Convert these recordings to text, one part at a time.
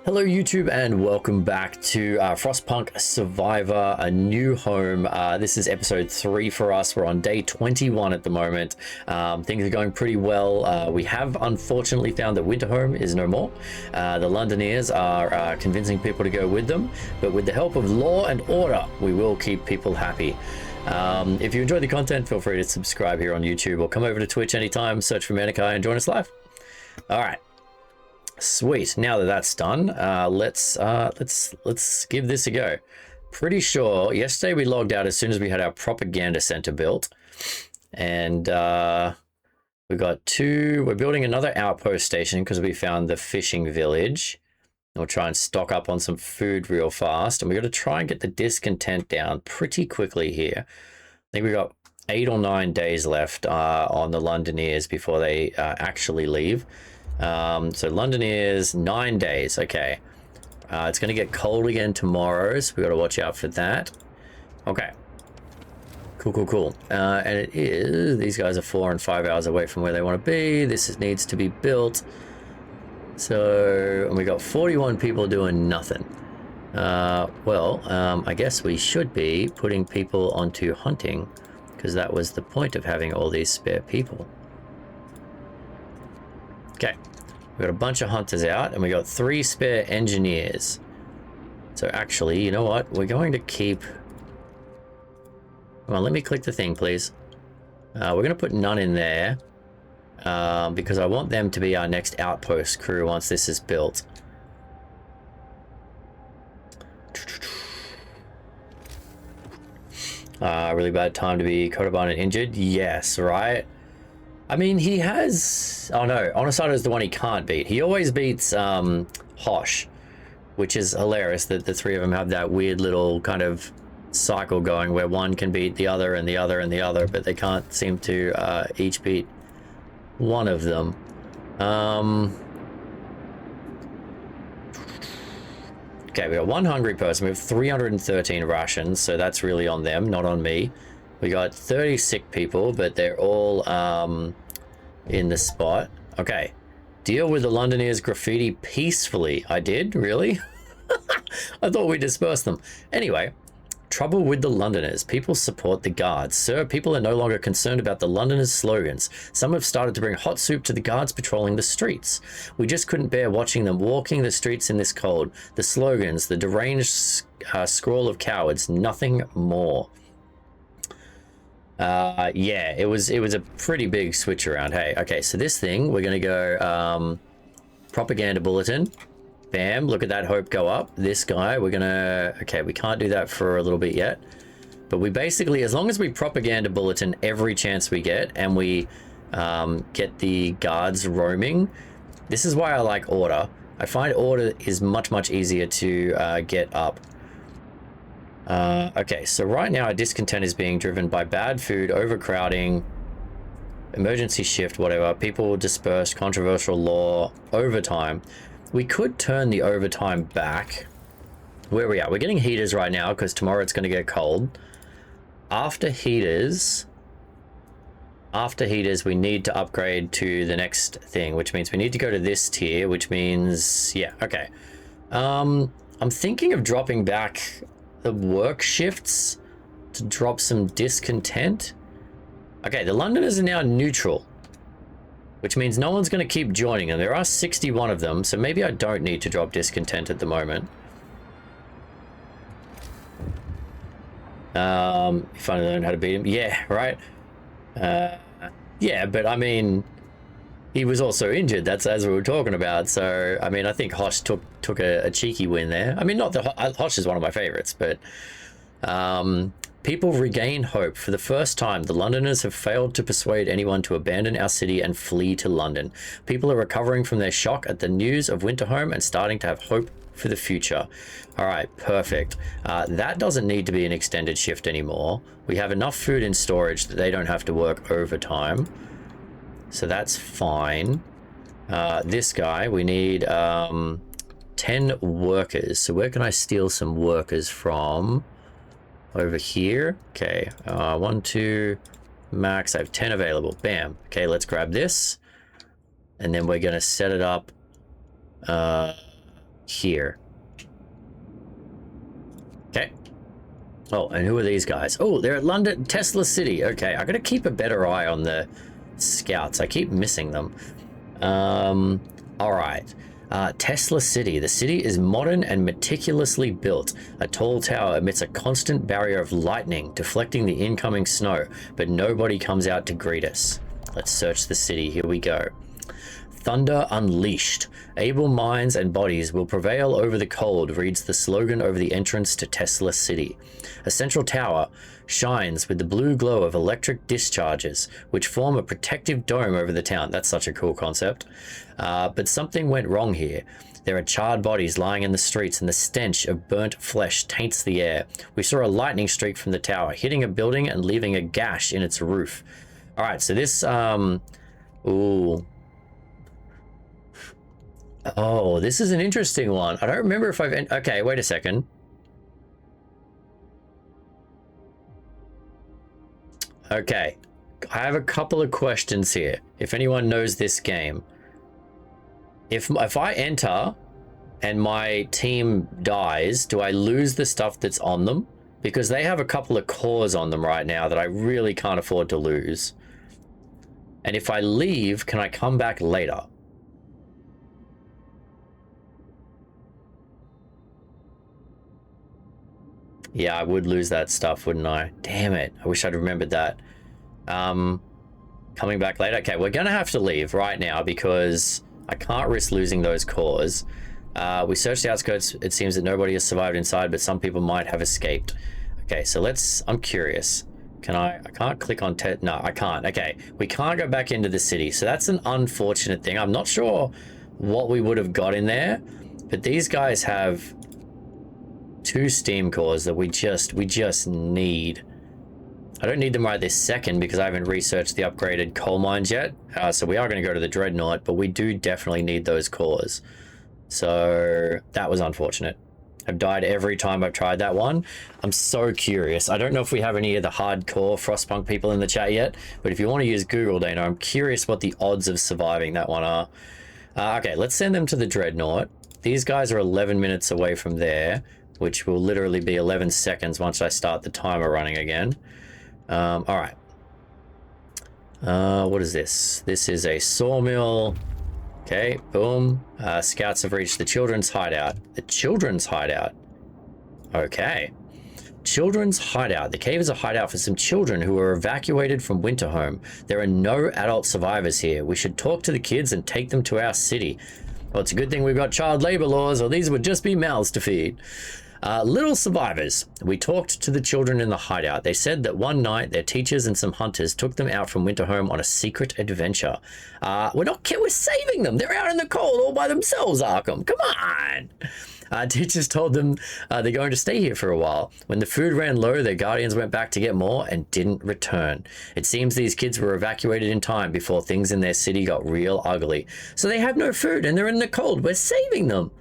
Hello YouTube and welcome back to Frostpunk Survivor, a new home. This is episode 3 for us. We're on day 21 at the moment. Things are going pretty well. We have unfortunately found that winter home is no more. The Londoners are convincing people to go with them, but with the help of law and order, we will keep people happy. If you enjoyed the content, feel free to subscribe here on YouTube or come over to Twitch anytime, search for Manikai and join us live. All right. Sweet. Now that that's done, let's give this a go. Pretty sure yesterday we logged out as soon as we had our propaganda center built, and we got we're building another outpost station because we found the fishing village. We'll try and stock up on some food real fast, and we're going to try and get the discontent down pretty quickly here. I think we got 8 or 9 days left on the Londoners before they actually leave. So Londoners, 9 days. Okay. It's going to get cold again tomorrow, so we got to watch out for that. Okay. Cool. And it is, these guys are 4 and 5 hours away from where they want to be. Needs to be built. So, and we got 41 people doing nothing. I guess we should be putting people onto hunting, because that was the point of having all these spare people. Okay, we got a bunch of hunters out, and we got 3 spare engineers. So actually, you know what? We're going to keep... Come on, let me click the thing, please. We're going to put none in there, because I want them to be our next outpost crew once this is built. Really bad time to be Kodoban and injured? Yes, right? I mean, he has... Oh no, Onosado is the one he can't beat. He always beats Hosh, which is hilarious that the 3 of them have that weird little kind of cycle going where one can beat the other and the other and the other, but they can't seem to each beat one of them. Okay, we got 1 hungry person. We have 313 rations, so that's really on them, not on me. We got 30 sick people, but they're all in the spot. Okay. Deal with the Londoners' graffiti peacefully. I did? Really? I thought we dispersed them. Anyway, trouble with the Londoners. People support the guards. Sir, people are no longer concerned about the Londoners' slogans. Some have started to bring hot soup to the guards patrolling the streets. We just couldn't bear watching them walking the streets in this cold. The slogans, the deranged scrawl of cowards, nothing more. Yeah, it was a pretty big switch around. Hey, okay, so this thing, we're gonna go propaganda bulletin. Bam, look at that hope go up. This guy, we're gonna... Okay, we can't do that for a little bit yet. But we basically, as long as we propaganda bulletin every chance we get, and we get the guards roaming, this is why I like order. I find order is much easier to get up. Okay, so right now our discontent is being driven by bad food, overcrowding, emergency shift, whatever, people dispersed, controversial law, overtime. We could turn the overtime back. Where are we at? We're getting heaters right now because tomorrow it's going to get cold. After heaters, we need to upgrade to the next thing, which means we need to go to this tier, which means, yeah, okay. I'm thinking of dropping back the work shifts to drop some discontent. Okay, the Londoners are now neutral, which means no one's going to keep joining them. There are 61 of them, so maybe I don't need to drop discontent at the moment. If I learn how to beat him. Yeah, right. Yeah, but I mean, he was also injured. That's as we were talking about. So, I mean, I think Hosh took a cheeky win there. I mean, not that Hosh is one of my favorites, but people regain hope. For the first time, the Londoners have failed to persuade anyone to abandon our city and flee to London. People are recovering from their shock at the news of Winterhome and starting to have hope for the future. All right, perfect. That doesn't need to be an extended shift anymore. We have enough food in storage that they don't have to work overtime. So that's fine. This guy, we need 10 workers. So where can I steal some workers from? Over here. Okay, 1, 2, max. I have 10 available. Bam. Okay, let's grab this. And then we're going to set it up here. Okay. Oh, and who are these guys? Oh, they're at London, Tesla City. Okay, I gotta keep a better eye on the scouts. I keep missing them. All right. Tesla City. The city is modern and meticulously built. A tall tower emits a constant barrier of lightning, deflecting the incoming snow, but nobody comes out to greet us. Let's search the city. Here we go. Thunder unleashed. Able minds and bodies will prevail over the cold, reads the slogan over the entrance to Tesla City. A central tower shines with the blue glow of electric discharges, which form a protective dome over the town. That's such a cool concept. But something went wrong here. There are charred bodies lying in the streets, and the stench of burnt flesh taints the air. We saw a lightning streak from the tower, hitting a building and leaving a gash in its roof. All right, so this, ooh. Oh, this is an interesting one. I don't remember if I've... Okay, wait a second. Okay, I have a couple of questions here. If anyone knows this game. If I enter and my team dies, do I lose the stuff that's on them? Because they have a couple of cores on them right now that I really can't afford to lose. And if I leave, can I come back later? Yeah, I would lose that stuff, wouldn't I? Damn it. I wish I'd remembered that. Coming back later. Okay, we're going to have to leave right now because I can't risk losing those cores. We searched the outskirts. It seems that nobody has survived inside, but some people might have escaped. Okay, so let's... I'm curious. Can I can't click on... No, I can't. Okay, we can't go back into the city. So that's an unfortunate thing. I'm not sure what we would have got in there, but these guys have... 2 steam cores that we just need. I don't need them right this second because I haven't researched the upgraded coal mines yet. So we are going to go to the Dreadnought, but we do definitely need those cores. So that was unfortunate. I've died every time I've tried that one. I'm so curious. I don't know if we have any of the hardcore Frostpunk people in the chat yet, but if you want to use Google, Dana, I'm curious what the odds of surviving that one are. Okay, let's send them to the Dreadnought. These guys are 11 minutes away from there, which will literally be 11 seconds once I start the timer running again. All right. What is this? This is a sawmill. Okay, boom. Scouts have reached the children's hideout. The children's hideout. Okay. Children's hideout. The cave is a hideout for some children who were evacuated from Winterhome. There are no adult survivors here. We should talk to the kids and take them to our city. Well, it's a good thing we've got child labor laws, or these would just be mouths to feed. Little survivors. We talked to the children in the hideout. They said that one night their teachers and some hunters took them out from Winterhome on a secret adventure. We're saving them. They're out in the cold all by themselves, Arkham. Come on. Teachers told them they're going to stay here for a while. When the food ran low, their guardians went back to get more and didn't return. It seems these kids were evacuated in time before things in their city got real ugly. So they have no food and they're in the cold. We're saving them.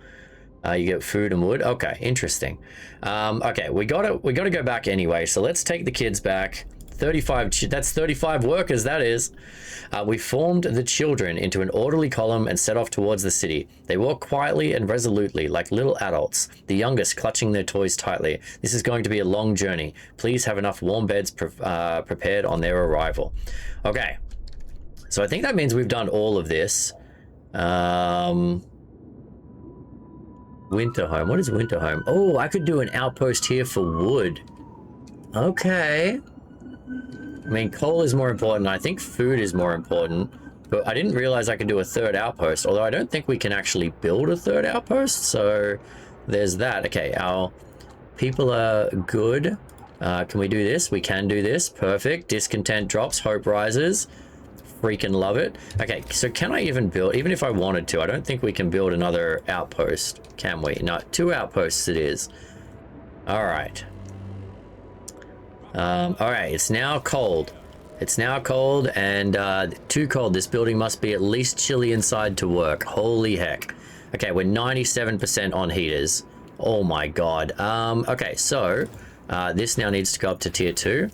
You get food and wood. Okay, interesting. Okay, we gotta go back anyway. So let's take the kids back. 35. That's 35 workers. That is. We formed the children into an orderly column and set off towards the city. They walk quietly and resolutely, like little adults. The youngest clutching their toys tightly. This is going to be a long journey. Please have enough warm beds prepared on their arrival. Okay. So I think that means we've done all of this. Winterhome. What is Winterhome? Oh, I could do an outpost here for wood. Okay. I mean, coal is more important. I think food is more important. But I didn't realize I could do a 3rd outpost. Although I don't think we can actually build a 3rd outpost. So there's that. Okay, our people are good. Can we do this? We can do this. Perfect. Discontent drops. Hope rises. Freaking love it. Okay, so can I even build, even if I wanted to, I don't think we can build another outpost, can we? No, 2 outposts it is. All right. All right, it's now cold. It's now cold and too cold. This building must be at least chilly inside to work. Holy heck. Okay, we're 97% on heaters. Oh my God. Okay, so this now needs to go up to tier 2.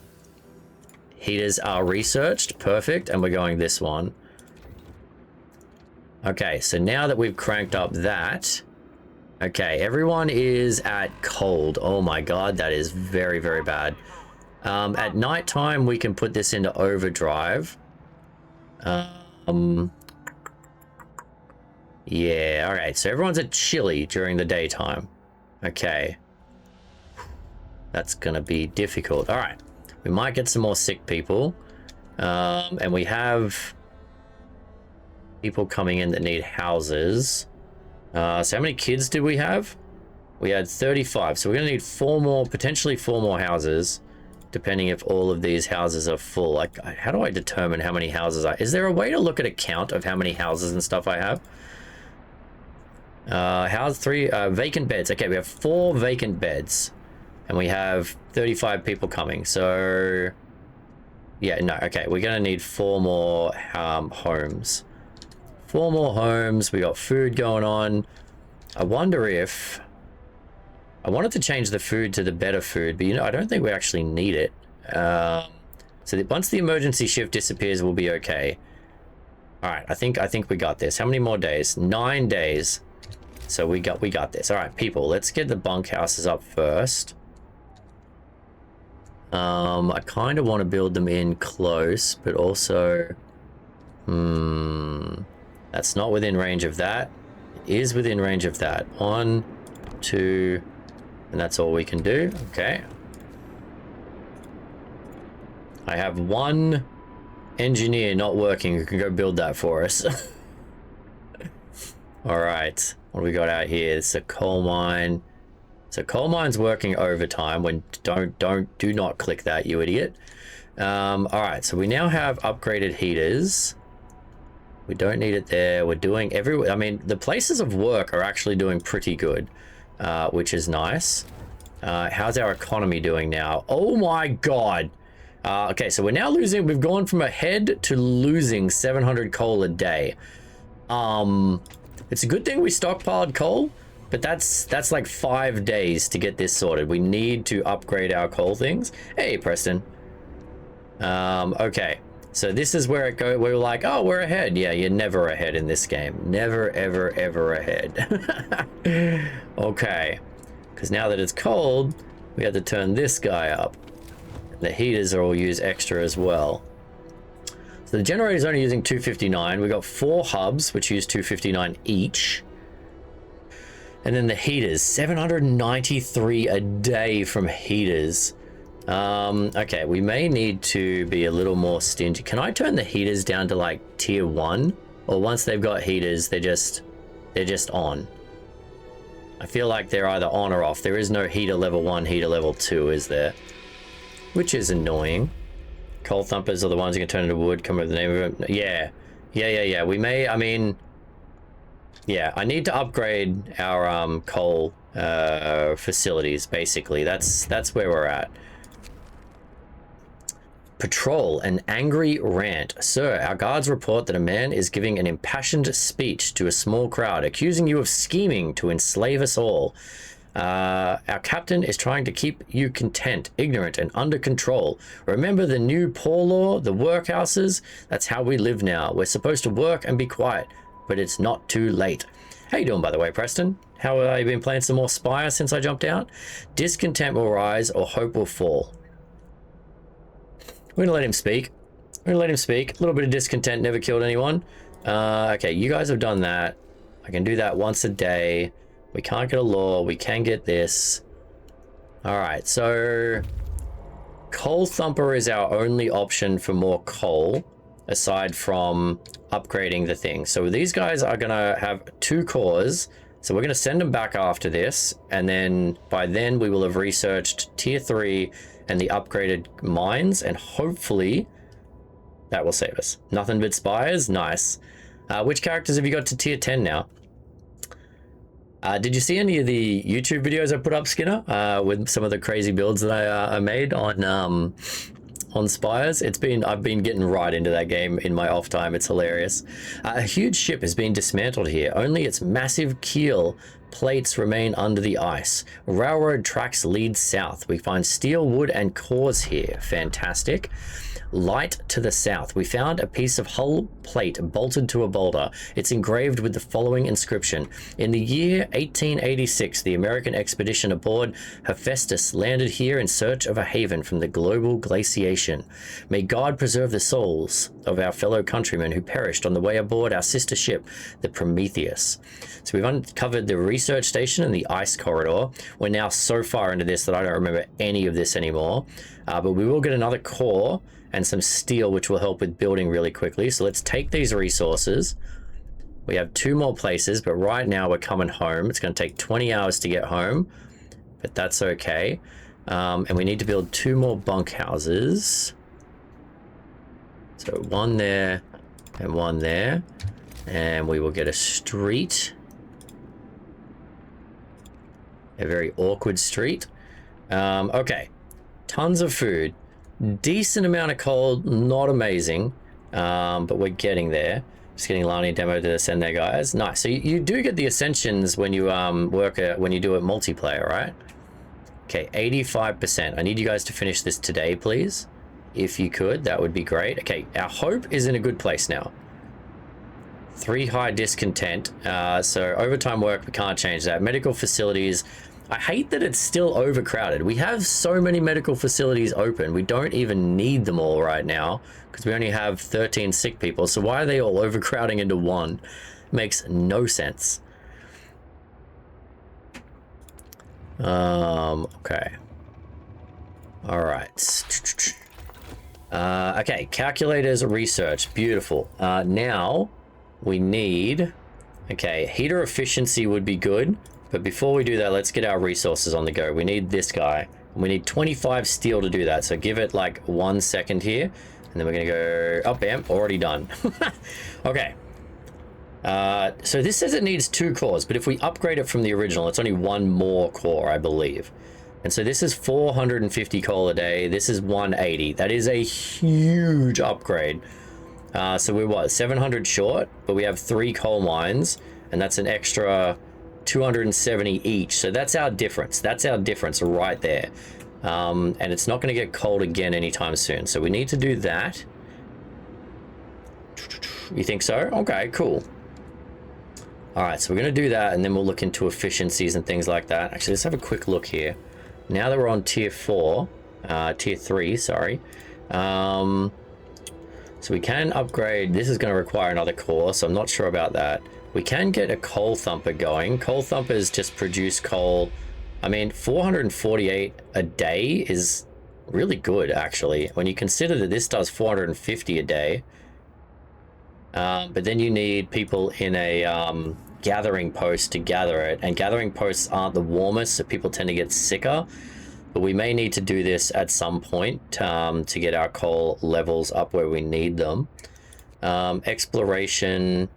Heaters are researched. Perfect. And we're going this one. Okay, so now that we've cranked up that... Okay, everyone is at cold. Oh my god, that is very, very bad. At nighttime, we can put this into overdrive. Yeah, all right. So everyone's at chilly during the daytime. Okay. That's going to be difficult. All right. We might get some more sick people. And we have people coming in that need houses. So how many kids do we have? We had 35. So we're going to need 4 more, potentially 4 more houses, depending if all of these houses are full. Like, how do I determine how many houses Is there a way to look at a count of how many houses and stuff I have? House 3, vacant beds. Okay, we have 4 vacant beds. And we have 35 people coming. So, yeah, no, okay. We're going to need 4 more homes. 4 more homes. We got food going on. I wonder if... I wanted to change the food to the better food, but, you know, I don't think we actually need it. So once the emergency shift disappears, we'll be okay. All right, I think we got this. How many more days? 9 days. So we got this. All right, people, let's get the bunkhouses up first. I kind of want to build them in close, but also, that's not within range of that. It is within range of that. 1, 2, and that's all we can do. Okay. I have 1 engineer not working who can go build that for us. All right. What do we got out here? It's a coal mine. So coal mine's working overtime. When do not click that, you idiot. All right, so we now have upgraded heaters. We don't need it there. We're doing I mean, the places of work are actually doing pretty good, which is nice. How's our economy doing now? Oh my god. Okay, so we're now losing. We've gone from ahead to losing 700 coal a day. It's a good thing we stockpiled coal, but that's like 5 days to get this sorted. We need to upgrade our coal things. Hey, Preston. Okay, so this is where we're like, oh, we're ahead. Yeah, you're never ahead in this game. Never, ever, ever ahead. Okay, because now that it's cold, we have to turn this guy up. The heaters are all use extra as well. So the generator is only using 259. We got 4 hubs, which use 259 each. And then the heaters, 793 a day from heaters. Okay, we may need to be a little more stingy. Can I turn the heaters down to like tier 1? Or once they've got heaters, they're just on. I feel like they're either on or off. There is no heater level 1, heater level 2, is there? Which is annoying. Coal thumpers are the ones you can turn into wood. Come up with the name of it. Yeah. We may, I mean, yeah, I need to upgrade our coal facilities, basically. That's where we're at. Patrol, an angry rant. Sir, our guards report that a man is giving an impassioned speech to a small crowd, accusing you of scheming to enslave us all. Our captain is trying to keep you content, ignorant, and under control. Remember the new poor law, the workhouses? That's how we live now. We're supposed to work and be quiet, but it's not too late. How you doing, by the way, Preston? How have you been playing some more Spire since I jumped out? Discontent will rise or hope will fall. We're gonna let him speak. A little bit of discontent never killed anyone. Okay, you guys have done that. I can do that once a day. We can't get a law. We can get this. All right, so Coal Thumper is our only option for more coal, aside from upgrading the thing. So these guys are gonna have 2 cores. So we're gonna send them back after this, and then by then we will have researched tier 3 and the upgraded mines, and hopefully that will save us. Nothing but spires, nice. Which characters have you got to tier 10 now? Did you see any of the YouTube videos I put up, Skinner, with some of the crazy builds that I made on Spires? I've been getting right into that game in my off time. It's hilarious. A huge ship has been dismantled here. Only its massive keel plates remain under the ice. Railroad tracks lead south. We find steel, wood, and cores here. Fantastic. Light to the south. We found a piece of hull plate bolted to a boulder. It's engraved with the following inscription. In the year 1886, the American expedition aboard Hephaestus landed here in search of a haven from the global glaciation. May God preserve the souls of our fellow countrymen who perished on the way aboard our sister ship, the Prometheus. So we've uncovered the research station and the ice corridor. We're now so far into this that I don't remember any of this anymore. But we will get another core and some steel, which will help with building really quickly. So let's take these resources. We have 2 more places, but right now we're coming home. It's going to take 20 hours to get home, but that's okay. And we need to build 2 more bunkhouses. So 1 there and 1 there. And we will get a street. A very awkward street. Okay. Tons of food. Decent amount of coal. Not amazing. But we're getting there. Just getting Lani demo to send there, guys. Nice. So you do get the ascensions when you when you do it multiplayer, right? Okay, 85%. I need you guys to finish this today, please. If you could, that would be great. Okay, our hope is in a good place now. 3 high discontent. So overtime work, we can't change that. Medical facilities. I hate that it's still overcrowded. We have so many medical facilities open. We don't even need them all right now because we only have 13 sick people. So why are they all overcrowding into one? Makes no sense. Okay. All right. Okay, calculators research. Beautiful. Now we need, okay, heater efficiency would be good. But before we do that, let's get our resources on the go. We need this guy. We need 25 steel to do that. So give it like 1 second here. And then we're going to go, oh, bam, already done. Okay. So this says it needs 2 cores, but if we upgrade it from the original, it's only 1 more core, I believe. And so this is 450 coal a day. This is 180. That is a huge upgrade. So we're what, 700 short, but we have 3 coal mines, and that's an extra 270 each. So that's our difference. That's our difference right there. And it's not going to get cold again anytime soon. So we need to do that. You think so? Okay, cool. All right, so we're going to do that, and then we'll look into efficiencies and things like that. Actually, let's have a quick look here. Now that we're on tier 3, sorry. So we can upgrade. This is going to require another core, so I'm not sure about that. We can get a coal thumper going. Coal thumpers just produce coal. I mean, 448 a day is really good, actually, when you consider that this does 450 a day. But then you need people in a gathering post to gather it, and gathering posts aren't the warmest, so people tend to get sicker. But we may need to do this at some point to get our coal levels up where we need them. Exploration.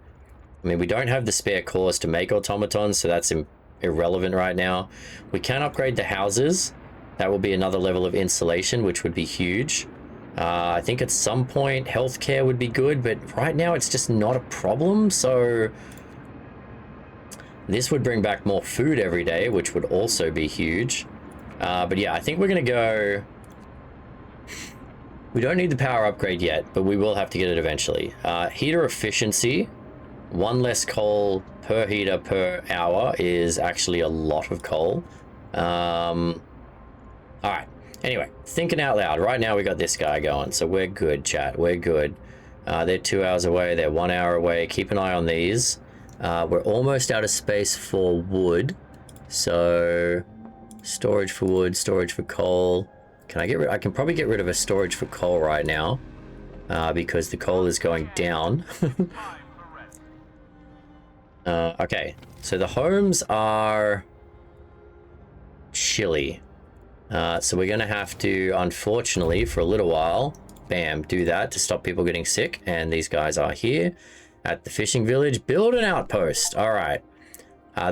I mean, we don't have the spare cores to make automatons, so that's irrelevant right now. We can upgrade the houses. That will be another level of insulation, which would be huge. I think at some point healthcare would be good, but right now it's just not a problem. So this would bring back more food every day, which would also be huge. But yeah, I think we're going to go... We don't need the power upgrade yet, but we will have to get it eventually. Heater efficiency. 1 less coal per heater per hour is actually a lot of coal. All right. Anyway, thinking out loud. Right now we got this guy going, so we're good, chat. We're good. They're 2 hours away. They're 1 hour away. Keep an eye on these. We're almost out of space for wood. So storage for wood, storage for coal. Can I get rid? I can probably get rid of a storage for coal right now because the coal is going down. Okay, so the homes are chilly. So we're going to have to, unfortunately, for a little while, bam, do that to stop people getting sick. And these guys are here at the fishing village. Build an outpost. All right.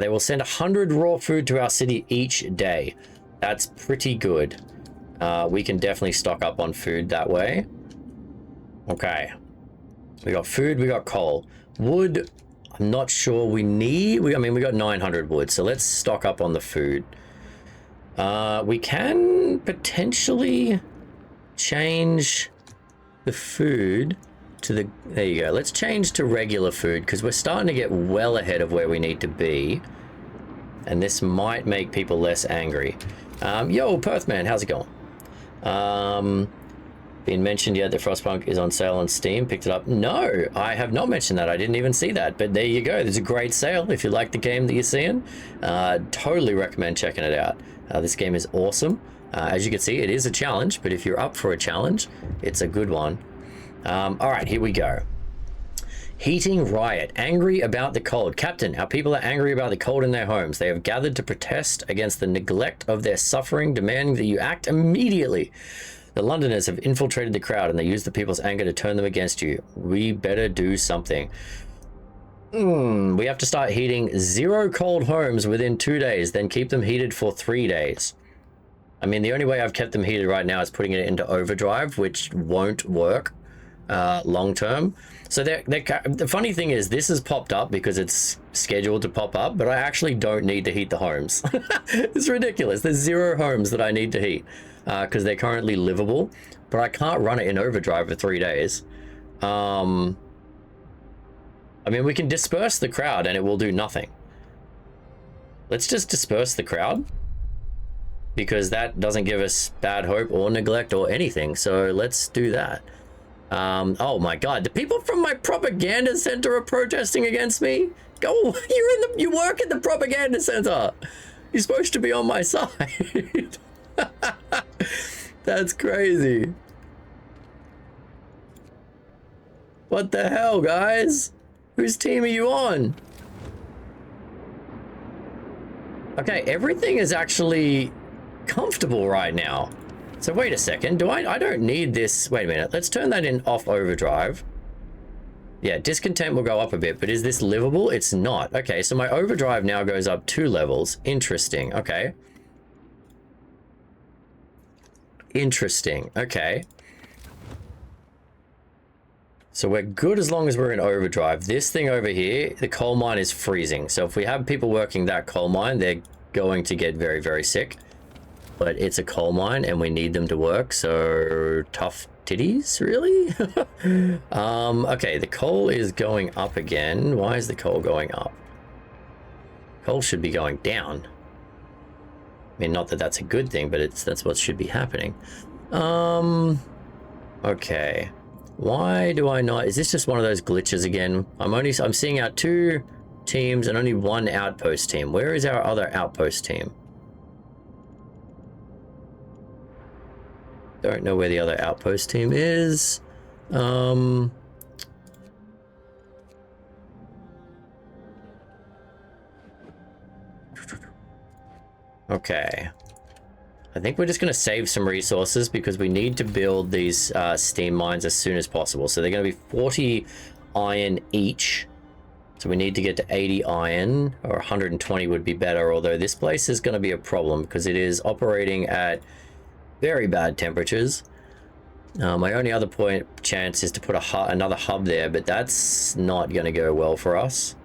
They will send 100 raw food to our city each day. That's pretty good. We can definitely stock up on food that way. Okay. We got food, we got coal. Wood, I'm not sure we need. I mean, we got 900 wood, so let's stock up on the food. We can potentially change the food to the, there you go. Let's change to regular food because we're starting to get well ahead of where we need to be. And this might make people less angry. Yo, Perthman, how's it going? Been mentioned yet that Frostpunk is on sale on Steam? Picked it up? No, I have not mentioned that. I didn't even see that. But there you go. There's a great sale. If you like the game that you're seeing, totally recommend checking it out. This game is awesome. As you can see, it is a challenge, but if you're up for a challenge, it's a good one. All right, here we go. Heating riot, angry about the cold. Captain, our people are angry about the cold in their homes. They have gathered to protest against the neglect of their suffering, demanding that you act immediately. The Londoners have infiltrated the crowd and they use the people's anger to turn them against you. We better do something. We have to start heating 0 cold homes within 2 days, then keep them heated for 3 days. I mean, the only way I've kept them heated right now is putting it into overdrive, which won't work long term. So the funny thing is, this has popped up because it's scheduled to pop up, but I actually don't need to heat the homes. It's ridiculous. There's 0 homes that I need to heat because they're currently livable, but I can't run it in overdrive for 3 days. I mean, we can disperse the crowd and it will do nothing. Let's just disperse the crowd because that doesn't give us bad hope or neglect or anything. So let's do that. Oh my god, the people from my propaganda center are protesting against me. Go, you work at the propaganda center. You're supposed to be on my side. That's crazy. What the hell, guys? Whose team are you on? Okay, everything is actually comfortable right now. So wait a second, I don't need this. Wait a minute, let's turn that in off overdrive. Yeah, discontent will go up a bit, but is this livable? It's not. Okay, so my overdrive now goes up 2 levels. Interesting, okay. Interesting, okay. So we're good as long as we're in overdrive. This thing over here, the coal mine is freezing. So if we have people working that coal mine, they're going to get very, very sick. But it's a coal mine and we need them to work, so tough titties, really? Okay, the coal is going up again. Why is the coal going up? Coal should be going down. I mean, not that that's a good thing, but that's what should be happening. Okay. Why do I not? Is this just one of those glitches again? I'm seeing out 2 teams and only 1 outpost team. Where is our other outpost team? Don't know where the other outpost team is. Okay. I think we're just going to save some resources because we need to build these steam mines as soon as possible. So they're going to be 40 iron each. So we need to get to 80 iron, or 120 would be better, although this place is going to be a problem because it is operating at very bad temperatures. My only other chance is to put another hub there, but that's not going to go well for us.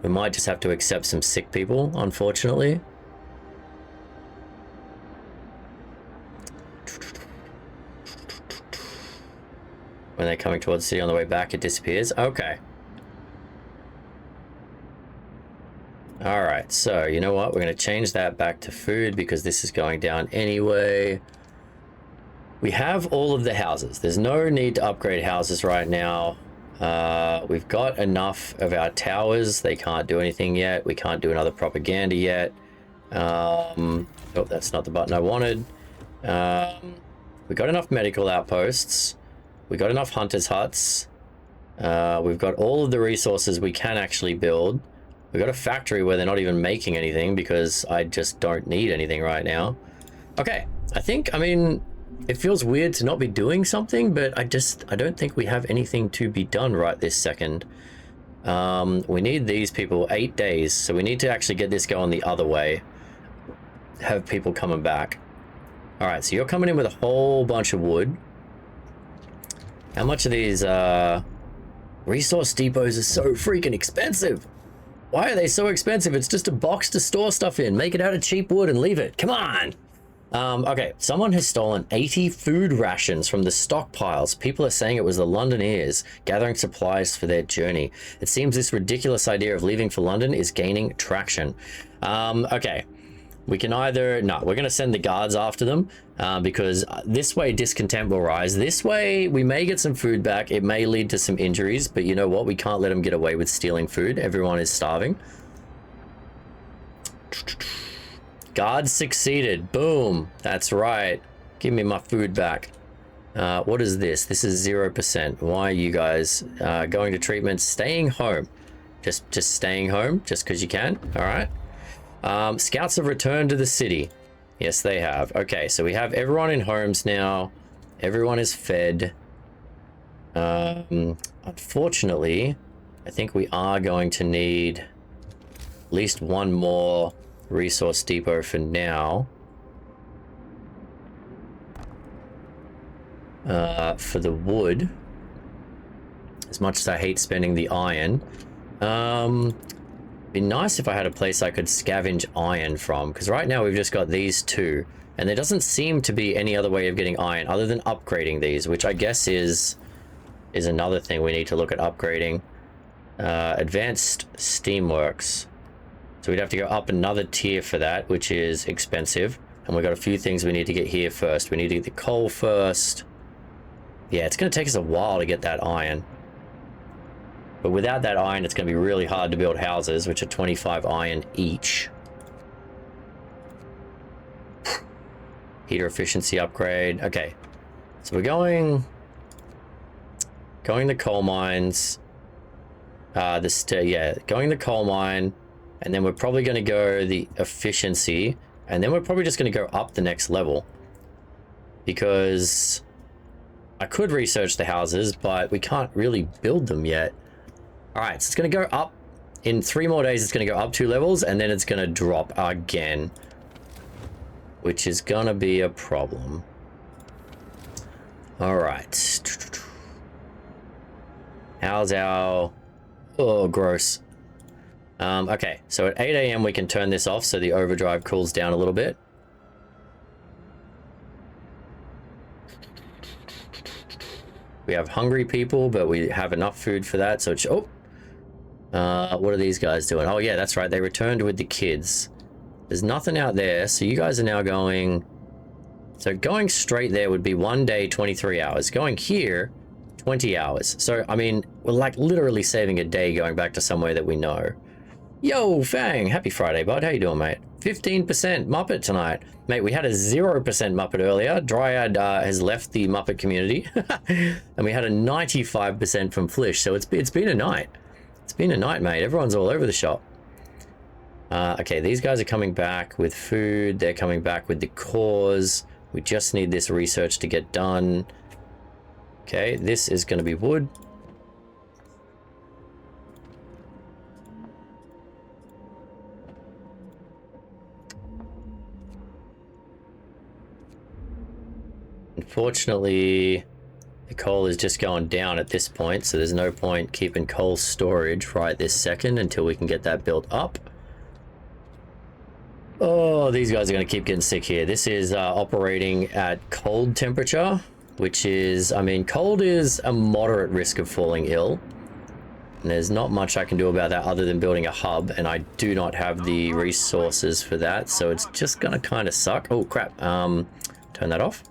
We might just have to accept some sick people, unfortunately. When they're coming towards the city on the way back, it disappears. Okay. All right, so you know what? We're going to change that back to food because this is going down anyway. We have all of the houses. There's no need to upgrade houses right now. We've got enough of our towers. They can't do anything yet. We can't do another propaganda yet. Oh, that's not the button I wanted. We got enough medical outposts. We got enough hunters' huts. We've got all of the resources we can actually build. We got a factory where they're not even making anything because I just don't need anything right now. Okay, I mean, it feels weird to not be doing something, but I don't think we have anything to be done right this second. We need these people 8 days, so we need to actually get this going the other way. Have people coming back. All right, so you're coming in with a whole bunch of wood. How much of these resource depots are so freaking expensive? Why are they so expensive? It's just a box to store stuff in. Make it out of cheap wood and leave it. Come on. Okay, someone has stolen 80 food rations from the stockpiles. People are saying it was the Londoners gathering supplies for their journey. It seems this ridiculous idea of leaving for London is gaining traction. Okay. We can either... No, we're going to send the guards after them because this way discontent will rise. This way we may get some food back. It may lead to some injuries, but you know what? We can't let them get away with stealing food. Everyone is starving. Guards succeeded. Boom. That's right. Give me my food back. What is this? This is 0%. Why are you guys going to treatment? Staying home. Just staying home just because you can. All right. Scouts have returned to the city. Yes, they have. Okay, so we have everyone in homes now. Everyone is fed. Unfortunately, I think we are going to need at least one more resource depot for now. For the wood. As much as I hate spending the iron. Be nice if I had a place I could scavenge iron from, because right now we've just got these two, and there doesn't seem to be any other way of getting iron other than upgrading these, which I guess is another thing we need to look at upgrading. Advanced steamworks. So we'd have to go up another tier for that, which is expensive. And we've got a few things we need to get here first. We need to get the coal first. Yeah, it's going to take us a while to get that iron. But without that iron, it's going to be really hard to build houses, which are 25 iron each. Heater efficiency upgrade. Okay. So we're going the coal mines. Going the coal mine. And then we're probably going to go the efficiency. And then we're probably just going to go up the next level. Because I could research the houses, but we can't really build them yet. All right, so it's going to go up. In 3 more days, it's going to go up 2 levels, and then it's going to drop again. Which is going to be a problem. All right. How's our... Oh, gross. Okay, so at 8 a.m. we can turn this off so the overdrive cools down a little bit. We have hungry people, but we have enough food for that, so it's... Oh! What are these guys doing? Oh, yeah, that's right. They returned with the kids. There's nothing out there, so you guys are now going... So going straight there would be 1 day, 23 hours. Going here, 20 hours. So, I mean, we're like literally saving a day going back to somewhere that we know. Yo, Fang! Happy Friday, bud. How you doing, mate? 15% Muppet tonight. Mate, we had a 0% Muppet earlier. Dryad has left the Muppet community. And we had a 95% from Flish, so it's been a night. It's been a night, mate. Everyone's all over the shop. Okay, these guys are coming back with food. They're coming back with the cores. We just need this research to get done. Okay, this is going to be wood. Unfortunately, the coal is just going down at this point, so there's no point keeping coal storage right this second until we can get that built up. Oh, these guys are going to keep getting sick here. This is operating at cold temperature, which is, I mean, cold is a moderate risk of falling ill. And there's not much I can do about that other than building a hub, and I do not have the resources for that, so it's just going to kind of suck. Oh, crap. Turn that off.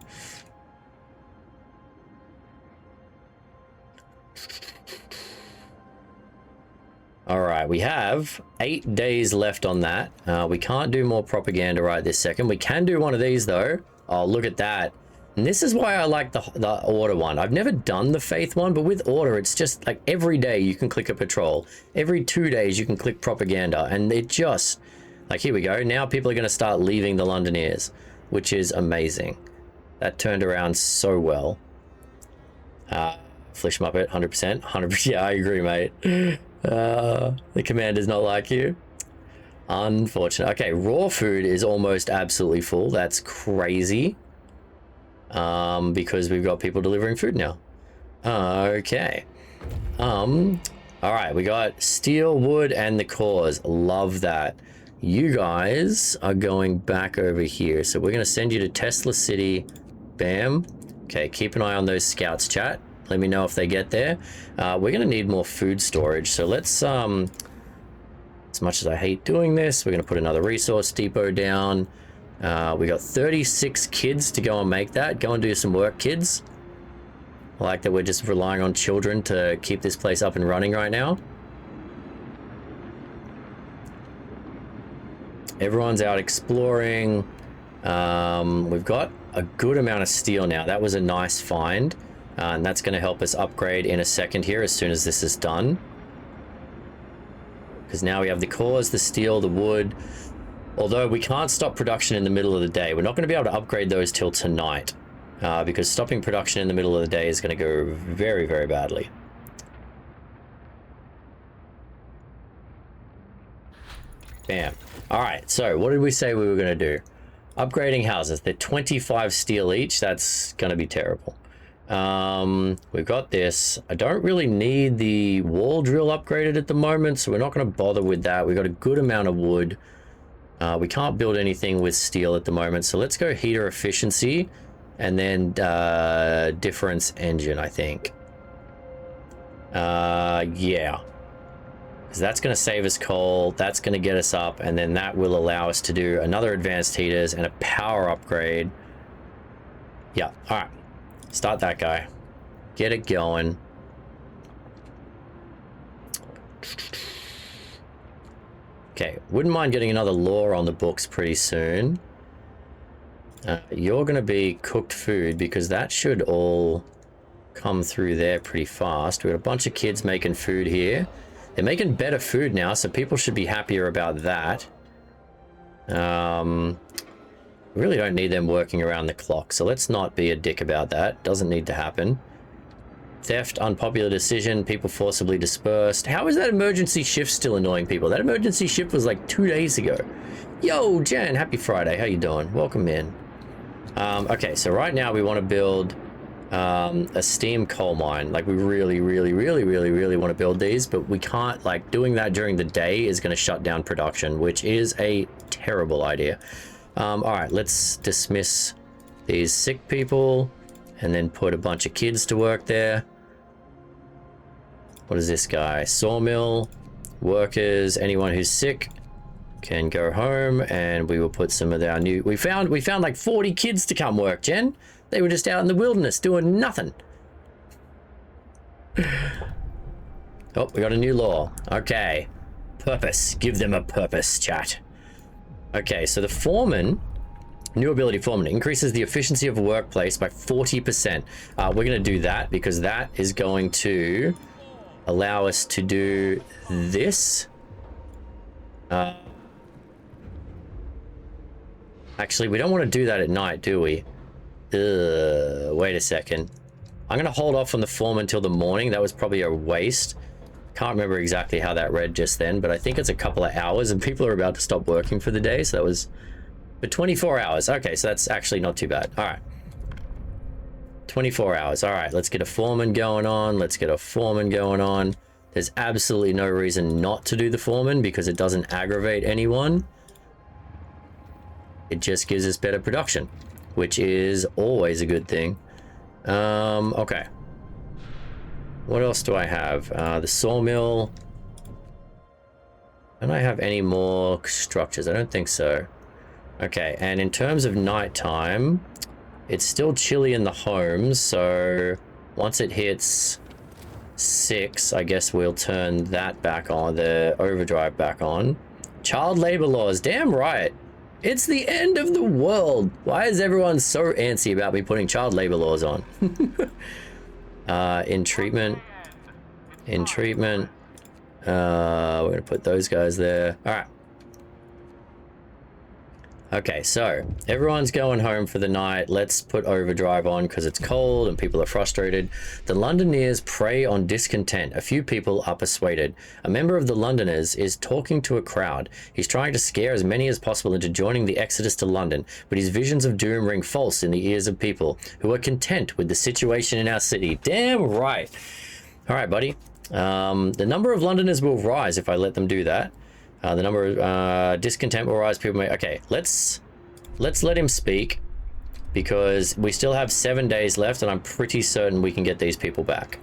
All right, we have 8 days left on that. We can't do more propaganda right this second. We can do one of these, though. Oh, look at that. And this is why I like the order one. I've never done the faith one, but with order, it's just like every day you can click a patrol. Every 2 days you can click propaganda. And it just, like, here we go. Now people are going to start leaving the Londoners, which is amazing. That turned around so well. Flish Muppet, 100%. 100%. Yeah, I agree, mate. The command does not like you. Unfortunate. Okay, raw food is almost absolutely full. That's crazy. Because we've got people delivering food now. Okay. All right, we got steel, wood, and the cores. Love that. You guys are going back over here. So we're going to send you to Tesla City. Bam. Okay, keep an eye on those scouts, chat. Let me know if they get there. We're going to need more food storage. So let's, as much as I hate doing this, we're going to put another resource depot down. We got 36 kids to go and make that. Go and do some work, kids. I like that we're just relying on children to keep this place up and running right now. Everyone's out exploring. We've got a good amount of steel now. That was a nice find. And that's going to help us upgrade in a second here as soon as this is done. Because now we have the cores, the steel, the wood. Although we can't stop production in the middle of the day. We're not going to be able to upgrade those till tonight. Because stopping production in the middle of the day is going to go very, very badly. Bam. Alright, so what did we say we were going to do? Upgrading houses. They're 25 steel each. That's going to be terrible. We've got this. I don't really need the wall drill upgraded at the moment, so we're not going to bother with that. We've got a good amount of wood. We can't build anything with steel at the moment, so let's go heater efficiency and then difference engine, I think. Yeah. Because that's going to save us coal, that's going to get us up, and then that will allow us to do another advanced heaters and a power upgrade. Yeah, alright. Start that guy. Get it going. Okay, wouldn't mind getting another law on the books pretty soon. You're going to be cooked food because that should all come through there pretty fast. We've got a bunch of kids making food here. They're making better food now, so people should be happier about that. We really don't need them working around the clock, so let's not be a dick about that. Doesn't need to happen. Theft, unpopular decision, people forcibly dispersed. How is that emergency shift still annoying people? That emergency shift was like 2 days ago. Yo, Jen, happy Friday. How you doing? Welcome in. Okay, so right now we want to build a steam coal mine. Like we really want to build these, but we can't. Like doing that during the day is going to shut down production, which is a terrible idea. All right, let's dismiss these sick people and then put a bunch of kids to work there. What is this guy? Sawmill workers, anyone who's sick can go home, and we will put some of our new. We found like 40 kids to come work, Jen. They were just out in the wilderness doing nothing. Oh, we got a new law. Okay. Purpose. Give them a purpose, chat. Okay, so the foreman, new ability foreman, increases the efficiency of a workplace by 40%. We're going to do that because that is going to allow us to do this. Actually, we don't want to do that at night, do we? Wait a second. I'm going to hold off on the form until the morning. That was probably a waste. Can't remember exactly how that read just then, but I think it's a couple of hours and people are about to stop working for the day. So that was for 24 hours. Okay, so that's actually not too bad. All right. 24 hours. All right, let's get a foreman going on. Let's get a foreman going on. There's absolutely no reason not to do the foreman because it doesn't aggravate anyone. It just gives us better production, which is always a good thing. Okay. What else do I have? The sawmill. Don't I have any more structures? I don't think so. Okay, and in terms of nighttime, it's still chilly in the homes, so once it hits 6, I guess we'll turn that back on, the overdrive back on. Child labor laws, damn right. It's the end of the world. Why is everyone so antsy about me putting child labor laws on? In treatment. We're gonna put those guys there. All right. Okay, so everyone's going home for the night. Let's put overdrive on because it's cold and people are frustrated. The Londoners prey on discontent. A few people are persuaded. A member of the Londoners is talking to a crowd. He's trying to scare as many as possible into joining the exodus to London, but his visions of doom ring false in the ears of people who are content with the situation in our city. Damn right. All right, buddy. The number of Londoners will rise if I let them do that. The number of discontent will rise. People may... Okay, let's let him speak, because we still have 7 days left, and I'm pretty certain we can get these people back.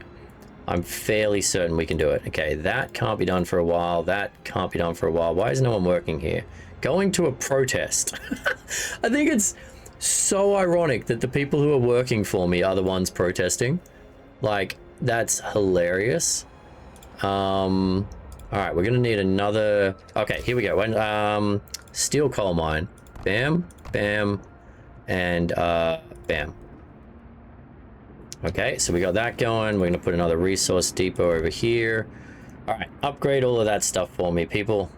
I'm fairly certain we can do it. Okay, that can't be done for a while. That can't be done for a while. Why is no one working here? Going to a protest. I think it's so ironic that the people who are working for me are the ones protesting. Like, that's hilarious. All right, we're gonna need another... Okay, here we go. When steel coal mine. Bam, bam, and bam. Okay, so we got that going. We're gonna put another resource depot over here. All right, upgrade all of that stuff for me, people.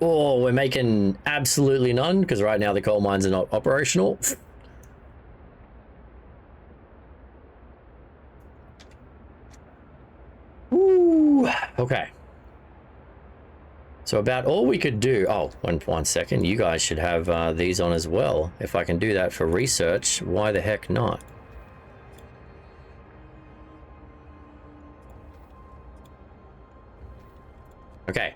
Oh, we're making absolutely none, because right now the coal mines are not operational. Ooh, okay. So about all we could do... Oh, one second. You guys should have these on as well. If I can do that for research, why the heck not? Okay.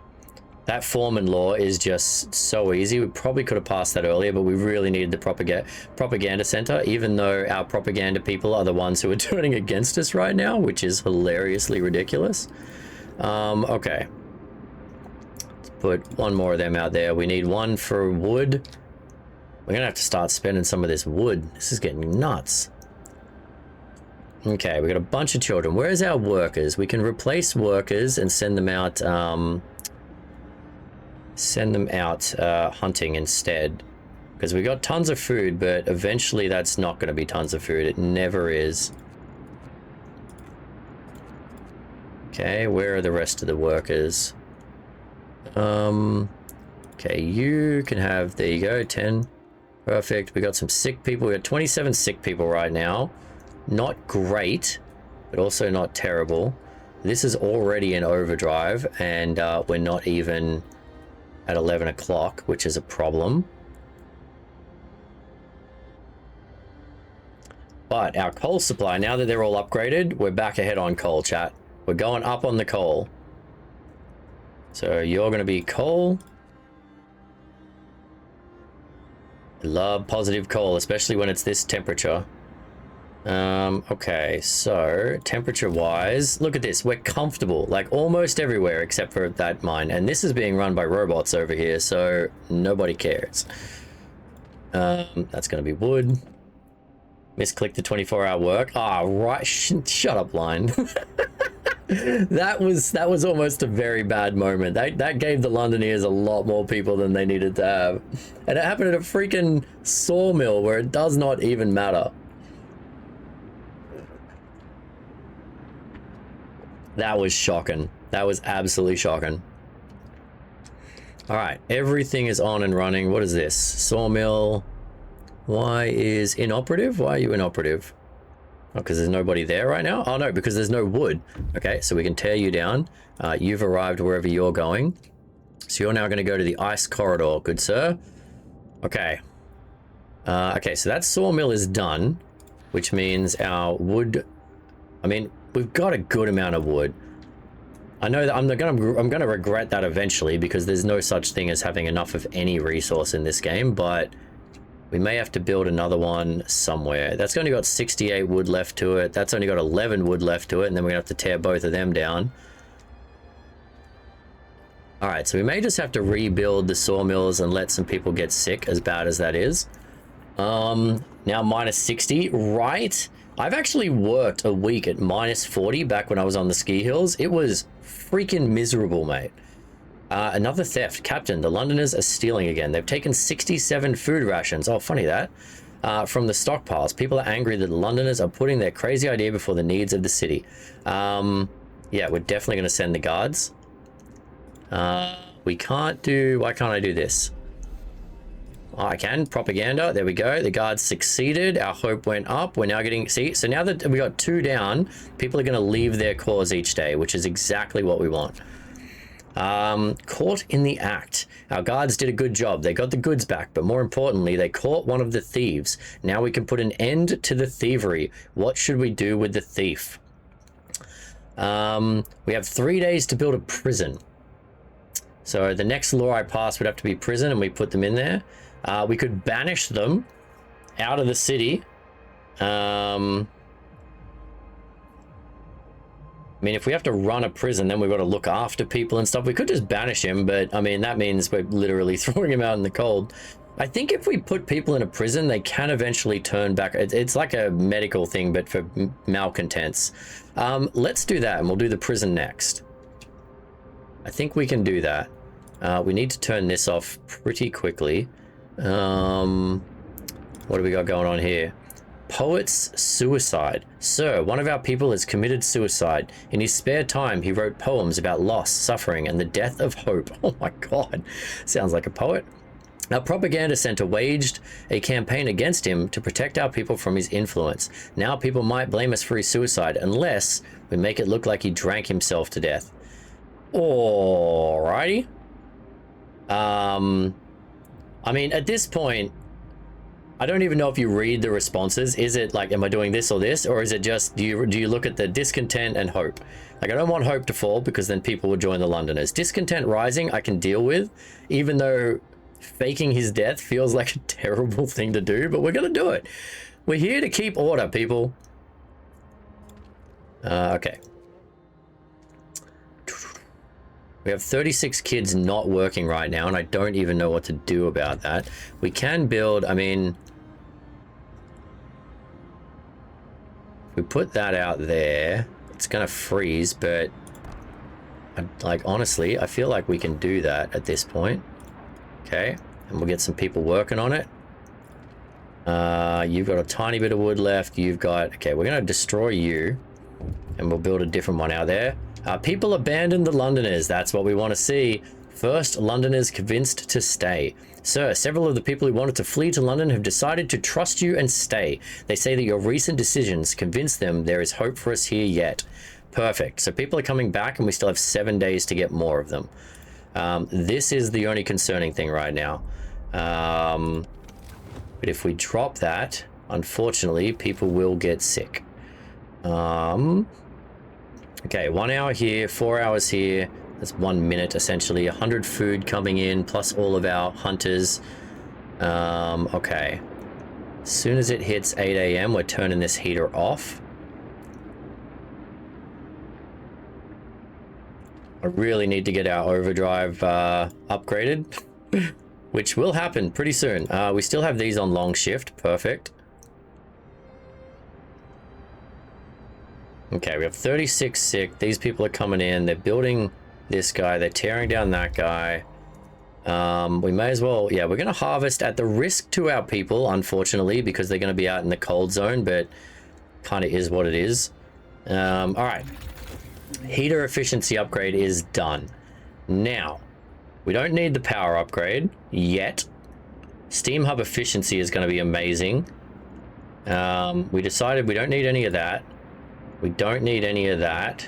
That foreman law is just so easy. We probably could have passed that earlier, but we really needed the propaganda center, even though our propaganda people are the ones who are turning against us right now, which is hilariously ridiculous. Okay. Let's put one more of them out there. We need one for wood. We're gonna have to start spending some of this wood. This is getting nuts. Okay, we got a bunch of children. Where's our workers? We can replace workers and send them out, hunting instead, because we got tons of food, but eventually that's not going to be tons of food. It never is. Okay, where are the rest of the workers? Okay, you can have, there you go, 10. Perfect. We got some sick people. We got 27 sick people right now. Not great, but also not terrible. This is already in overdrive, and we're not even at 11 o'clock, which is a problem. But our coal supply, now that they're all upgraded, we're back ahead on coal, chat. We're going up on the coal. So you're going to be coal. I love positive coal, especially when it's this temperature. Okay, so temperature wise, look at this, we're comfortable like almost everywhere except for that mine, and this is being run by robots over here, so nobody cares. That's gonna be wood. Misclick the 24-hour work. Ah, right. Shut up, line. that was almost a very bad moment. That gave the Londoners a lot more people than they needed to have, and it happened at a freaking sawmill where it does not even matter. That was shocking. That was absolutely shocking. All right, everything is on and running. What is this? Sawmill. Why is inoperative? Why are you inoperative? Oh, because there's nobody there right now? Oh, no, because there's no wood. Okay, so we can tear you down. You've arrived wherever you're going. So you're now going to go to the ice corridor, good sir. Okay. Okay, so that sawmill is done, which means our wood... I mean... We've got a good amount of wood. I know that I'm gonna regret that eventually, because there's no such thing as having enough of any resource in this game, but we may have to build another one somewhere. That's only got 68 wood left to it. That's only got 11 wood left to it, and then we're gonna have to tear both of them down. All right, so we may just have to rebuild the sawmills and let some people get sick, as bad as that is. Now minus 60, right? I've actually worked a week at minus 40 back when I was on the ski hills. It was freaking miserable, mate. Another theft. Captain, the Londoners are stealing again. They've taken 67 food rations. Oh, funny that. From the stockpiles. People are angry that the Londoners are putting their crazy idea before the needs of the city. Yeah, we're definitely going to send the guards. We can't do... Why can't I do this? Oh, I can. Propaganda. There we go. The guards succeeded. Our hope went up. We're now getting... See? So now that we got 2 down, people are going to leave their cause each day, which is exactly what we want. Caught in the act. Our guards did a good job. They got the goods back, but more importantly, they caught one of the thieves. Now we can put an end to the thievery. What should we do with the thief? We have 3 days to build a prison. So the next law I pass would have to be prison, and we put them in there. We could banish them out of the city. I mean, if we have to run a prison, then we've got to look after people and stuff. We could just banish him, but I mean, that means we're literally throwing him out in the cold. I think if we put people in a prison, they can eventually turn back. It's like a medical thing, but for malcontents. Let's do that, and we'll do the prison next. I think we can do that. We need to turn this off pretty quickly. What do we got going on here? Poet's suicide. Sir, one of our people has committed suicide. In his spare time, he wrote poems about loss, suffering, and the death of hope. Oh my God. Sounds like a poet. Our propaganda center waged a campaign against him to protect our people from his influence. Now people might blame us for his suicide unless we make it look like he drank himself to death. Alrighty. I mean, at this point, I don't even know if you read the responses. Is it like, am I doing this or this? Or is it just, do you look at the discontent and hope? Like, I don't want hope to fall because then people will join the Londoners. Discontent rising, I can deal with, even though faking his death feels like a terrible thing to do, but we're going to do it. We're here to keep order, people. Okay. We have 36 kids not working right now, and I don't even know what to do about that. We can build, I mean, if we put that out there, it's going to freeze, but like, honestly, I feel like we can do that at this point. Okay, and we'll get some people working on it. You've got a tiny bit of wood left. You've got, okay, we're going to destroy you, and we'll build a different one out there. People abandoned the Londoners. That's what we want to see. First, Londoners convinced to stay. Sir, several of the people who wanted to flee to London have decided to trust you and stay. They say that your recent decisions convinced them there is hope for us here yet. Perfect. So people are coming back, and we still have 7 days to get more of them. This is the only concerning thing right now. But if we drop that, unfortunately, people will get sick. Okay, 1 hour here, 4 hours here. That's 1 minute, essentially. 100 food coming in, plus all of our hunters. Okay. As soon as it hits 8 a.m., we're turning this heater off. I really need to get our overdrive upgraded, which will happen pretty soon. We still have these on long shift. Perfect. Okay, we have 36 sick. These people are coming in. They're building this guy. They're tearing down that guy. We may as well, yeah, we're going to harvest at the risk to our people, unfortunately, because they're going to be out in the cold zone, but kind of is what it is. All right. Heater efficiency upgrade is done. Now, we don't need the power upgrade yet. Steam hub efficiency is going to be amazing. We decided we don't need any of that. We don't need any of that.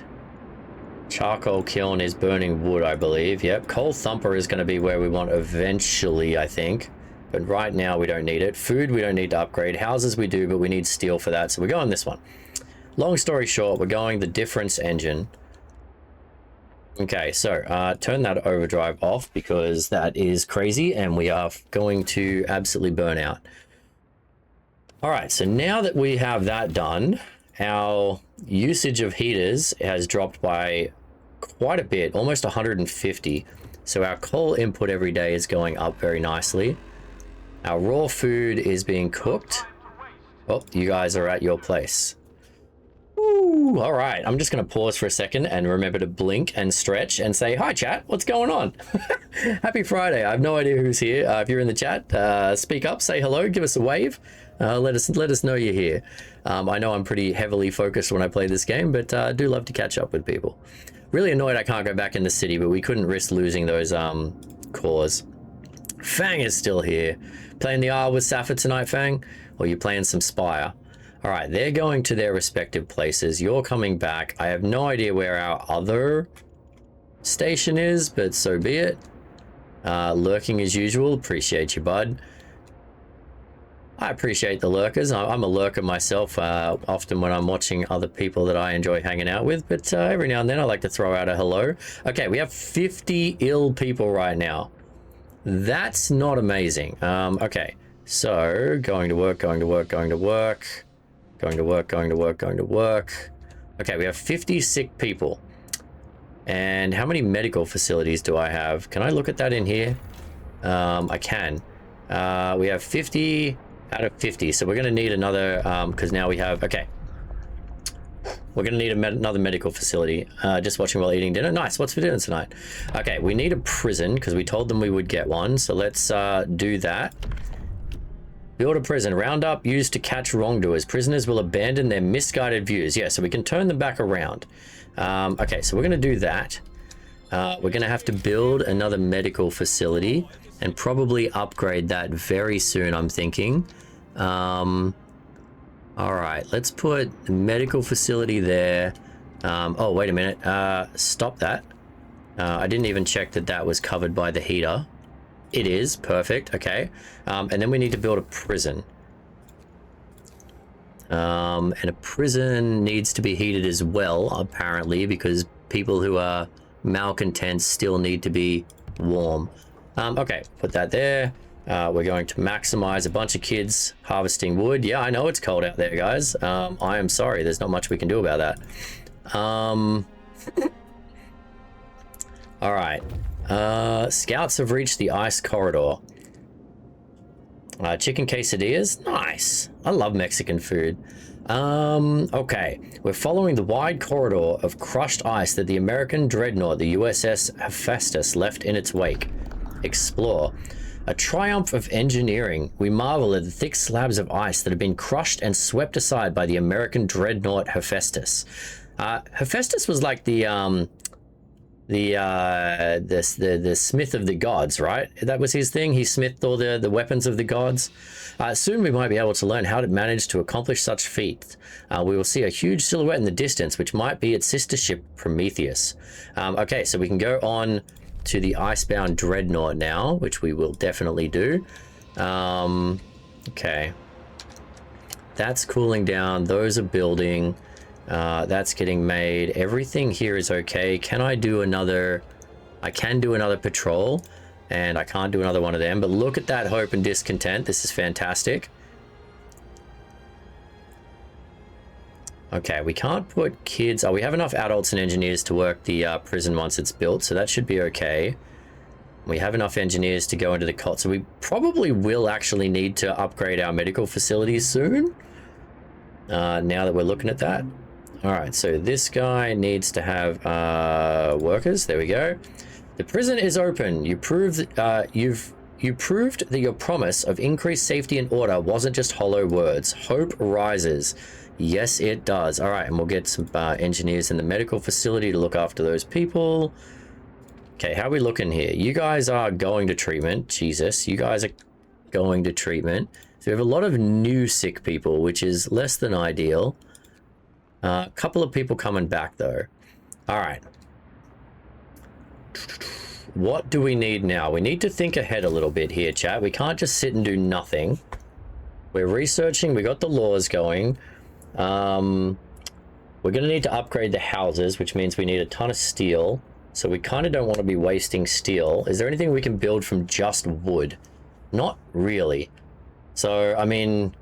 Charcoal kiln is burning wood, I believe. Yep. Coal thumper is going to be where we want eventually, I think. But right now we don't need it. Food we don't need to upgrade. Houses we do, but we need steel for that. So we're going this one. Long story short, we're going the difference engine. Okay, so turn that overdrive off because that is crazy and we are going to absolutely burn out. All right, so now that we have that done, our usage of heaters has dropped by quite a bit, almost 150. So our coal input every day is going up very nicely. Our raw food is being cooked. Oh, you guys are at your place. Ooh, all right, I'm just going to pause for a second and remember to blink and stretch and say, hi, chat, what's going on? Happy Friday. I have no idea who's here. If you're in the chat, speak up, say hello, give us a wave. Let us know you're here. I know I'm pretty heavily focused when I play this game, but I do love to catch up with people. Really annoyed I can't go back in the city, but we couldn't risk losing those cores. Fang is still here. Playing the R with Safa tonight, Fang? Or you playing some Spire? All right, they're going to their respective places. You're coming back. I have no idea where our other station is, but so be it. Lurking as usual. Appreciate you, bud. I appreciate the lurkers. I'm a lurker myself, often when I'm watching other people that I enjoy hanging out with, but every now and then I like to throw out a hello. Okay, we have 50 ill people right now. That's not amazing. Okay, so going to work, going to work, going to work, going to work, going to work, going to work. Okay, we have 50 sick people. And how many medical facilities do I have? Can I look at that in here? I can. We have 50 out of 50, so we're going to need another, because now we have, okay, we're going to need another medical facility. Just watching while eating dinner. Nice. What's for dinner tonight? Okay, we need a prison because we told them we would get one, so let's do that. Build a prison. Roundup used to catch wrongdoers. Prisoners will abandon their misguided views. Yeah, so we can turn them back around. Okay, so we're going to do that. We're going to have to build another medical facility and probably upgrade that very soon, I'm thinking. All right, let's put the medical facility there. Oh, wait a minute. Stop that. I didn't even check that that was covered by the heater. It is. Perfect. Okay. And then we need to build a prison. And a prison needs to be heated as well, apparently, because people who are malcontents still need to be warm. Okay, put that there. We're going to maximize a bunch of kids harvesting wood. Yeah, I know it's cold out there, guys. I am sorry. There's not much we can do about that. All right. Scouts have reached the ice corridor. Chicken quesadillas. Nice. I love Mexican food. Okay. We're following the wide corridor of crushed ice that the American dreadnought, the USS Hephaestus, left in its wake. Explore. A triumph of engineering. We marvel at the thick slabs of ice that have been crushed and swept aside by the American dreadnought Hephaestus. Hephaestus was like the smith of the gods, right? That was his thing. He smithed all the weapons of the gods. Soon we might be able to learn how to manage to accomplish such feats. We will see a huge silhouette in the distance, which might be its sister ship Prometheus. Okay, so we can go on to the icebound dreadnought now, which we will definitely do. Okay. That's cooling down. Those are building. That's getting made. Everything here is okay. Can I do another? I can do another patrol, and I can't do another one of them, but look at that hope and discontent. This is fantastic. Okay, we can't put kids. Oh, we have enough adults and engineers to work the prison once it's built, so that should be okay. We have enough engineers to go into the cot, so we probably will actually need to upgrade our medical facilities soon. Now that we're looking at that. All right, so this guy needs to have workers. There we go. The prison is open. You proved you proved that your promise of increased safety and order wasn't just hollow words. Hope rises. Yes, it does. All right, and we'll get some engineers in the medical facility to look after those people. Okay, how are we looking here? You guys are going to treatment. Jesus, you guys are going to treatment. So we have a lot of new sick people, which is less than ideal. A couple of people coming back, though. All right. What do we need now? We need to think ahead a little bit here, chat. We can't just sit and do nothing. We're researching. We got the laws going. We're going to need to upgrade the houses, which means we need a ton of steel. So we kind of don't want to be wasting steel. Is there anything we can build from just wood? Not really. So, I mean,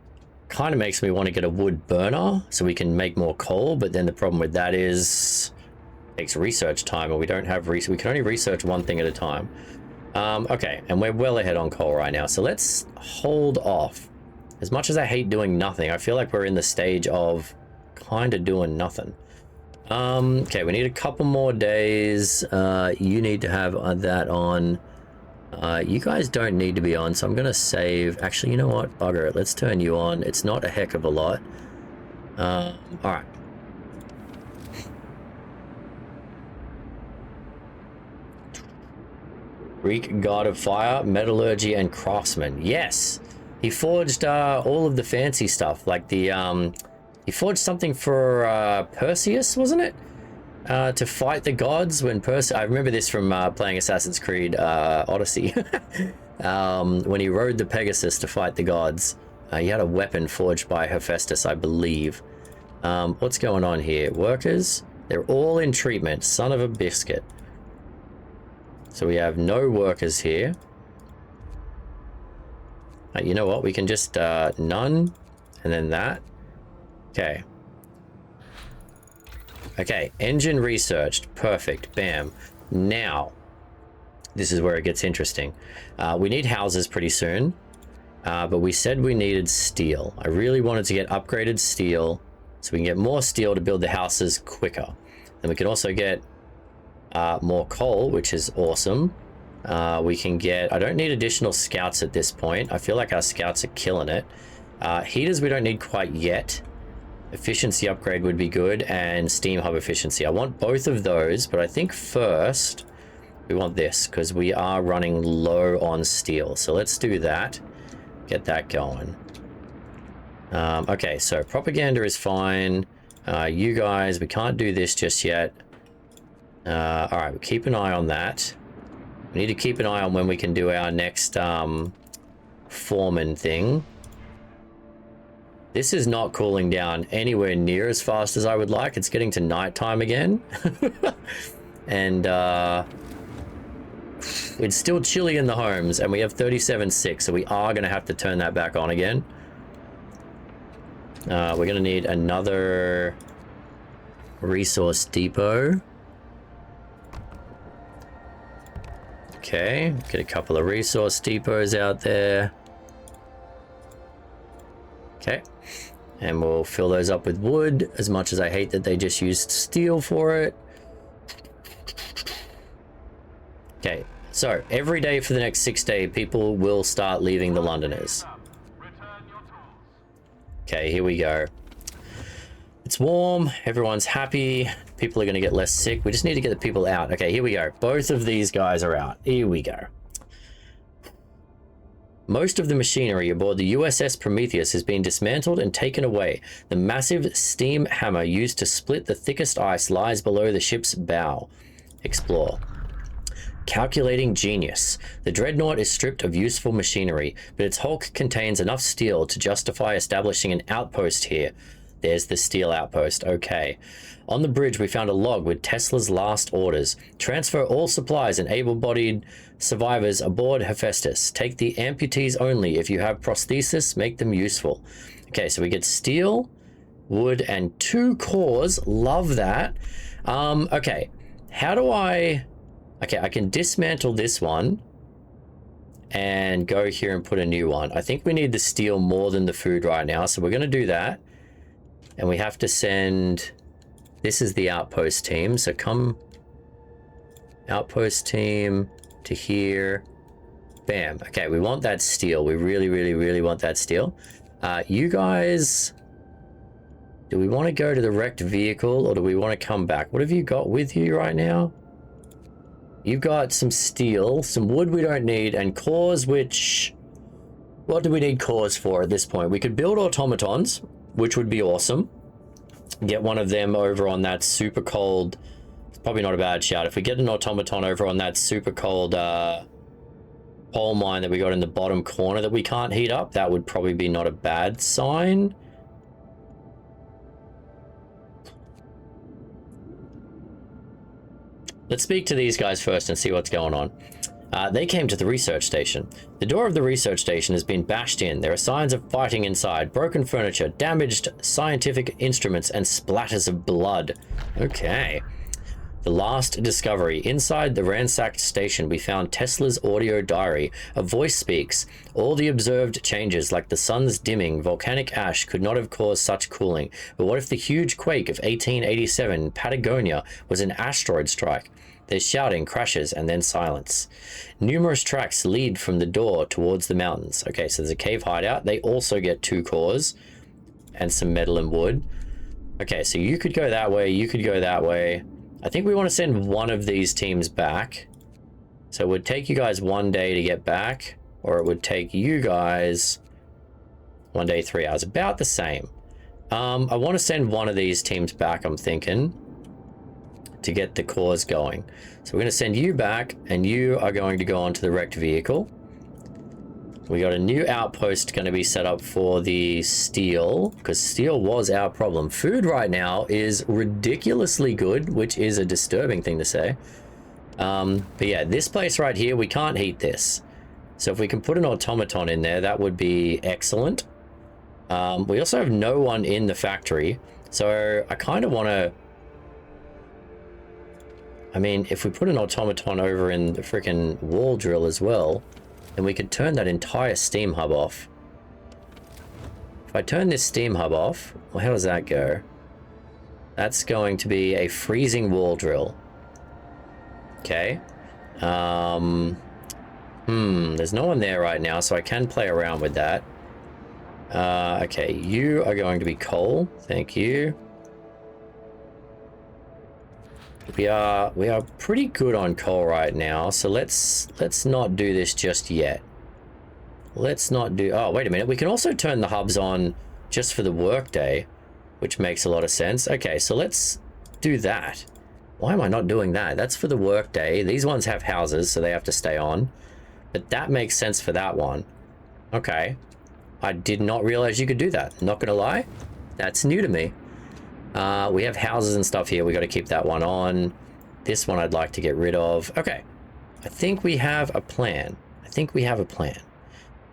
kind of makes me want to get a wood burner so we can make more coal. But then the problem with that is it takes research time, and we don't have we can only research one thing at a time. Okay, and we're well ahead on coal right now. So let's hold off. As much as I hate doing nothing, I feel like we're in the stage of kind of doing nothing. Okay, we need a couple more days. You need to have that on. You guys don't need to be on, so I'm going to save. Actually, you know what? Bugger it. Let's turn you on. It's not a heck of a lot. All right. Greek god of fire, metallurgy, and craftsman. Yes! He forged all of the fancy stuff, like the he forged something for Perseus, wasn't it? To fight the gods when I remember this from playing Assassin's Creed Odyssey. When he rode the Pegasus to fight the gods. You had a weapon forged by Hephaestus, I believe. What's going on here? Workers? They're all in treatment. Son of a biscuit. So we have no workers here. You know what? We can just none, and then that. Okay. Okay, engine researched. Perfect. Bam. Now, this is where it gets interesting. We need houses pretty soon, but we said we needed steel. I really wanted to get upgraded steel so we can get more steel to build the houses quicker. And we can also get more coal, which is awesome. We can get... I don't need additional scouts at this point. I feel like our scouts are killing it. Heaters we don't need quite yet. Efficiency upgrade would be good, and steam hub efficiency. I want both of those, but I think first we want this because we are running low on steel. So let's do that. Get that going. Okay, so propaganda is fine. You guys, we can't do this just yet. All right, we'll keep an eye on that. We need to keep an eye on when we can do our next foreman thing. This is not cooling down anywhere near as fast as I would like. It's getting to nighttime again. And it's still chilly in the homes, and we have 37.6, so we are going to have to turn that back on again. We're going to need another resource depot. Okay, get a couple of resource depots out there. Okay, and we'll fill those up with wood, as much as I hate that they just used steel for it. Okay, so every day for the next 6 days, people will start leaving the Londoners. Okay, here we go. It's warm, everyone's happy, people are going to get less sick. We just need to get the people out. Okay, here we go. Both of these guys are out. Here we go. Most of the machinery aboard the USS Prometheus has been dismantled and taken away. The massive steam hammer used to split the thickest ice lies below the ship's bow. Explore. Calculating genius. The dreadnought is stripped of useful machinery, but its hulk contains enough steel to justify establishing an outpost here. There's the steel outpost. Okay. On the bridge, we found a log with Tesla's last orders. Transfer all supplies and able-bodied survivors aboard Hephaestus. Take the amputees only. If you have prosthesis, make them useful. Okay, so we get steel, wood, and 2 cores. Love that. Okay. How do I... Okay, I can dismantle this one and go here and put a new one. I think we need the steel more than the food right now, so we're going to do that. And we have to send... This is the outpost team, so come... Outpost team to here. Bam. Okay, we want that steel. We really, really, really want that steel. You guys... Do we want to go to the wrecked vehicle, or do we want to come back? What have you got with you right now? You've got some steel, some wood we don't need, and cores, which... What do we need cores for at this point? We could build automatons, which would be awesome. Get one of them over on that super cold... It's probably not a bad shout. If we get an automaton over on that super cold coal mine that we got in the bottom corner that we can't heat up, that would probably be not a bad sign. Let's speak to these guys first and see what's going on. They came to the research station. The door of the research station has been bashed in. There are signs of fighting inside, broken furniture, damaged scientific instruments, and splatters of blood. Okay. The last discovery. Inside the ransacked station, we found Tesla's audio diary. A voice speaks. All the observed changes, like the sun's dimming, volcanic ash, could not have caused such cooling. But what if the huge quake of 1887 in Patagonia was an asteroid strike? There's shouting, crashes, and then silence. Numerous tracks lead from the door towards the mountains. Okay, so there's a cave hideout. They also get 2 cores and some metal and wood. Okay, so you could go that way, you could go that way. I think we want to send one of these teams back. So it would take you guys 1 day to get back, or it would take you guys 1 day, 3 hours. About the same. I want to send one of these teams back, I'm thinking, to get the cores going. So we're going to send you back, and you are going to go onto the wrecked vehicle. We got a new outpost going to be set up for the steel, because steel was our problem. Food right now is ridiculously good, which is a disturbing thing to say. But yeah, this place right here, we can't heat this. So if we can put an automaton in there, that would be excellent. We also have no one in the factory. So I kind of want to... I mean, if we put an automaton over in the freaking wall drill as well, then we could turn that entire steam hub off. If I turn this steam hub off, well, how does that go? That's going to be a freezing wall drill. Okay. There's no one there right now, so I can play around with that. Okay, you are going to be coal. Thank you. We are pretty good on coal right now, so let's not do this just yet. Let's not do... Oh, wait a minute. We can also turn the hubs on just for the workday, which makes a lot of sense. Okay, so let's do that. Why am I not doing that? That's for the workday. These ones have houses, so they have to stay on. But that makes sense for that one. Okay. I did not realize you could do that. Not gonna lie. That's new to me. We have houses and stuff here. We got to keep that one on. This one I'd like to get rid of. Okay. I think we have a plan.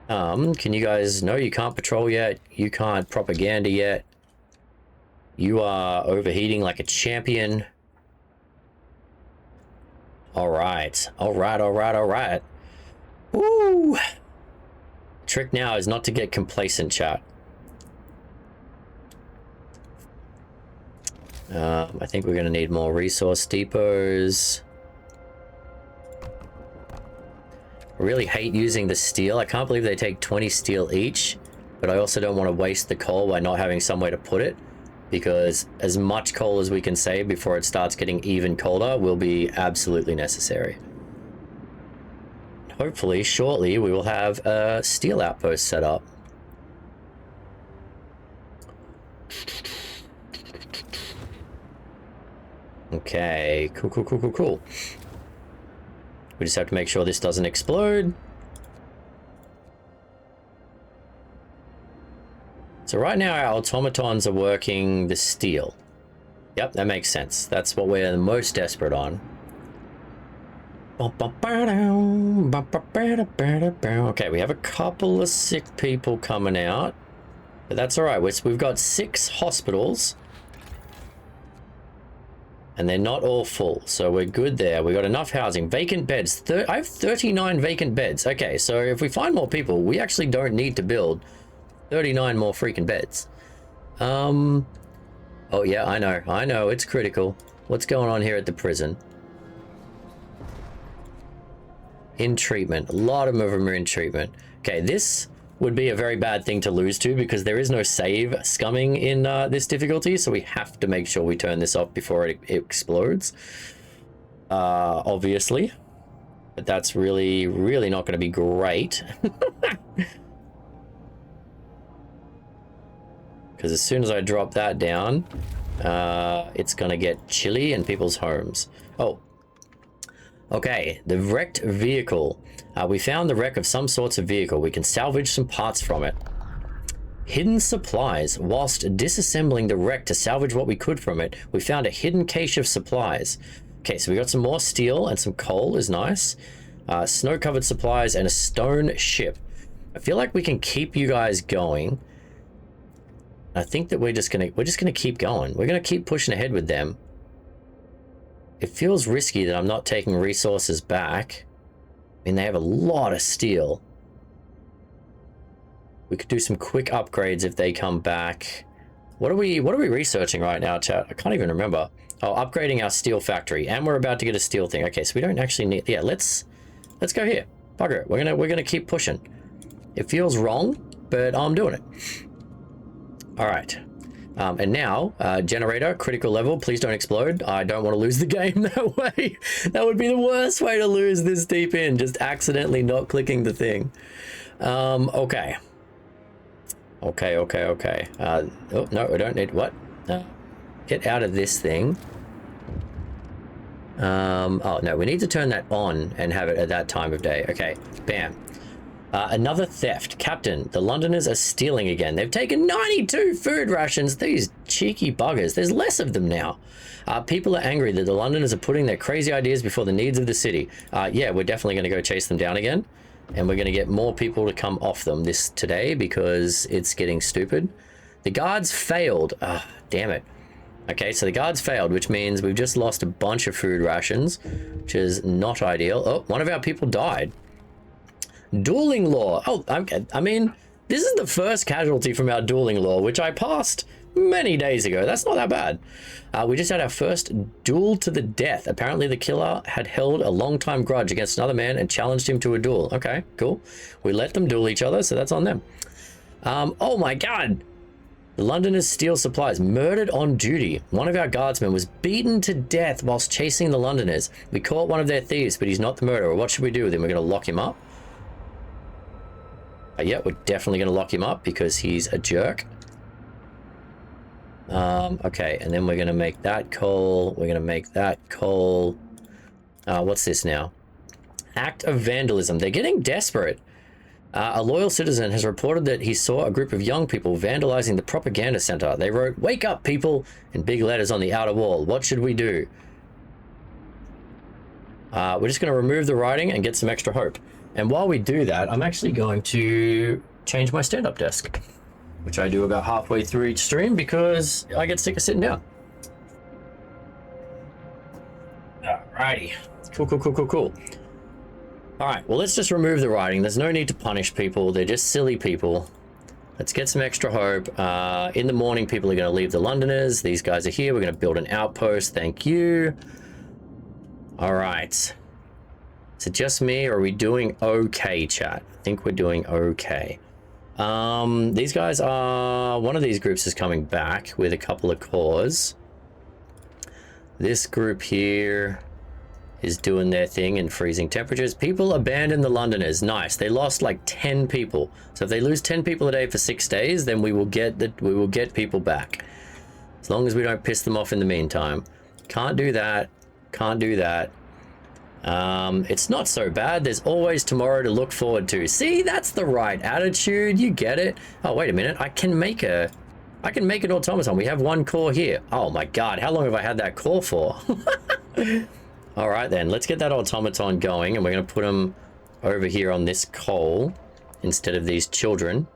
Can you guys... No, you can't patrol yet. You can't propaganda yet. You are overheating like a champion. All right. Woo! Trick now is not to get complacent, chat. I think we're going to need more resource depots. I really hate using the steel. I can't believe they take 20 steel each, but I also don't want to waste the coal by not having somewhere to put it, because as much coal as we can save before it starts getting even colder will be absolutely necessary. Hopefully, shortly, we will have a steel outpost set up. Okay, cool. We just have to make sure this doesn't explode. So right now our automatons are working the steel. Yep, that makes sense. That's what we're the most desperate on. Okay, we have a couple of sick people coming out, but that's all right. We've got 6 hospitals, and they're not all full, so we're good there. We got enough housing. Vacant beds. I have 39 vacant beds. Okay, so if we find more people, we actually don't need to build 39 more freaking beds. Oh yeah, I know, it's critical. What's going on here at the prison? In treatment. A lot of them are in treatment. Okay, this would be a very bad thing to lose to, because there is no save scumming in this difficulty, so we have to make sure we turn this off before it explodes. Obviously. But that's really not going to be great. Because as soon as I drop that down, it's going to get chilly in people's homes. Oh. Okay, the wrecked vehicle. We found the wreck of some sorts of vehicle. We can salvage some parts from it. Hidden supplies. Whilst disassembling the wreck to salvage what we could from it, we found a hidden cache of supplies. Okay, so we got some more steel and some coal is nice. Snow-covered supplies and a stone ship. I feel like we can keep you guys going. I think that we're just gonna keep going. We're gonna keep pushing ahead with them. It feels risky that I'm not taking resources back. I mean, they have a lot of steel. We could do some quick upgrades if they come back. What are we researching right now, chat? I can't even remember. Oh, upgrading our steel factory, and we're about to get a steel thing. Okay, so we don't actually need... Yeah, let's go here. Bugger it. We're gonna keep pushing. It feels wrong, but I'm doing it. All right. And now, generator, critical level, please don't explode. I don't want to lose the game that way. That would be the worst way to lose this deep in, just accidentally not clicking the thing. Okay. Okay. Oh, no, I don't need... What? Get out of this thing. Oh, no, we need to turn that on and have it at that time of day. Okay, bam. Another theft. Captain, the Londoners are stealing again. They've taken 92 food rations. These cheeky buggers. There's less of them now. People are angry that the Londoners are putting their crazy ideas before the needs of the city. Yeah, we're definitely going to go chase them down again. And we're going to get more people to come off them today because it's getting stupid. The guards failed. Damn it. Okay, so the guards failed, which means we've just lost a bunch of food rations, which is not ideal. Oh, one of our people died. Dueling law. Oh, okay. I mean, this is the first casualty from our dueling law, which I passed many days ago. That's not that bad. We just had our first duel to the death. Apparently the killer had held a long-time grudge against another man and challenged him to a duel. Okay, cool. We let them duel each other, so that's on them. Oh my God. The Londoners steal supplies. Murdered on duty. One of our guardsmen was beaten to death whilst chasing the Londoners. We caught one of their thieves, but he's not the murderer. What should we do with him? We're going to lock him up. Yeah, we're definitely going to lock him up because he's a jerk. Okay, and then we're going to make that coal. We're going to make that coal. What's this now? Act of vandalism. They're getting desperate. A loyal citizen has reported that he saw a group of young people vandalizing the propaganda center. They wrote, "Wake up, people," in big letters on the outer wall. What should we do? We're just going to remove the writing and get some extra hope. And while we do that, I'm actually going to change my stand-up desk, which I do about halfway through each stream because I get sick of sitting down. Alrighty. Cool. Alright, well, let's just remove the writing. There's no need to punish people. They're just silly people. Let's get some extra hope. In the morning, people are going to leave the Londoners. These guys are here. We're going to build an outpost. Thank you. Alright. Is it just me, or are we doing okay, chat? I think we're doing okay. These guys are... One of these groups is coming back with a couple of cores. This group here is doing their thing in freezing temperatures. People abandon the Londoners. Nice. They lost like 10 people. So if they lose 10 people a day for 6 days, then we will get people back. As long as we don't piss them off in the meantime. Can't do that. Can't do that. It's not so bad. There's always tomorrow to look forward to. See, that's the right attitude. You get it. Oh, wait a minute. I can make an automaton. We have one core here. Oh my God. How long have I had that core for? All right, then let's get that automaton going, and we're going to put them over here on this coal instead of these children.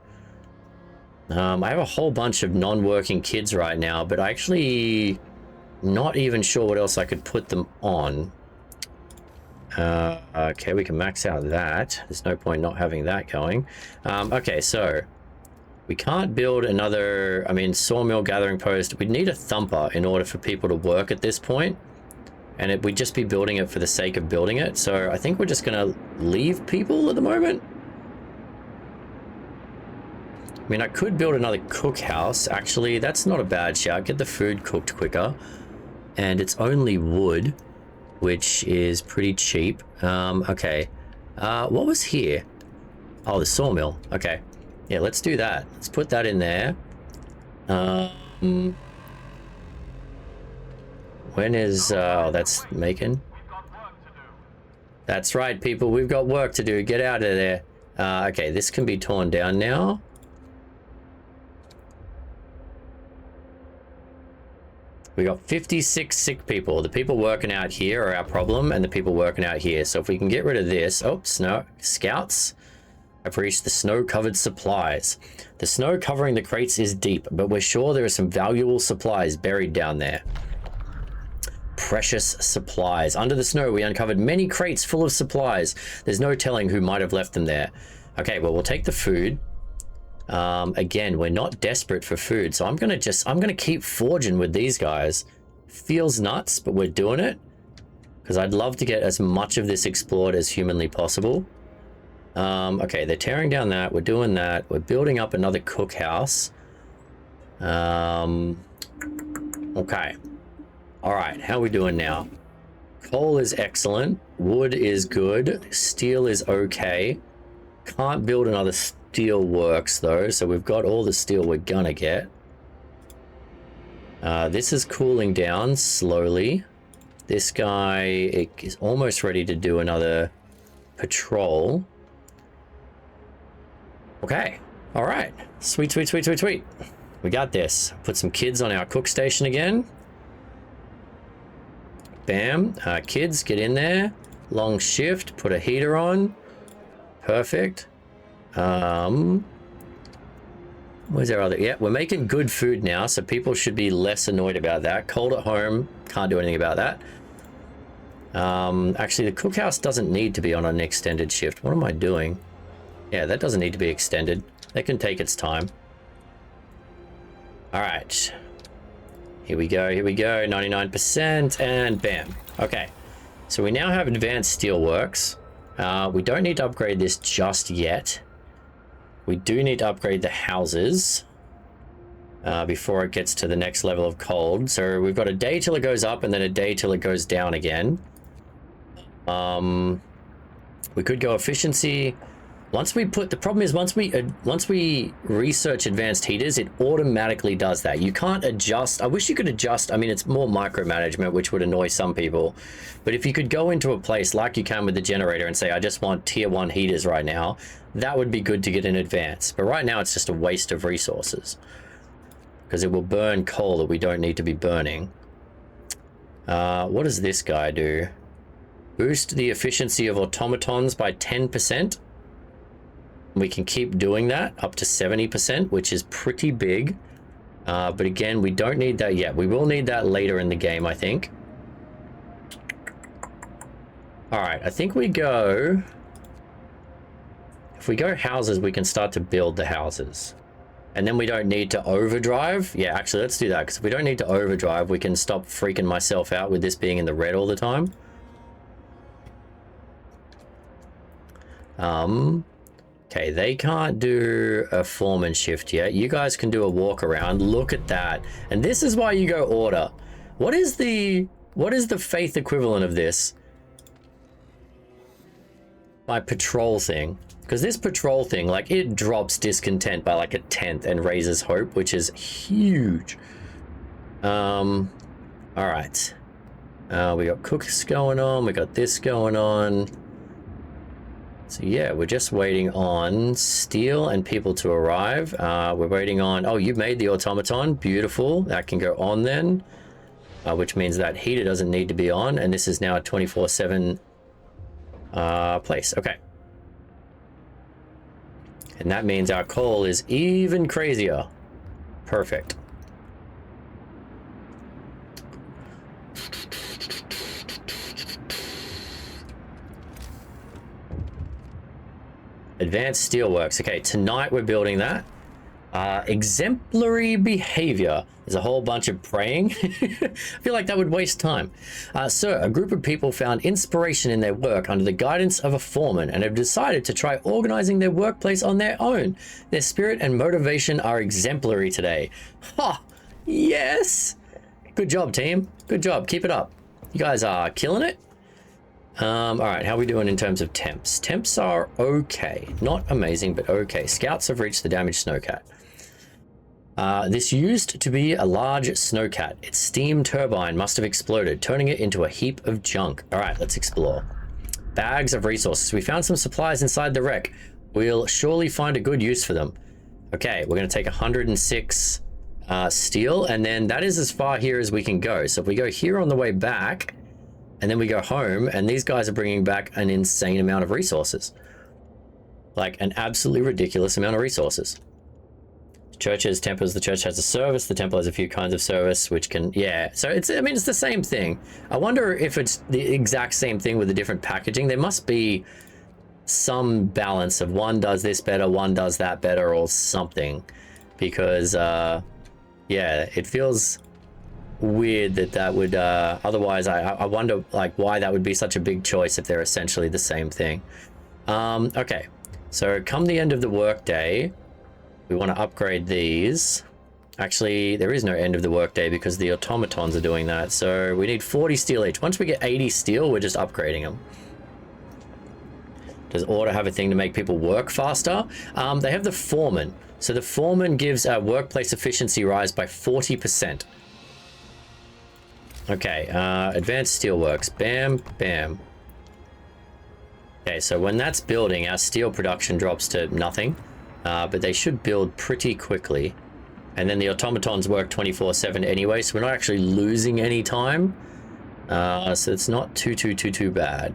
I have a whole bunch of non-working kids right now, but I actually not even sure what else I could put them on. Okay, we can max out that. There's no point not having that going. Okay, so we can't build another, sawmill gathering post. We'd need a thumper in order for people to work at this point. And we'd just be building it for the sake of building it. So I think we're just going to leave people at the moment. I could build another cookhouse. Actually, that's not a bad shout. Get the food cooked quicker. And it's only wood, which is pretty cheap. Okay. What was here? Oh, the sawmill. Okay. Yeah, let's do that. Let's put that in there. When is... oh, that's Macon. That's right, people. We've got work to do. Get out of there. Okay, this can be torn down now. We got 56 sick people. The people working out here are our problem, and the people working out here. So if we can get rid of this... Oh, snow. Scouts. I've reached the snow-covered supplies. The snow covering the crates is deep, but we're sure there are some valuable supplies buried down there. Precious supplies. Under the snow, we uncovered many crates full of supplies. There's no telling who might have left them there. Okay, well, we'll take the food. Again, we're not desperate for food, so I'm gonna keep forging with these guys. Feels nuts, but we're doing it because I'd love to get as much of this explored as humanly possible. Okay, they're tearing down that. We're doing that. We're building up another cookhouse. Okay. All right, how are we doing now? Coal is excellent. Wood is good. Steel is okay. Can't build another steel works though, so we've got all the steel we're gonna get. This is cooling down slowly. This guy is almost ready to do another patrol. Okay. All right. Sweet, sweet, sweet, sweet, sweet. We got this. Put some kids on our cook station again. Bam. Kids, get in there. Long shift. Put a heater on. Perfect. Where's our other? Yeah, we're making good food now, so people should be less annoyed about that. Cold at home. Can't do anything about that. Actually, the cookhouse doesn't need to be on an extended shift. What am I doing? Yeah, that doesn't need to be extended. That can take its time. All right. Here we go, 99%, and bam. Okay, so we now have advanced steelworks. We don't need to upgrade this just yet. We do need to upgrade the houses before it gets to the next level of cold. So we've got a day till it goes up and then a day till it goes down again. We could go efficiency. Once we put, the problem is once we research advanced heaters, it automatically does that. You can't adjust. I wish you could adjust. I mean, it's more micromanagement, which would annoy some people. But if you could go into a place like you can with the generator and say, I just want tier 1 heaters right now, that would be good to get in advance. But right now it's just a waste of resources because it will burn coal that we don't need to be burning. What does this guy do? Boost the efficiency of automatons by 10%. We can keep doing that up to 70%, which is pretty big. But again, we don't need that yet. We will need that later in the game, I think. All right, I think we go... If we go houses, we can start to build the houses. And then we don't need to overdrive. Yeah, actually, let's do that. Because if we don't need to overdrive, we can stop freaking myself out with this being in the red all the time. Okay, they can't do a foreman shift yet. You guys can do a walk around. Look at that. And this is why you go order. What is the faith equivalent of this? My patrol thing. Because this patrol thing, like, it drops discontent by like 1/10 and raises hope, which is huge. All right. We got cooks going on. We got this going on. So yeah, we're just waiting on steel and people to arrive. We're waiting on... Oh, you made the automaton. Beautiful. That can go on then. Which means that heater doesn't need to be on. And this is now a 24/7 place. Okay. And that means our coal is even crazier. Perfect. Advanced steelworks. Okay, tonight we're building that. Exemplary behavior. There's a whole bunch of praying. I feel like that would waste time. Sir, a group of people found inspiration in their work under the guidance of a foreman and have decided to try organizing their workplace on their own. Their spirit and motivation are exemplary today. Ha! Yes! Good job, team. Good job. Keep it up. You guys are killing it. All right, how are we doing in terms of temps? Temps are okay. Not amazing, but okay. Scouts have reached the damaged snowcat. This used to be a large snowcat. Its steam turbine must have exploded, turning it into a heap of junk. All right, let's explore. Bags of resources. We found some supplies inside the wreck. We'll surely find a good use for them. Okay, we're going to take 106 steel, and then that is as far here as we can go. So if we go here on the way back... And then we go home, and these guys are bringing back an insane amount of resources. Like, an absolutely ridiculous amount of resources. Churches, temples, the church has a service, the temple has a few kinds of service, which can, yeah. So it's, I mean, it's the same thing. I wonder if it's the exact same thing with a different packaging. There must be some balance of one does this better, one does that better, or something. Because, yeah, it feels... weird that would otherwise I wonder like why that would be such a big choice if they're essentially the same thing. Okay, so come the end of the workday, we want to upgrade these. Actually, there is no end of the workday because the automatons are doing that, so we need 40 steel each. Once we get 80 steel, we're just upgrading them. Does order have a thing to make people work faster? They have the foreman, so the foreman gives a workplace efficiency rise by 40%. Okay, advanced steelworks. Bam, bam. Okay, so when that's building, our steel production drops to nothing. but they should build pretty quickly. And then the automatons work 24/7 anyway, so we're not actually losing any time. So it's not too bad.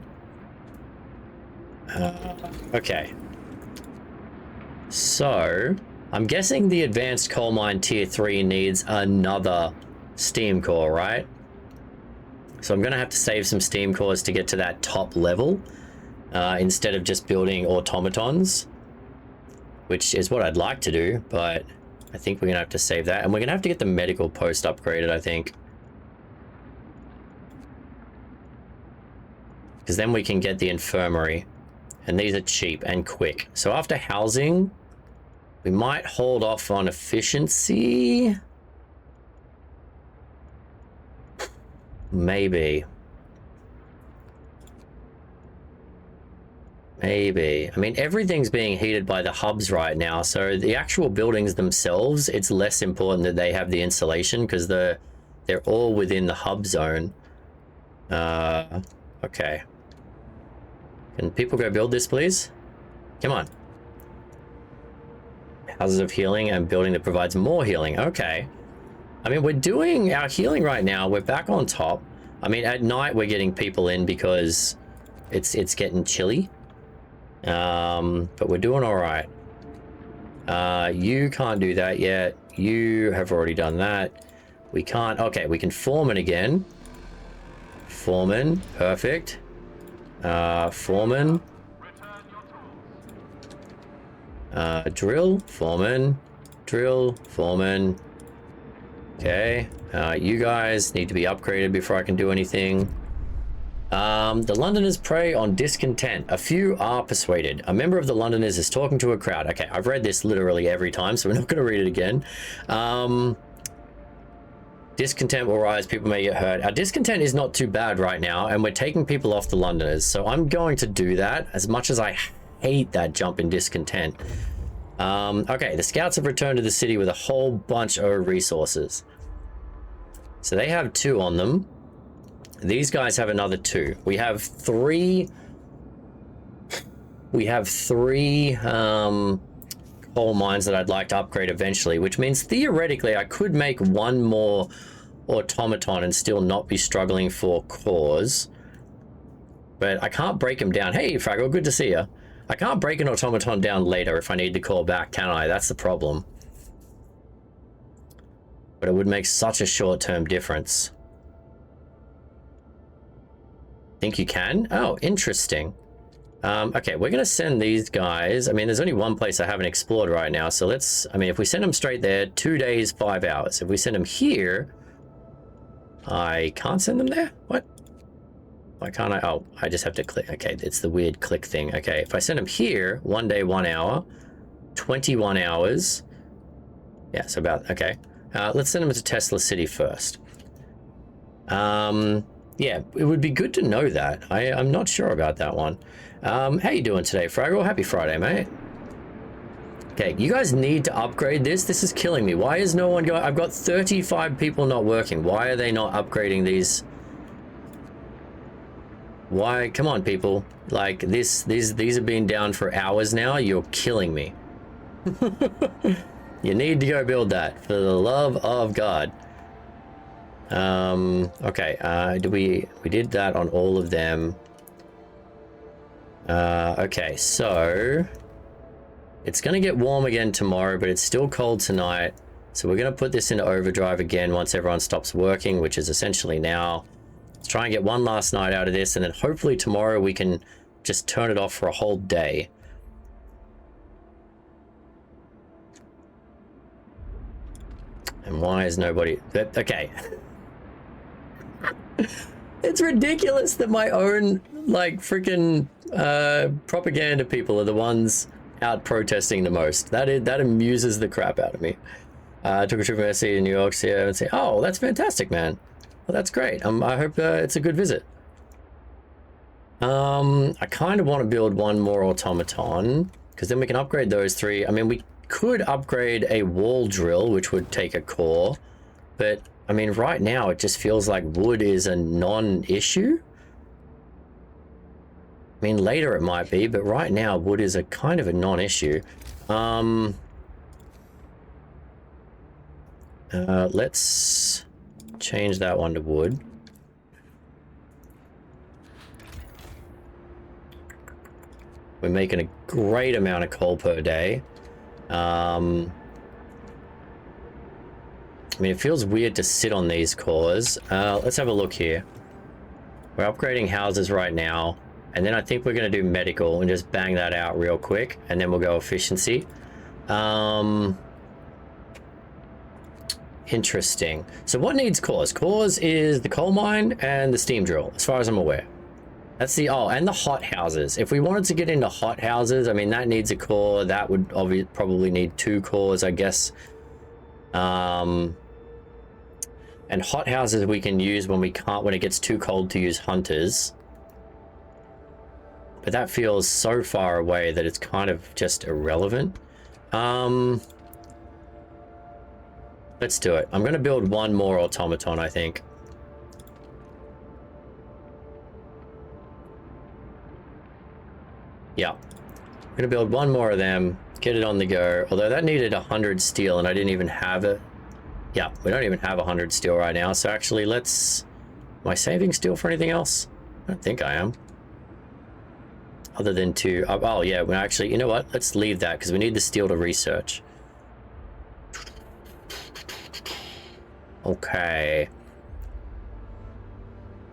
Okay. So, I'm guessing the advanced coal mine tier 3 needs another steam core, right? So I'm going to have to save some steam cores to get to that top level, instead of just building automatons, which is what I'd like to do, but I think we're going to have to save that. And we're going to have to get the medical post upgraded, I think. Because then we can get the infirmary. And these are cheap and quick. So after housing, we might hold off on efficiency. Maybe. Maybe. I mean, everything's being heated by the hubs right now. So the actual buildings themselves, it's less important that they have the insulation because they're all within the hub zone. Okay. Can people go build this, please? Come on. Houses of healing and building that provides more healing. Okay. I mean, we're doing our healing right now. We're back on top. I mean, at night we're getting people in because it's getting chilly. But we're doing all right. You can't do that yet. You have already done that. We can't. Okay, we can foreman again. Foreman, perfect. Foreman. Drill, foreman. Drill, foreman. Okay. You guys need to be upgraded before I can do anything. The Londoners prey on discontent. A few are persuaded. A member of the Londoners is talking to a crowd. Okay, I've read this literally every time, so we're not going to read it again. Discontent will rise. People may get hurt. Our discontent is not too bad right now, and we're taking people off the Londoners. So I'm going to do that, as much as I hate that jump in discontent. Okay, the scouts have returned to the city with a whole bunch of resources. So they have 2 on them. These guys have another 2. We have 3. We have 3 coal mines that I'd like to upgrade eventually, which means theoretically I could make 1 more automaton and still not be struggling for cores. But I can't break them down. Hey, Fraggle, good to see you. I can't break an automaton down later if I need to call back, can I? That's the problem. But it would make such a short-term difference. Think you can? Oh, interesting. Okay, we're gonna send these guys. I mean, there's only one place I haven't explored right now, so let's, I mean, if we send them straight there, 2 days, 5 hours. If we send them here, I can't send them there? What? Why can't I? Oh, I just have to click. Okay, it's the weird click thing. Okay, if I send them here, 1 day, 1 hour, 21 hours. Yeah, so about, okay. Let's send them to Tesla City first. Yeah, it would be good to know that. I'm not sure about that one. How you doing today, Fraggle? Happy Friday, mate. Okay, you guys need to upgrade this. This is killing me. Why is no one going? I've got 35 people not working. Why are they not upgrading these? Why? Come on, people. Like, these have been down for hours now. You're killing me. You need to go build that, for the love of God. Okay, we did that on all of them. Okay, so it's gonna get warm again tomorrow, but it's still cold tonight. So we're gonna put this into overdrive again once everyone stops working, which is essentially now. Let's try and get one last night out of this, and then hopefully tomorrow we can just turn it off for a whole day. And why is nobody... Okay. It's ridiculous that my own, like, freaking propaganda people are the ones out protesting the most. That amuses the crap out of me. Took a trip from SC to New York, see and say, oh, that's fantastic, man. Well, that's great. I hope it's a good visit. I kind of want to build 1 more automaton, because then we can upgrade those 3. I mean, we could upgrade a wall drill, which would take a core, but I mean, right now it just feels like wood is a non-issue. I mean, later it might be, but right now wood is a kind of a non-issue. Let's change that one to wood. We're making a great amount of coal per day. I mean, it feels weird to sit on these cores. Let's have a look here. We're upgrading houses right now, and then I think we're going to do medical and just bang that out real quick, and then we'll go efficiency. Interesting. So what needs cores? Cores is the coal mine and the steam drill, as far as I'm aware. That's the, oh, and the hot houses. If we wanted to get into hot houses, I mean, that needs a core. That would probably need 2 cores, I guess. And hot houses we can use when we can't, when it gets too cold to use hunters. But that feels so far away that it's kind of just irrelevant. Let's do it. I'm going to build one more automaton, I think. Yeah. I'm going to build one more of them, get it on the go. Although that needed 100 steel and I didn't even have it. Yeah, we don't even have 100 steel right now. So actually, let's... Am I saving steel for anything else? I don't think I am. Other than to... Oh, yeah, well, actually, you know what? Let's leave that because we need the steel to research. Okay.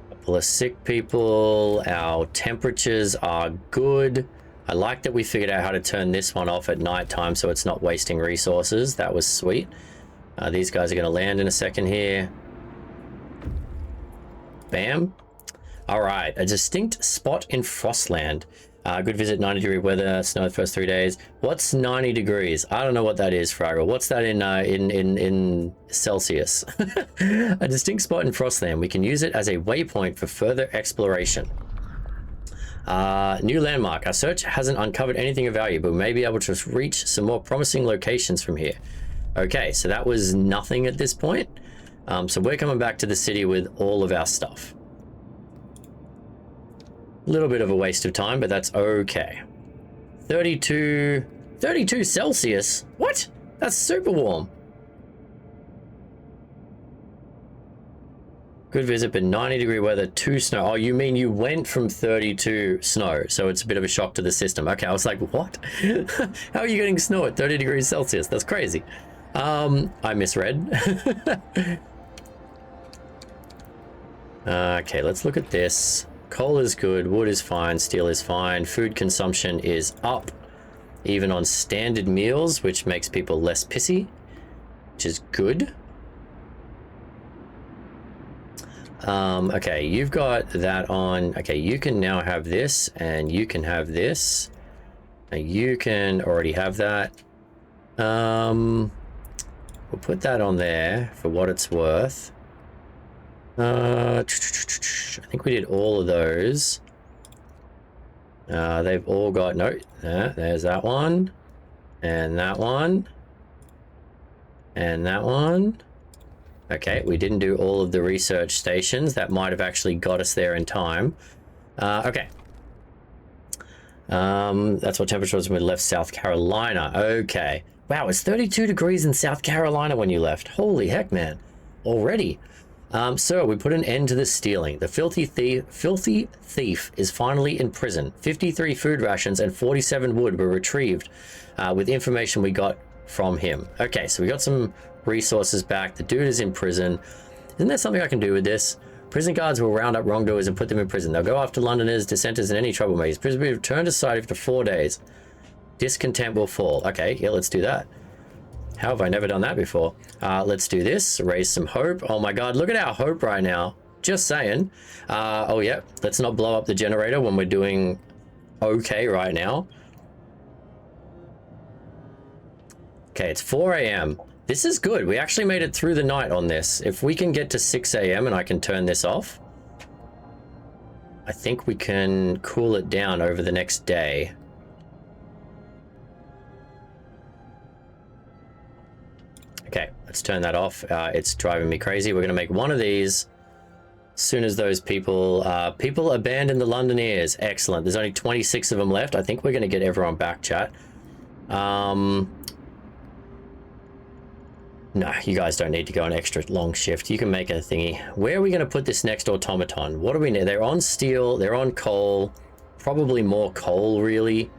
A couple of sick people. Our temperatures are good. I like that we figured out how to turn this one off at nighttime so it's not wasting resources. That was sweet. These guys are going to land in a second here. Bam. All right. A distinct spot in Frostland. Good visit, 90-degree weather, snow the first 3 days. What's 90 degrees? I don't know what that is, Fraggle. What's that in Celsius? A distinct spot in Frostland. We can use it as a waypoint for further exploration. New landmark. Our search hasn't uncovered anything of value, but we may be able to reach some more promising locations from here. Okay, so that was nothing at this point. So we're coming back to the city with all of our stuff. A little bit of a waste of time, but that's okay. 32 Celsius? What? That's super warm. Good visit, but 90-degree weather, 2 snow. Oh, you mean you went from 32 snow, so it's a bit of a shock to the system. Okay, I was like, what? How are you getting snow at 30 degrees Celsius? That's crazy. I misread. Okay, let's look at this. Coal is good, wood is fine, steel is fine, food consumption is up, even on standard meals, which makes people less pissy, which is good. Okay, you've got that on. Okay, you can now have this, and you can have this. Now you can already have that. We'll put that on there for what it's worth. I think we did all of those. They've all got, no, there's that one, and that one, and that one. Okay, we didn't do all of the research stations. That might have actually got us there in time. Okay. That's what temperature was when we left South Carolina. Okay. Wow, it's 32 degrees in South Carolina when you left. Holy heck, man. Already. So we put an end to the stealing. The filthy thief is finally in prison. 53 food rations and 47 wood were retrieved with information we got from him. Okay, so we got some resources back. The dude is in prison. Isn't there something I can do with this? Prison guards will round up wrongdoers and put them in prison. They'll go after Londoners, dissenters, and any troublemakers. Prison will be returned to society after 4 days. Discontent will fall. Okay, yeah, let's do that. How have I never done that before? Let's do this. Raise some hope. Oh my god, look at our hope right now. Just saying. Oh yeah, let's not blow up the generator when we're doing okay right now. Okay, it's 4 a.m. This is good. We actually made it through the night on this. If we can get to 6 a.m. and I can turn this off, I think we can cool it down over the next day. Okay, let's turn that off. It's driving me crazy. We're going to make one of these as soon as those people abandon the Londoners. Excellent. There's only 26 of them left. I think we're going to get everyone back, chat. No, you guys don't need to go an extra long shift. You can make a thingy. Where are we going to put this next automaton? What do we need? They're on steel. They're on coal. Probably more coal, really.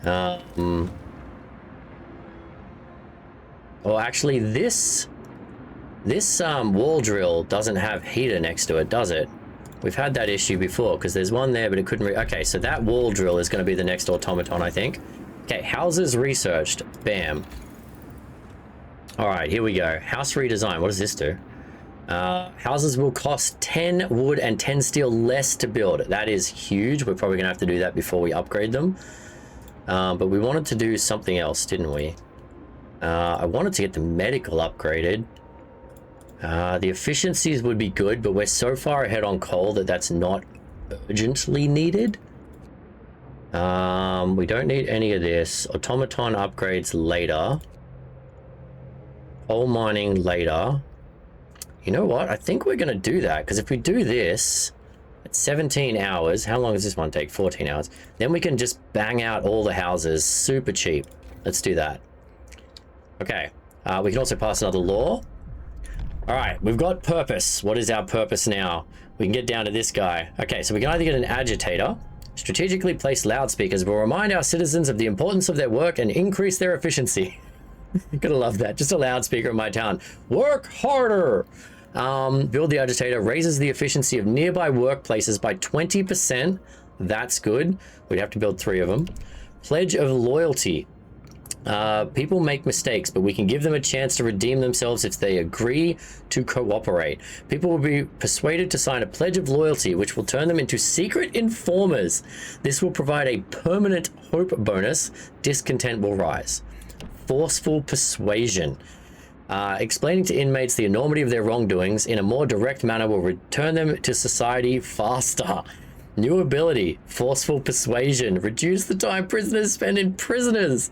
Well, actually, this wall drill doesn't have heater next to it, does it? We've had that issue before because there's one there, but it couldn't. Okay, so that wall drill is going to be the next automaton, I think. Okay, houses researched. Bam. All right, here we go. House redesign. What does this do? Houses will cost 10 wood and 10 steel less to build. That is huge. We're probably gonna have to do that before we upgrade them. But we wanted to do something else, didn't we? I wanted to get the medical upgraded. The efficiencies would be good, but we're so far ahead on coal that that's not urgently needed. We don't need any of this. Automaton upgrades later. Coal mining later. You know what? I think we're going to do that, because if we do this at 17 hours, how long does this one take? 14 hours. Then we can just bang out all the houses super cheap. Let's do that. Okay. We can also pass another law. All right, we've got purpose. What is our purpose now? We can get down to this guy. Okay, so we can either get an agitator. Strategically placed loudspeakers will remind our citizens of the importance of their work and increase their efficiency. You're gonna love that. Just a loudspeaker in my town. Work harder. Build the agitator raises the efficiency of nearby workplaces by 20%. That's good. We'd have to build 3 of them. Pledge of loyalty. People make mistakes, but we can give them a chance to redeem themselves if they agree to cooperate. People will be persuaded to sign a pledge of loyalty, which will turn them into secret informers. This will provide a permanent hope bonus. Discontent will rise. Forceful persuasion. Explaining to inmates the enormity of their wrongdoings in a more direct manner will return them to society faster. New ability, forceful persuasion. Reduce the time prisoners spend in prisoners.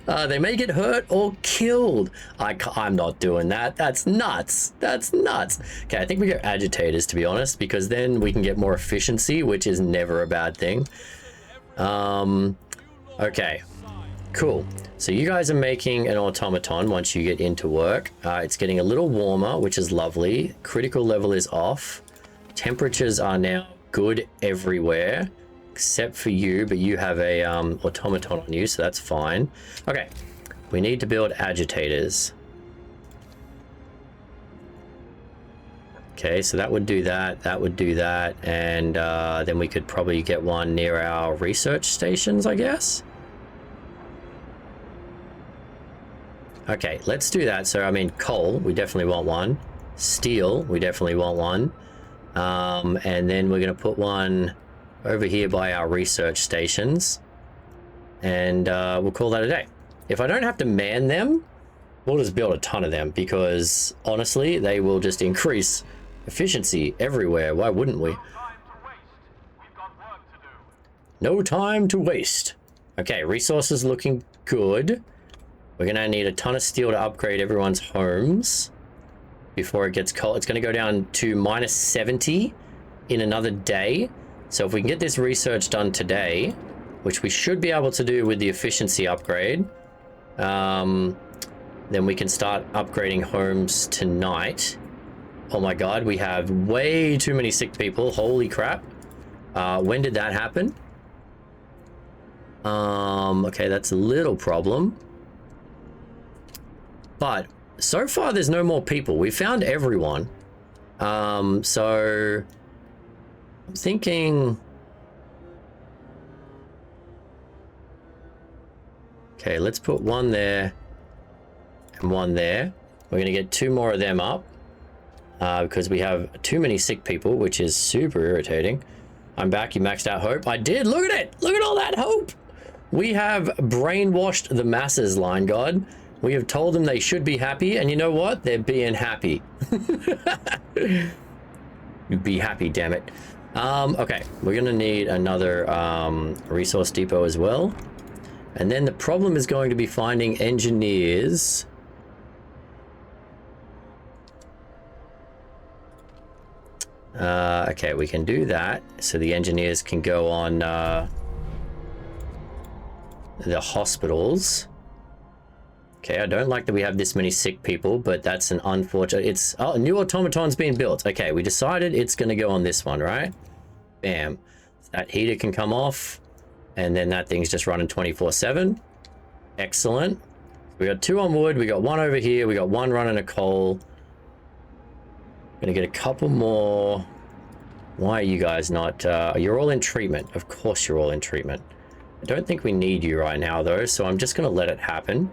They may get hurt or killed. I'm not doing that. That's nuts. That's nuts. Okay, I think we go agitators, to be honest, because then we can get more efficiency, which is never a bad thing. Okay, cool. So you guys are making an automaton once you get into work. It's getting a little warmer, which is lovely. Critical level is off. Temperatures are now good everywhere, except for you, but you have a automaton on you, so that's fine. Okay, we need to build agitators. Okay, so that would do that, that would do that, and then we could probably get one near our research stations, I guess. Okay, let's do that. So, I mean, coal, we definitely want one. Steel, we definitely want one. And then we're going to put one over here by our research stations. And we'll call that a day. If I don't have to man them, we'll just build a ton of them, because honestly, they will just increase efficiency everywhere. Why wouldn't we? No time to waste. Okay, resources looking good. We're going to need a ton of steel to upgrade everyone's homes before it gets cold. It's going to go down to -70 in another day. So if we can get this research done today, which we should be able to do with the efficiency upgrade, then we can start upgrading homes tonight. Oh my God, we have way too many sick people. Holy crap. When did that happen? Okay, that's a little problem. But so far, there's no more people. We found everyone. So I'm thinking. Okay, let's put one there and one there. We're going to get 2 more of them up because we have too many sick people, which is super irritating. I'm back. You maxed out hope. I did. Look at it. Look at all that hope. We have brainwashed the masses, Line God. We have told them they should be happy, and you know what? They're being happy. You be happy, damn it. Okay, we're gonna need another resource depot as well. And then the problem is going to be finding engineers. Okay, we can do that. So the engineers can go on the hospitals. Okay, I don't like that we have this many sick people, but that's an unfortunate... It's... Oh, a new automaton's being built. Okay, we decided it's going to go on this one, right? Bam. That heater can come off, and then that thing's just running 24/7. Excellent. We got 2 on wood, we got 1 over here, we got 1 running a coal. Gonna get a couple more. Why are you guys not... you're all in treatment. Of course you're all in treatment. I don't think we need you right now, though, so I'm just gonna let it happen.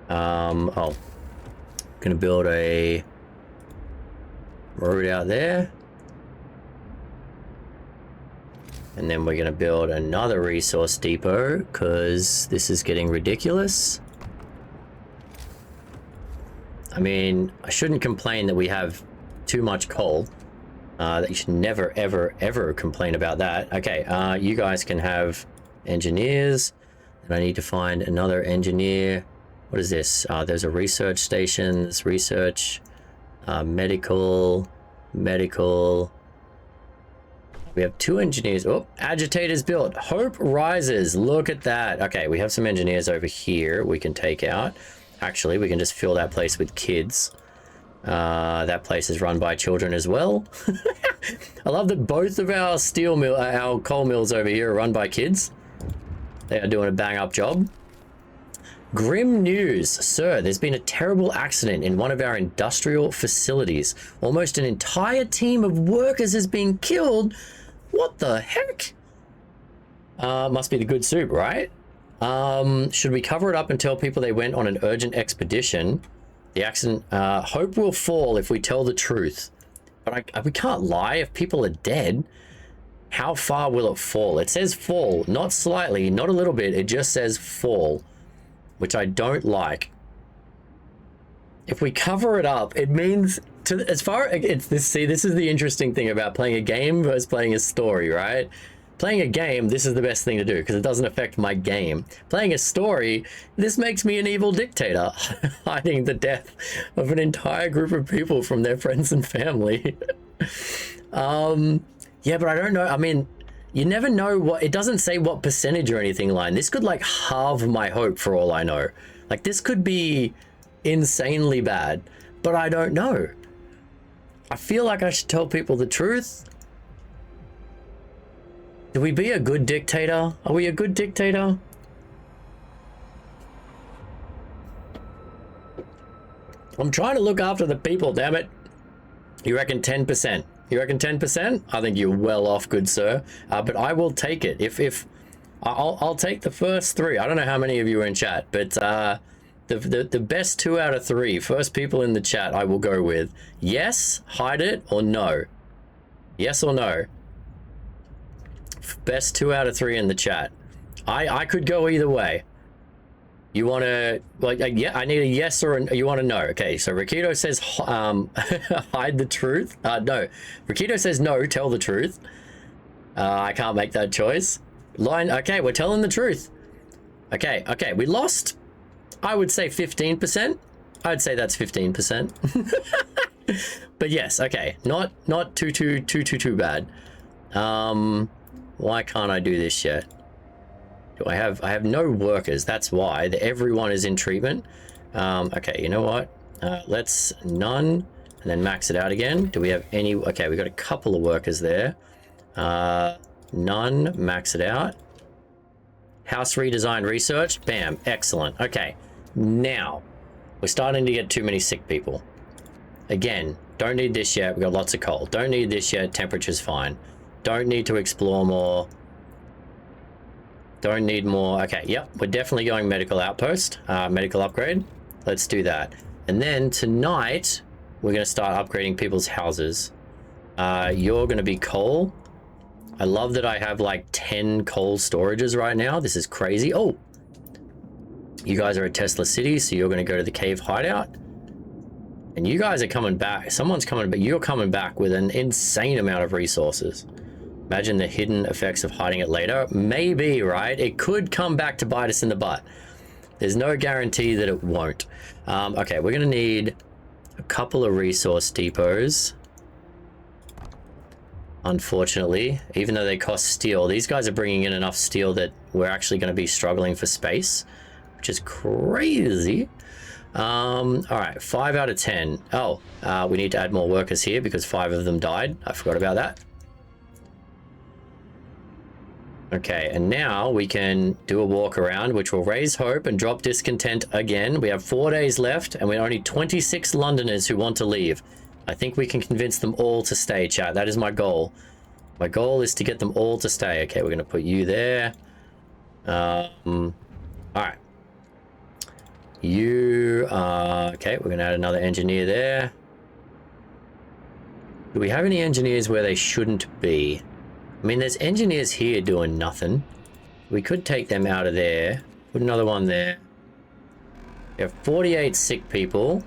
Oh, gonna build a road out there, and then we're gonna build another resource depot because this is getting ridiculous. I mean, I shouldn't complain that we have too much coal. That you should never, ever, ever complain about that. Okay, you guys can have engineers, and I need to find another engineer. What is this? There's a research station, this research, medical. We have 2 engineers. Oh, agitators built. Hope rises. Look at that. Okay, we have some engineers over here we can take out. Actually, we can just fill that place with kids. That place is run by children as well. I love that both of our our coal mills over here are run by kids. They are doing a bang up job. Grim news, sir. There's been a terrible accident in one of our industrial facilities. Almost an entire team of workers has been killed. What the heck? Must be the good soup, right? Should we cover it up and tell people they went on an urgent expedition? The accident, hope will fall if we tell the truth. But we can't lie if people are dead. How far will it fall? It says fall, not slightly, not a little bit. It just says fall, which I don't like. If we cover it up, it means as far it's this. See, this is the interesting thing about playing a game versus playing a story, right? Playing a game, this is the best thing to do because it doesn't affect my game. Playing a story, this makes me an evil dictator, hiding the death of an entire group of people from their friends and family. Yeah, but I don't know. I mean, you never know what... It doesn't say what percentage or anything like. This could, like, halve my hope for all I know. Like, this could be insanely bad, but I don't know. I feel like I should tell people the truth. Do we be a good dictator? Are we a good dictator? I'm trying to look after the people, damn it. You reckon 10%? You reckon 10%? I think you're well off, good sir. But I will take it. If I'll take the first 3. I don't know how many of you are in chat, but the best 2 out of 3 first people in the chat I will go with. Yes, hide it, or no. Yes or no. Best 2 out of 3 in the chat. I could go either way. You want to, like, yeah, I need a yes or a, you want to know. Okay, so Rakito says hide the truth. No, Rakito says no, tell the truth. I can't make that choice. Line, okay, we're telling the truth. Okay, we lost. I would say 15%. I'd say that's 15%. But yes, okay, not too bad. Why can't I do this yet? I have no workers. That's why everyone is in treatment. Okay, you know what? Let's none and then max it out again. Do we have any? Okay, we got a couple of workers there. None, max it out. House redesign research. Bam, excellent. Okay, now we're starting to get too many sick people. Again, don't need this yet. We got lots of coal. Don't need this yet. Temperature's fine. Don't need to explore more. Don't need more. Okay, yep, we're definitely going medical outpost, medical upgrade. Let's do that. And then tonight, we're going to start upgrading people's houses. You're going to be coal. I love that I have like 10 coal storages right now. This is crazy. Oh, you guys are at Tesla City, so you're going to go to the cave hideout. And you guys are coming back. Someone's coming, but you're coming back with an insane amount of resources. Imagine the hidden effects of hiding it later. Maybe, right? It could come back to bite us in the butt. There's no guarantee that it won't. Okay, we're going to need a couple of resource depots. unfortunately, even though they cost steel. These guys are bringing in enough steel that we're actually going to be struggling for space, which is crazy. All right, 5 out of 10. Oh, we need to add more workers here because 5 of them died. I forgot about that. Okay, and now we can do a walk around, which will raise hope and drop discontent again. We have 4 days left, and we're only 26 Londoners who want to leave. I think we can convince them all to stay, chat. That is my goal. My goal is to get them all to stay. Okay, we're going to put you there. All right. You, okay, we're going to add another engineer there. Do we have any engineers where they shouldn't be? I mean, there's engineers here doing nothing. We could take them out of there. Put another one there. We have 48 sick people.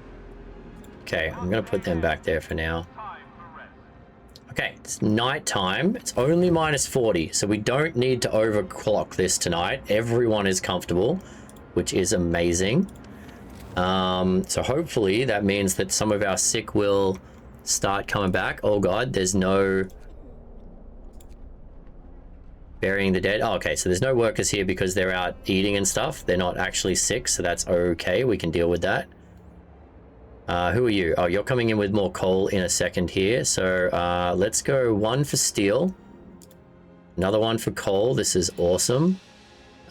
Okay, I'm going to put them back there for now. Okay, it's night time. It's only minus 40, so we don't need to overclock this tonight. Everyone is comfortable, which is amazing. So hopefully that means that some of our sick will start coming back. Oh god, there's no burying the dead. Oh, okay, so there's no workers here because they're out eating and stuff. They're not actually sick, so that's okay. We can deal with that. Who are you? Oh, you're coming in with more coal in a second here. So let's go 1 for steel. Another 1 for coal. This is awesome.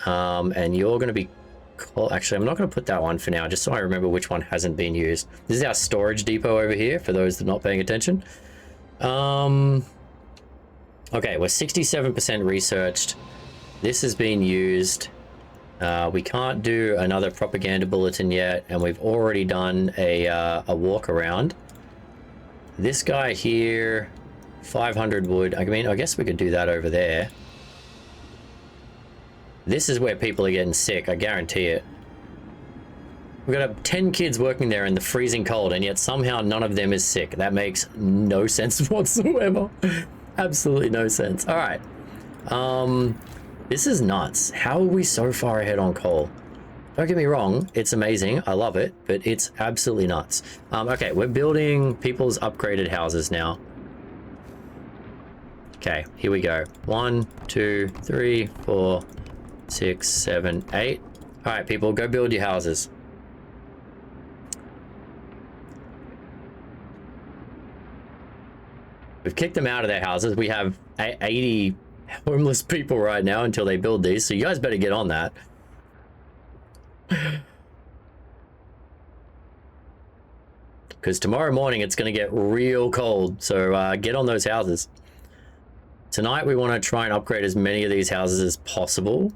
And you're going to be coal. Actually, I'm not going to put that one for now, just so I remember which one hasn't been used. This is our storage depot over here, for those that are not paying attention. Okay, we're 67% researched. This has been used. We can't do another propaganda bulletin yet, and we've already done a walk around. This guy here, 500 wood. I mean, I guess we could do that over there. This is where people are getting sick, I guarantee it. We've got 10 kids working there in the freezing cold, and yet somehow none of them is sick. That makes no sense whatsoever. Absolutely no sense. All right. This is nuts. How are we so far ahead on coal? Don't get me wrong, it's amazing. I love it, but it's absolutely nuts. Okay, we're building people's upgraded houses now. Okay, here we go. 1, 2, 3, 4, 6, 7, 8. All right, people, go build your houses. We've kicked them out of their houses. We have 80 homeless people right now until they build these, so you guys better get on that. Because tomorrow morning it's going to get real cold, so get on those houses. Tonight we want to try and upgrade as many of these houses as possible.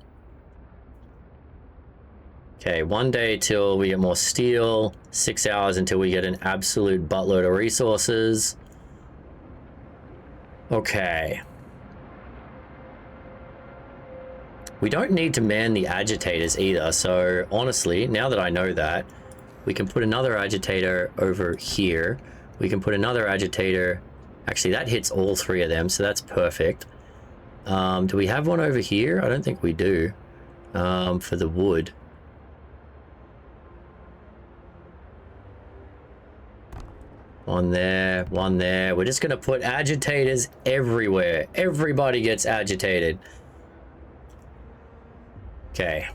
Okay, 1 day till we get more steel, 6 hours until we get an absolute buttload of resources. Okay. We don't need to man the agitators either, so honestly, now that I know that, we can put another agitator over here. We can put another agitator. Actually, that hits all 3 of them, so that's perfect. Do we have one over here? I don't think we do. For the wood. One there, one there. We're just going to put agitators everywhere. Everybody gets agitated. Okay.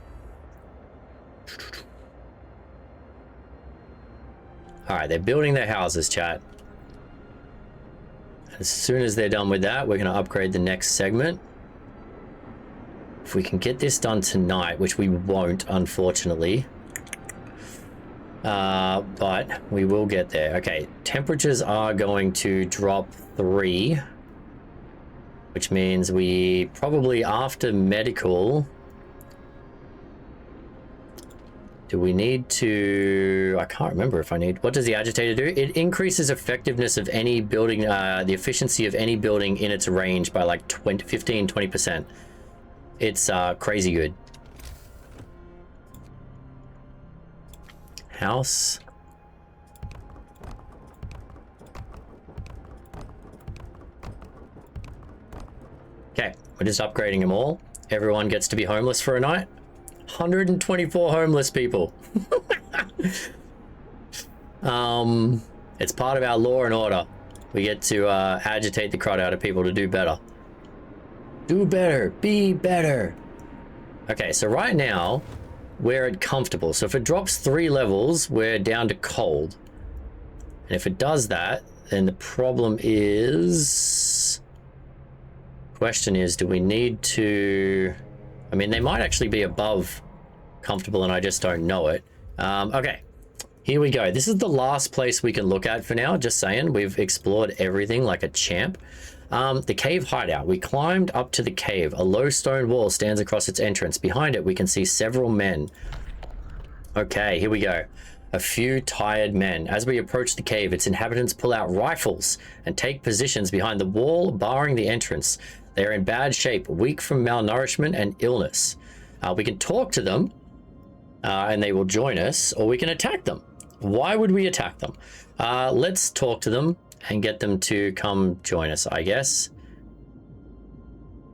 Alright, they're building their houses, chat. As soon as they're done with that, we're going to upgrade the next segment. If we can get this done tonight, which we won't, unfortunately. But we will get there. Okay, temperatures are going to drop 3. Which means we probably, after medical... Do we need to... I can't remember if I need... What does the agitator do? It increases effectiveness of any building, the efficiency of any building in its range by like 15-20%. It's crazy good. House. Okay, we're just upgrading them all. Everyone gets to be homeless for a night. 124 homeless people. It's part of our law and order. We get to agitate the crowd out of people to do better. Do better. Be better. Okay, so right now, we're at comfortable. So if it drops 3 levels, we're down to cold. And if it does that, then the problem is... Question is, do we need to... I mean, they might actually be above comfortable and I just don't know it. Okay, here we go. This is the last place we can look at for now, just saying. We've explored everything like a champ. The cave hideout. We climbed up to the cave. A low stone wall stands across its entrance. Behind it, we can see several men. Okay, here we go. A few tired men. As we approach the cave, its inhabitants pull out rifles and take positions behind the wall, barring the entrance. They are in bad shape, weak from malnourishment and illness. We can talk to them, and they will join us, or we can attack them. Why would we attack them? Let's talk to them and get them to come join us, I guess.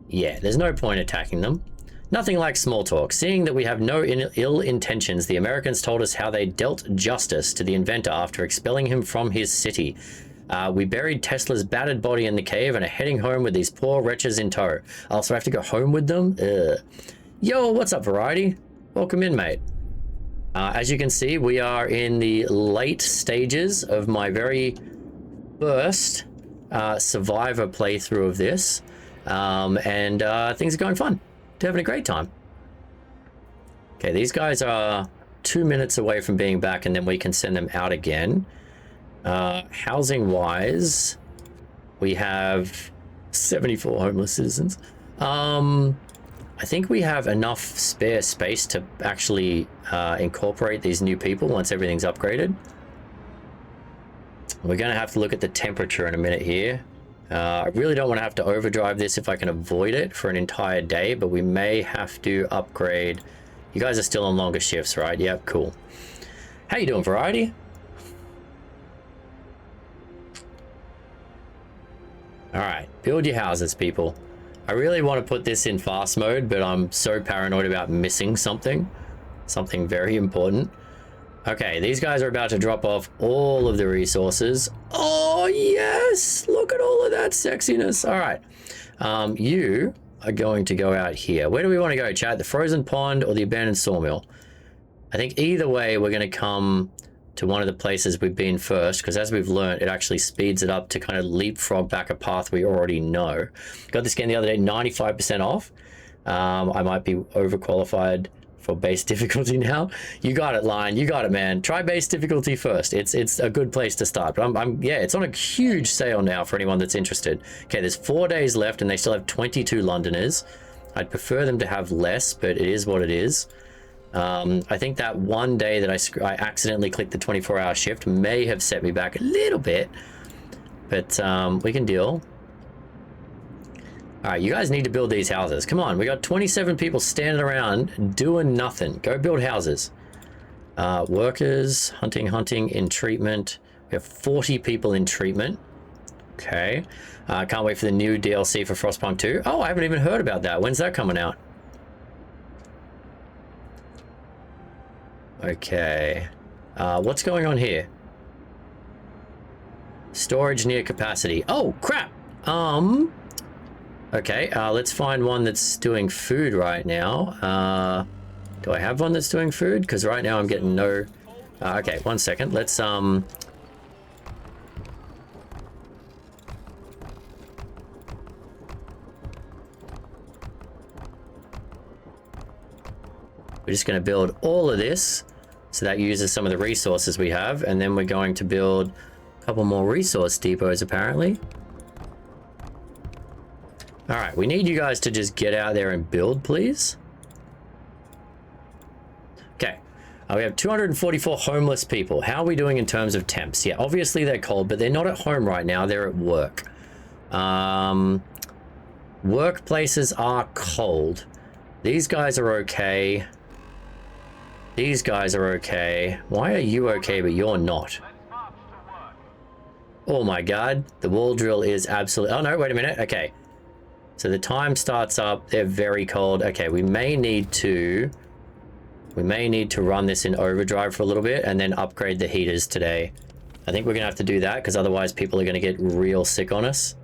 Yeah, there's no point attacking them. Nothing like small talk. Seeing that we have no ill intentions, the Americans told us how they dealt justice to the inventor after expelling him from his city. We buried Tesla's battered body in the cave and are heading home with these poor wretches in tow. Also, I have to go home with them? Ugh. Yo, what's up, Variety? Welcome in, mate. As you can see, we are in the late stages of my very first Survivor playthrough of this. And things are going fun. Having a great time. Okay, these guys are 2 minutes away from being back, and then we can send them out again. Housing wise, we have 74 homeless citizens. I think we have enough spare space to actually incorporate these new people once everything's upgraded. We're going to have to look at the temperature in a minute here. I really don't want to have to overdrive this if I can avoid it for an entire day, but we may have to upgrade. You guys are still on longer shifts, right? Yep, cool. How you doing, Variety? All right, build your houses, people. I really want to put this in fast mode, but I'm so paranoid about missing something very important. Okay, these guys are about to drop off all of the resources. Oh, yes! Look at all of that sexiness. All right. You are going to go out here. Where do we want to go, chat? The frozen pond or the abandoned sawmill? I think either way, we're going to come to one of the places we've been first, because as we've learned, it actually speeds it up to kind of leapfrog back a path we already know. Got this game the other day, 95% off. I might be overqualified for base difficulty now. You got it, Lion. You got it, man. Try base difficulty first. It's a good place to start. But yeah, it's on a huge sale now for anyone that's interested. Okay, there's 4 days left and they still have 22 Londoners. I'd prefer them to have less, but it is what it is. I think that one day that I accidentally clicked the 24-hour shift may have set me back a little bit, but we can deal. All right, you guys need to build these houses. Come on, we got 27 people standing around doing nothing. Go build houses. Workers, hunting, in treatment. We have 40 people in treatment. Okay. Can't wait for the new DLC for Frostpunk 2. Oh, I haven't even heard about that. When's that coming out? Okay. What's going on here? Storage near capacity. Oh, crap. Okay, let's find one that's doing food right now. Do I have one that's doing food? Because right now I'm getting no... okay, 1 second. Let's... We're just going to build all of this. So that uses some of the resources we have. And then we're going to build a couple more resource depots, apparently. All right, we need you guys to just get out there and build, please. Okay, we have 244 homeless people. How are we doing in terms of temps? Yeah, obviously they're cold, but they're not at home right now. They're at work. Workplaces are cold. These guys are okay. These guys are okay. Why are you okay, but you're not? Oh my God, the wall drill is absolutely... Oh no, wait a minute. Okay. So the time starts up. They're very cold. Okay, we may need to run this in overdrive for a little bit and then upgrade the heaters today. I think we're gonna have to do that because otherwise people are gonna get real sick on us.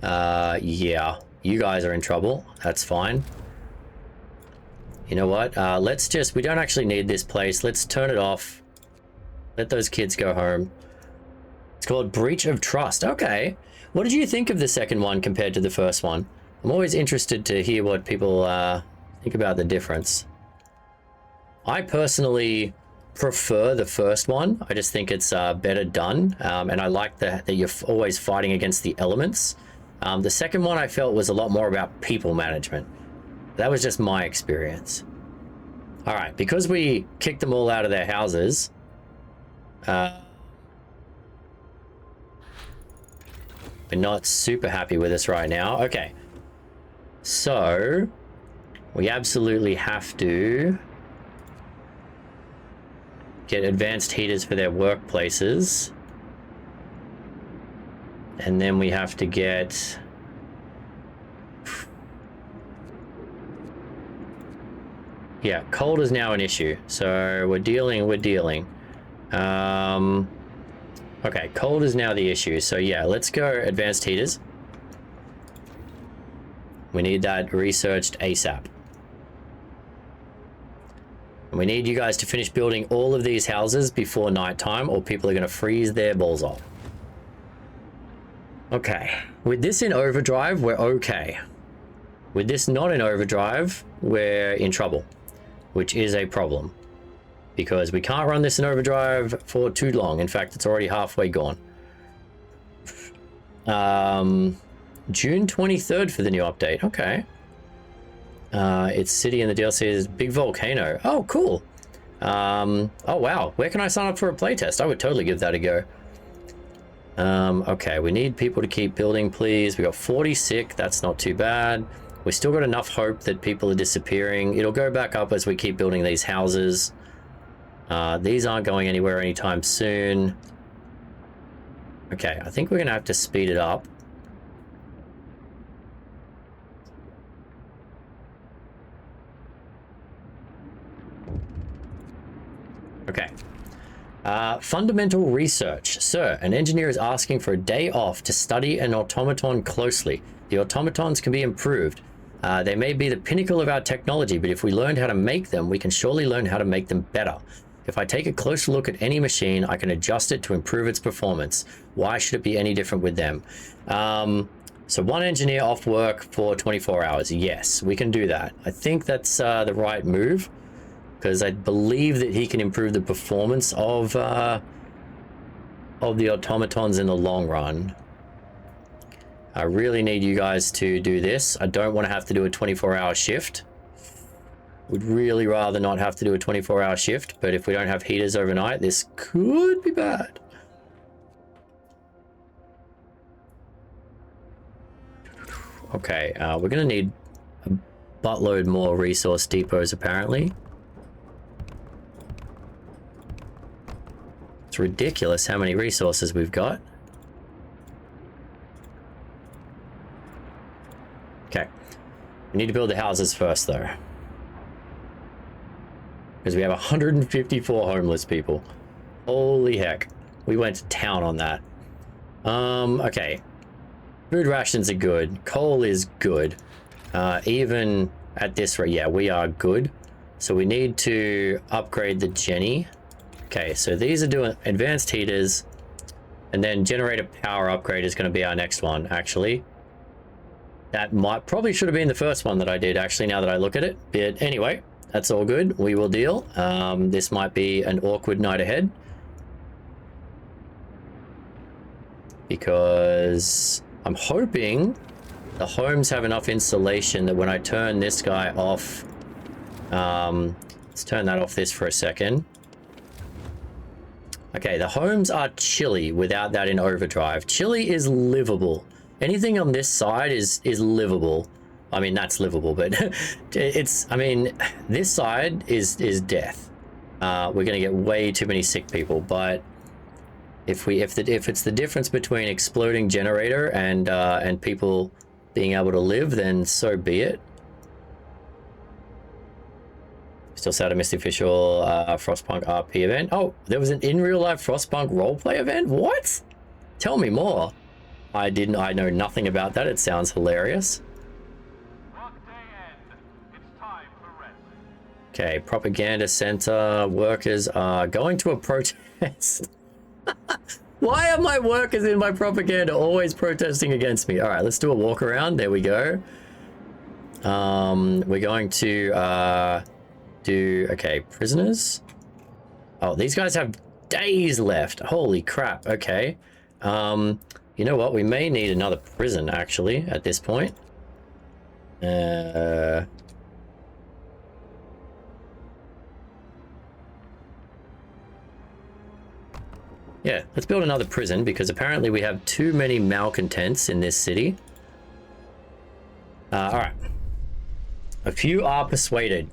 Yeah, you guys are in trouble. That's fine. You know what? Let's just, we don't actually need this place. Let's turn it off. Let those kids go home. It's called Breach of Trust. Okay. What did you think of the second one compared to the first one? I'm always interested to hear what people think about the difference. I personally prefer the first one. I just think it's better done. And I like that you're always fighting against the elements. The second one I felt was a lot more about people management. That was just my experience. All right, because we kicked them all out of their houses, we're not super happy with us right now. Okay, so we absolutely have to get advanced heaters for their workplaces. And then we have to get... Yeah, cold is now an issue. So we're dealing. Okay, cold is now the issue. So yeah, let's go advanced heaters. We need that researched ASAP. And we need you guys to finish building all of these houses before nighttime or people are going to freeze their balls off. Okay, with this in overdrive, we're okay. With this not in overdrive, we're in trouble, which is a problem because we can't run this in overdrive for too long. In fact, it's already halfway gone. June 23rd for the new update. Okay. It's city in the DLC is big volcano. Oh, cool. Oh, wow. Where can I sign up for a playtest? I would totally give that a go. Okay, we need people to keep building, please. We got 40 sick. That's not too bad. We still got enough hope that people are disappearing. It'll go back up as we keep building these houses. These aren't going anywhere anytime soon. Okay, I think we're gonna have to speed it up. Okay. Fundamental research. Sir, an engineer is asking for a day off to study an automaton closely. The automatons can be improved. They may be the pinnacle of our technology, but if we learned how to make them, we can surely learn how to make them better. If I take a close look at any machine, I can adjust it to improve its performance. Why should it be any different with them? So one engineer off work for 24 hours. Yes, we can do that. I think that's the right move, because I believe that he can improve the performance of the automatons in the long run. I really need you guys to do this. I don't want to have to do a 24-hour shift. Would really rather not have to do a 24-hour shift, but if we don't have heaters overnight, this could be bad. Okay, we're gonna need a buttload more resource depots apparently. It's ridiculous how many resources we've got. Okay, we need to build the houses first though, because we have 154 homeless people. Holy heck, we went to town on that. Okay, food rations are good, coal is good, even at this rate. Yeah, we are good. So we need to upgrade the Jenny. Okay, so these are doing advanced heaters, and then generator power upgrade is going to be our next one. Actually, that probably should have been the first one that I did, actually, now that I look at it. But anyway, that's all good. We will deal. This might be an awkward night ahead, because I'm hoping the homes have enough insulation that when I turn this guy off, let's turn that off this for a second. Okay, the homes are chilly without that in overdrive. Chilly is livable. Anything on this side is livable. I mean, that's livable, but it's, I mean, this side is death. We're gonna get way too many sick people, but if it's the difference between exploding generator and people being able to live, then so be it. Still set a Mystic Official Frostpunk RP event. Oh, there was an in real life Frostpunk roleplay event? What? Tell me more. I know nothing about that. It sounds hilarious. Okay, propaganda center. Workers are going to a protest. Why are my workers in my propaganda always protesting against me? All right, let's do a walk around. There we go. We're going to okay, prisoners. Oh, these guys have days left. Holy crap. Okay. You know what? We may need another prison actually at this point. Yeah, let's build another prison because apparently we have too many malcontents in this city. All right. A few are persuaded.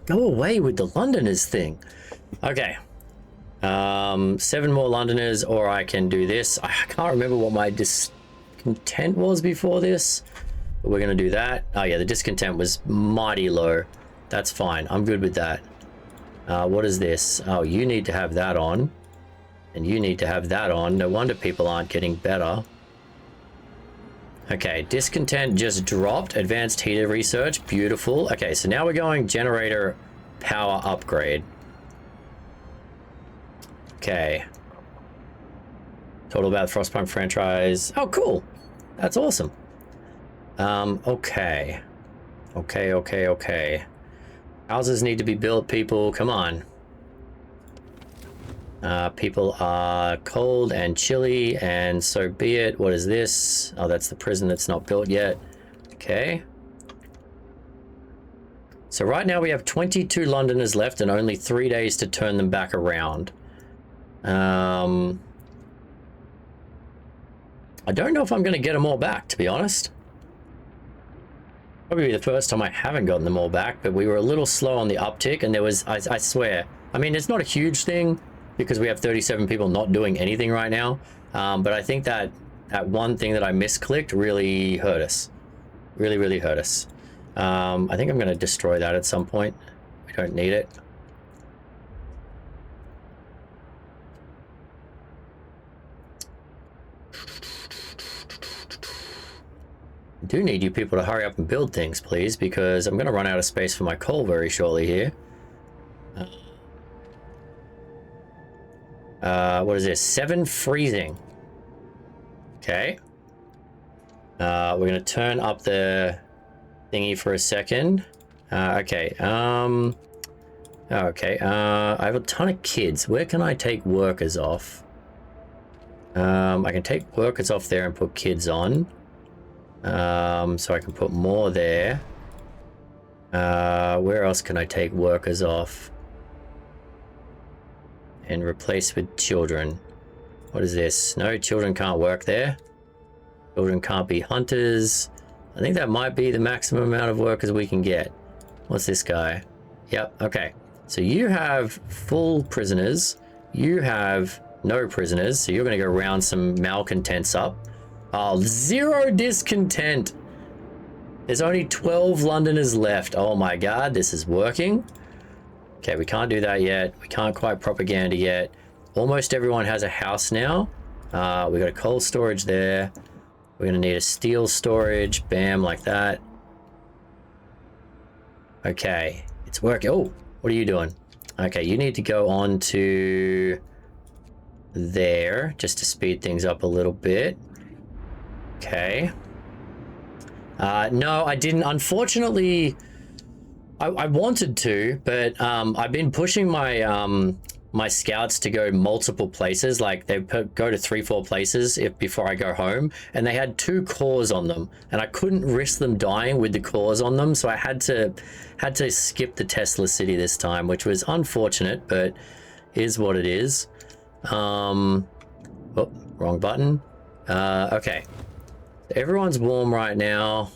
Go away with the Londoners thing. Okay. 7 more Londoners, or I can do this. I can't remember what my discontent was before this, but we're going to do that. Oh yeah, the discontent was mighty low. That's fine. I'm good with that. What is this? Oh, you need to have that on. And you need to have that on. No wonder people aren't getting better. Okay, discontent just dropped. Advanced heater research. Beautiful. Okay, so now we're going generator power upgrade. Okay. Total about Frostpunk franchise. Oh, cool. That's awesome. Okay. Okay. Houses need to be built, people. Come on. People are cold and chilly, and so be it. What is this? Oh, that's the prison that's not built yet. Okay. So right now we have 22 Londoners left and only 3 days to turn them back around. I don't know if I'm going to get them all back, to be honest. Probably the first time I haven't gotten them all back, but we were a little slow on the uptick, and there was, I swear, I mean, it's not a huge thing, because we have 37 people not doing anything right now. But I think that one thing that I misclicked really hurt us. Really hurt us. I think I'm going to destroy that at some point. We don't need it. I do need you people to hurry up and build things, please, because I'm going to run out of space for my coal very shortly here. What is this? 7 freezing. Okay. We're going to turn up the thingy for a second. Okay. Okay. I have a ton of kids. Where can I take workers off? I can take workers off there and put kids on. So I can put more there. Where else can I take workers off? And replace with children. What is this? No, children can't work there. Children can't be hunters. I think that might be the maximum amount of workers we can get. What's this guy? Yep, okay. So you have full prisoners. You have no prisoners. So you're going to go round some malcontents up. Oh, 0 discontent. There's only 12 Londoners left. Oh my god, this is working. Okay, we can't do that yet. We can't quite propaganda yet. Almost everyone has a house now. We got a coal storage there. We're gonna need a steel storage. Bam, like that. Okay, it's working. Oh, what are you doing? Okay, you need to go on to there just to speed things up a little bit. Okay. No, I didn't. Unfortunately, I wanted to, but I've been pushing my my scouts to go multiple places. Like they go to 3-4 places before I go home, and they had 2 cores on them, and I couldn't risk them dying with the cores on them, so I had to skip the Tesla city this time, which was unfortunate, but is what it is. Oh, wrong button. Okay, everyone's warm right now.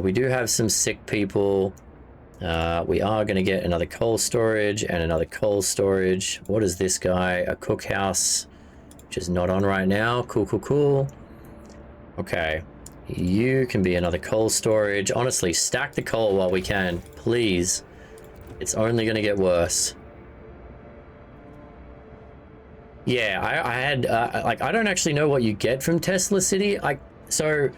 We do have some sick people. We are going to get another coal storage and another coal storage. What is this guy? A cookhouse, which is not on right now. Cool. Okay. You can be another coal storage. Honestly, stack the coal while we can, please. It's only going to get worse. Yeah, I had, like, I don't actually know what you get from Tesla City. So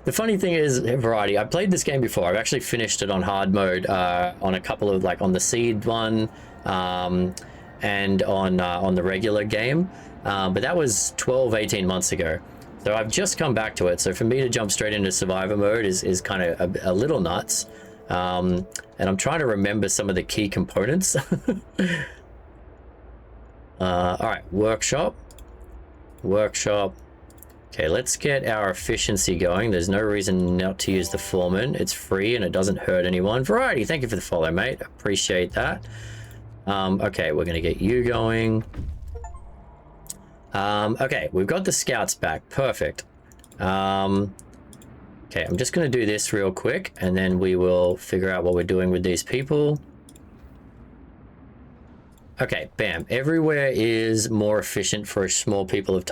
the funny thing is, Variety, I played this game before. I've actually finished it on hard mode, on a couple of, like, on the Seed one, and on the regular game. But that was 12, 18 months ago. So I've just come back to it. So for me to jump straight into survivor mode is kind of a little nuts. And I'm trying to remember some of the key components. All right, workshop. Okay, let's get our efficiency going. There's no reason not to use the foreman. It's free and it doesn't hurt anyone. Variety, thank you for the follow, mate. Appreciate that. Okay, we're gonna get you going. Okay, we've got the scouts back. Perfect. Okay, I'm just gonna do this real quick and then we will figure out what we're doing with these people. Okay, bam. Everywhere is more efficient for a small bit of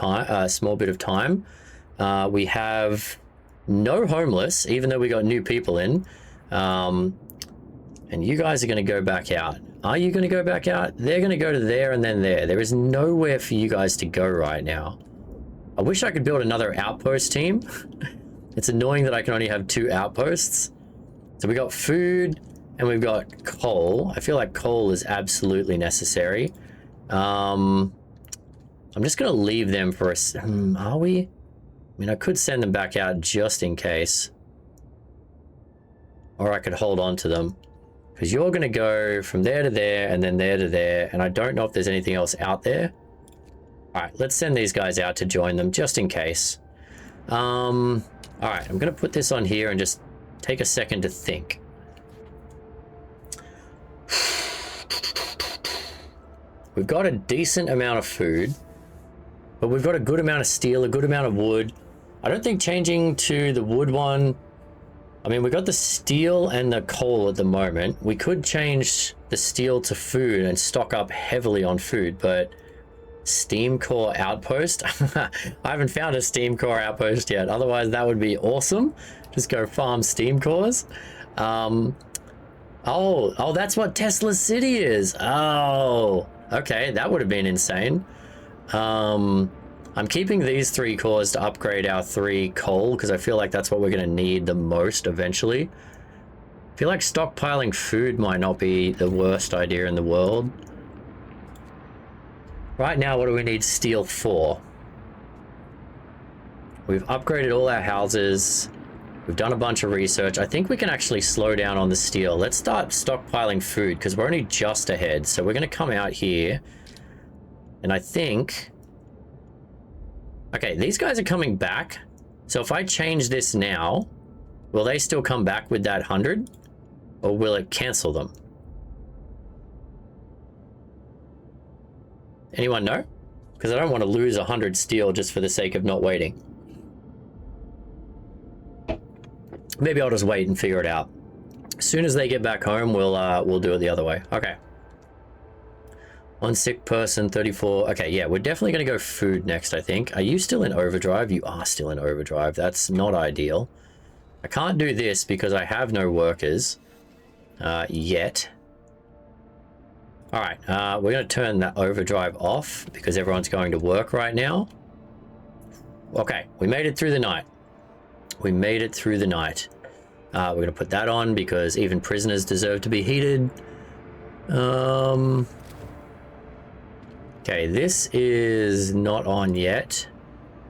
time. We have no homeless, even though we got new people in. And you guys are going to go back out. Are you going to go back out? They're going to go to there and then there. There is nowhere for you guys to go right now. I wish I could build another outpost team. It's annoying that I can only have 2 outposts. So we got food. And we've got coal. I feel like coal is absolutely necessary. I'm just going to leave them for a... are we? I mean, I could send them back out just in case. Or I could hold on to them. Because you're going to go from there to there and then there to there. And I don't know if there's anything else out there. All right, let's send these guys out to join them just in case. All right, I'm going to put this on here and just take a second to think. We've got a decent amount of food, but we've got a good amount of steel, a good amount of wood. I don't think changing to the wood one... I mean, we got the steel and the coal at the moment. We could change the steel to food and stock up heavily on food, but steam core outpost? I haven't found a steam core outpost yet. Otherwise, that would be awesome. Just go farm steam cores. Oh, that's what Tesla City is. Oh, okay, that would have been insane. I'm keeping these 3 cores to upgrade our 3 coal because I feel like that's what we're going to need the most eventually. I feel like stockpiling food might not be the worst idea in the world. Right now, what do we need steel for? We've upgraded all our houses. We've done a bunch of research. I think we can actually slow down on the steel. Let's start stockpiling food because we're only just ahead. So we're going to come out here. And I think... okay, these guys are coming back. So if I change this now, will they still come back with that 100? Or will it cancel them? Anyone know? Because I don't want to lose 100 steel just for the sake of not waiting. Maybe I'll just wait and figure it out. As soon as they get back home, we'll do it the other way. Okay. 1 sick person, 34. Okay, yeah, we're definitely going to go food next, I think. Are you still in overdrive? You are still in overdrive. That's not ideal. I can't do this because I have no workers yet. All right, we're going to turn that overdrive off because everyone's going to work right now. Okay, we made it through the night. We made it through the night. We're going to put that on because even prisoners deserve to be heated. Okay, this is not on yet.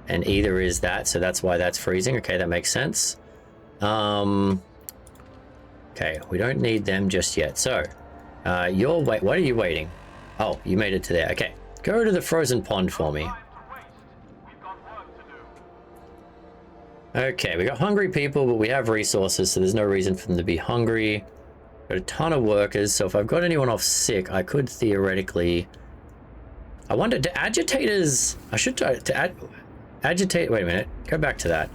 And either is that, so that's why that's freezing. Okay, that makes sense. Okay, we don't need them just yet. So, what are you waiting? Oh, you made it to there. Okay, go to the frozen pond for me. Okay, we got hungry people, but we have resources, so there's no reason for them to be hungry. Got a ton of workers, so if I've got anyone off sick, I could theoretically... I wonder, do agitators... I should try to agitate... Wait a minute, go back to that.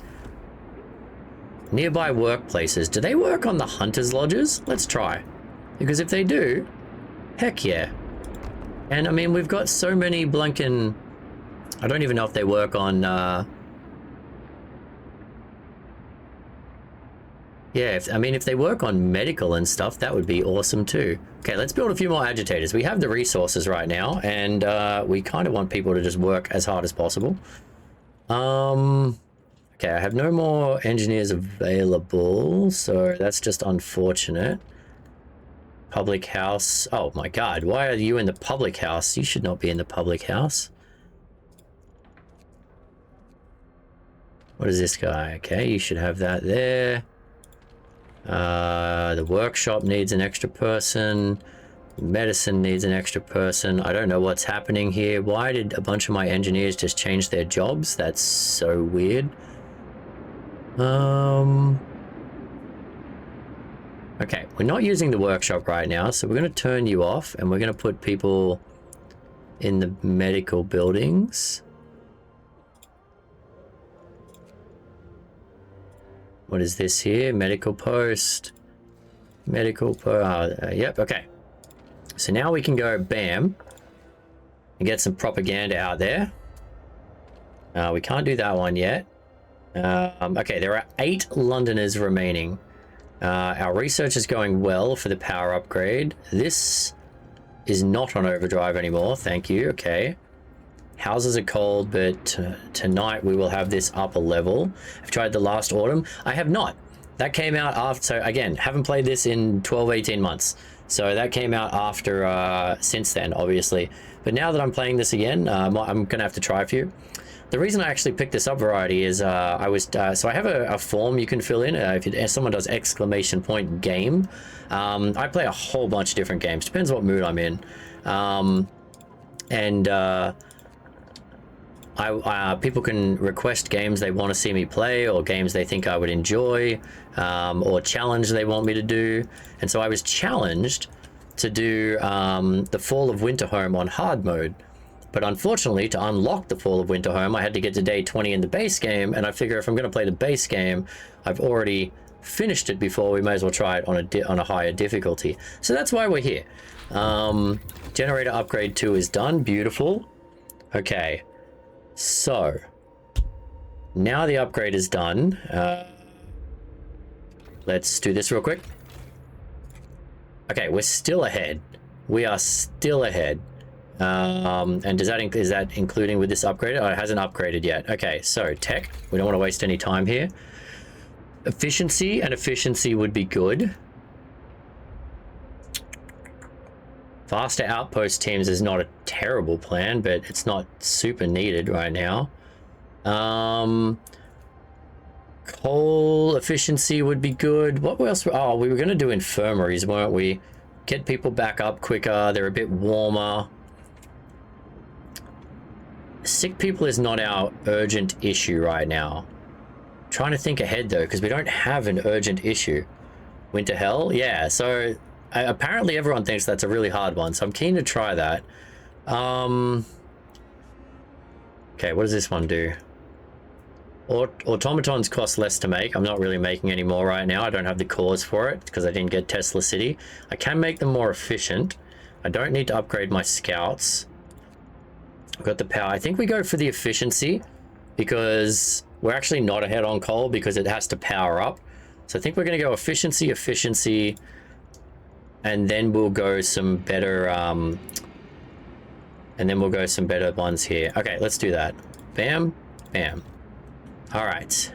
Nearby workplaces, do they work on the hunters' lodges? Let's try. Because if they do, heck yeah. And I mean, we've got so many blanking... I don't even know if they work on... Yeah, I mean, if they work on medical and stuff, that would be awesome too. Okay, let's build a few more agitators. We have the resources right now, and we kind of want people to just work as hard as possible. Okay, I have no more engineers available, so that's just unfortunate. Public house. Oh my god, why are you in the public house? You should not be in the public house. What is this guy? Okay, you should have that there. The workshop needs an extra person. Medicine needs an extra person. I don't know what's happening here. Why did a bunch of my engineers just change their jobs? That's so weird. Okay, we're not using the workshop right now, so we're going to turn you off, and we're going to put people in the medical buildings. What is this here? Medical post. Medical post. Yep, okay. So now we can go bam and get some propaganda out there. We can't do that one yet. Okay, there are 8 Londoners remaining. Our research is going well for the power upgrade. This is not on overdrive anymore. Thank you. Okay. Houses are cold, but tonight we will have this up a level. I've tried the last autumn. I have not. That came out after, so again, haven't played this in 12, 18 months. So that came out after, since then, obviously. But now that I'm playing this again, I'm going to have to try a few. The reason I actually picked this up variety is so I have a form you can fill in if someone does !game. I play a whole bunch of different games. Depends what mood I'm in. People can request games they want to see me play, or games they think I would enjoy, or challenge they want me to do. And so I was challenged to do the Fall of Winterhome on hard mode. But unfortunately, to unlock the Fall of Winterhome, I had to get to day 20 in the base game, and I figure if I'm going to play the base game, I've already finished it before. We may as well try it on a higher difficulty. So that's why we're here. Generator upgrade 2 is done. Beautiful. Okay. So, now the upgrade is done. Let's do this real quick. Okay, we're still ahead. We are still ahead. And is that including with this upgrade? Oh, it hasn't upgraded yet. Okay, so tech. We don't want to waste any time here. Efficiency, and efficiency would be good. Faster outpost teams is not a terrible plan, but it's not super needed right now. Coal efficiency would be good. What else? Oh, we were going to do infirmaries, weren't we? Get people back up quicker. They're a bit warmer. Sick people is not our urgent issue right now. I'm trying to think ahead though, because we don't have an urgent issue. Winter hell? Yeah, so apparently everyone thinks that's a really hard one, so I'm keen to try that. Okay, what does this one do? Automatons cost less to make. I'm not really making any more right now. I don't have the cores for it because I didn't get Tesla City. I can make them more efficient. I don't need to upgrade my scouts. I've got the power. I think we go for the efficiency because we're actually not ahead on coal because it has to power up. So I think we're going to go efficiency, and then we'll go some better, ones here. Okay, let's do that. Bam, bam. All right.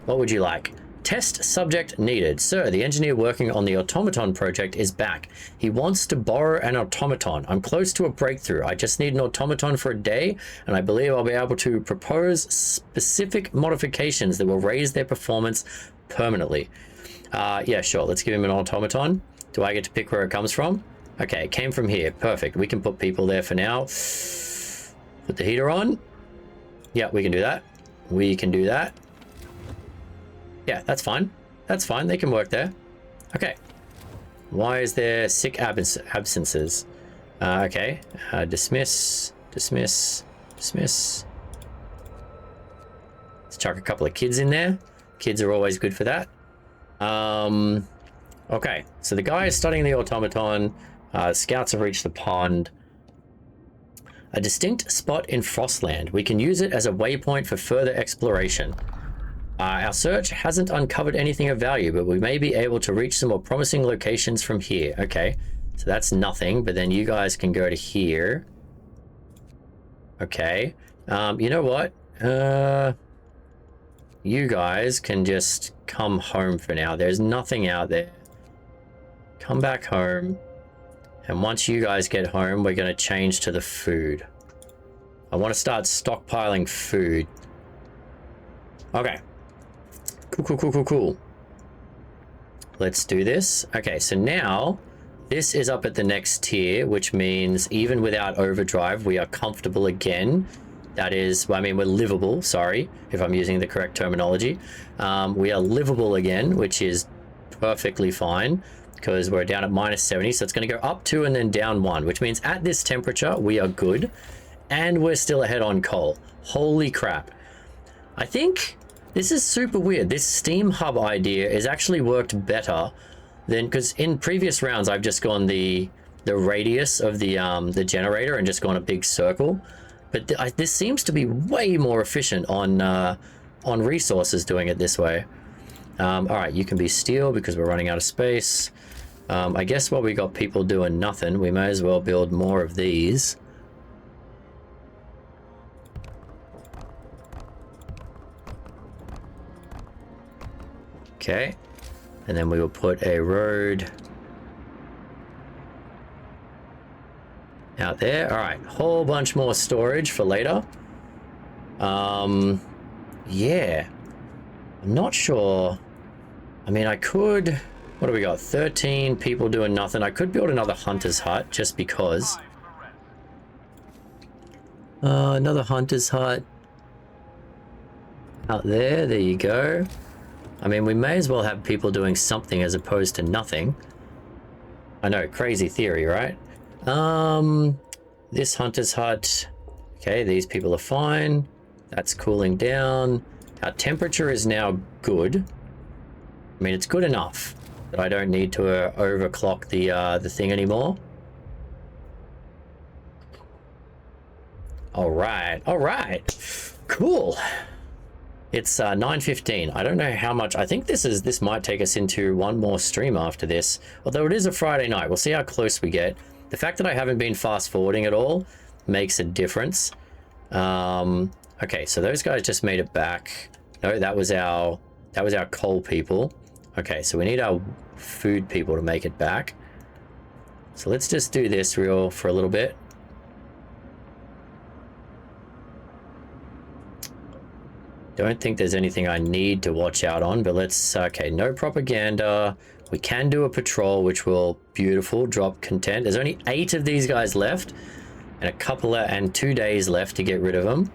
What would you like? Test subject needed. Sir, the engineer working on the automaton project is back. He wants to borrow an automaton. I'm close to a breakthrough. I just need an automaton for a day, and I believe I'll be able to propose specific modifications that will raise their performance permanently. Yeah, sure. Let's give him an automaton. Do I get to pick where it comes from? Okay, it came from here. Perfect. We can put people there for now. Put the heater on. Yeah, we can do that. We can do that. Yeah, that's fine. That's fine. They can work there. Okay. Why is there sick absences? Okay. Dismiss. Dismiss. Dismiss. Let's chuck a couple of kids in there. Kids are always good for that. Okay. So the guy is studying the automaton. Scouts have reached the pond. A distinct spot in Frostland. We can use it as a waypoint for further exploration. Our search hasn't uncovered anything of value, but we may be able to reach some more promising locations from here. Okay, so that's nothing, but then you guys can go to here. Okay, you know what? You guys can just come home for now. There's nothing out there. Come back home. And once you guys get home, we're going to change to the food. I want to start stockpiling food. Okay. Cool. Let's do this. Okay, so now this is up at the next tier, which means even without overdrive, we are comfortable again. That is, I mean, we're livable, sorry, if I'm using the correct terminology. We are livable again, which is perfectly fine because we're down at -70. So it's going to go up 2 and then down 1, which means at this temperature, we are good. And we're still ahead on coal. Holy crap. I think this is super weird. This Steam Hub idea has actually worked better than, because in previous rounds, I've just gone the radius of the generator and just gone a big circle. But this seems to be way more efficient on resources doing it this way. All right, you can be steel because we're running out of space. I guess while we got people doing nothing, we may as well build more of these. Okay, and then we will put a road out there. All right, whole bunch more storage for later. Yeah, I'm not sure. I mean, I could, what do we got? 13 people doing nothing. I could build another hunter's hut just because. Another hunter's hut out there. There you go. I mean, we may as well have people doing something as opposed to nothing. I know, crazy theory, right? This hunter's hut. Okay, these people are fine. That's cooling down. Our temperature is now good. I mean, it's good enough that I don't need to overclock the thing anymore. All right, cool. It's 9:15. I don't know how much. I think this might take us into one more stream after this. Although it is a Friday night, we'll see how close we get. The fact that I haven't been fast forwarding at all makes a difference. Okay, so those guys just made it back. No, that was our coal people. Okay, so we need our food people to make it back. So let's just do this for a little bit. Don't think there's anything I need to watch out on, but let's, okay, no propaganda. We can do a patrol, which will, beautiful, drop content. There's only 8 of these guys left and 2 days left to get rid of them.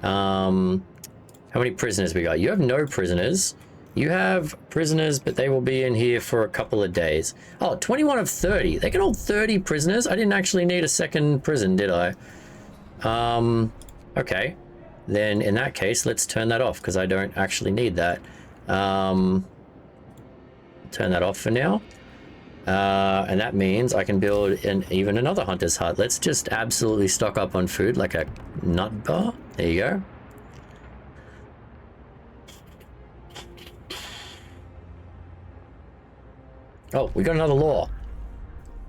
How many prisoners we got? You have no prisoners. You have prisoners, but they will be in here for a couple of days. Oh, 21 of 30. They can hold 30 prisoners. I didn't actually need a second prison, did I? Okay. Then in that case, let's turn that off because I don't actually need that. Turn that off for now. And that means I can build even another hunter's hut. Let's just absolutely stock up on food like a nut bar. There you go. Oh, we got another law.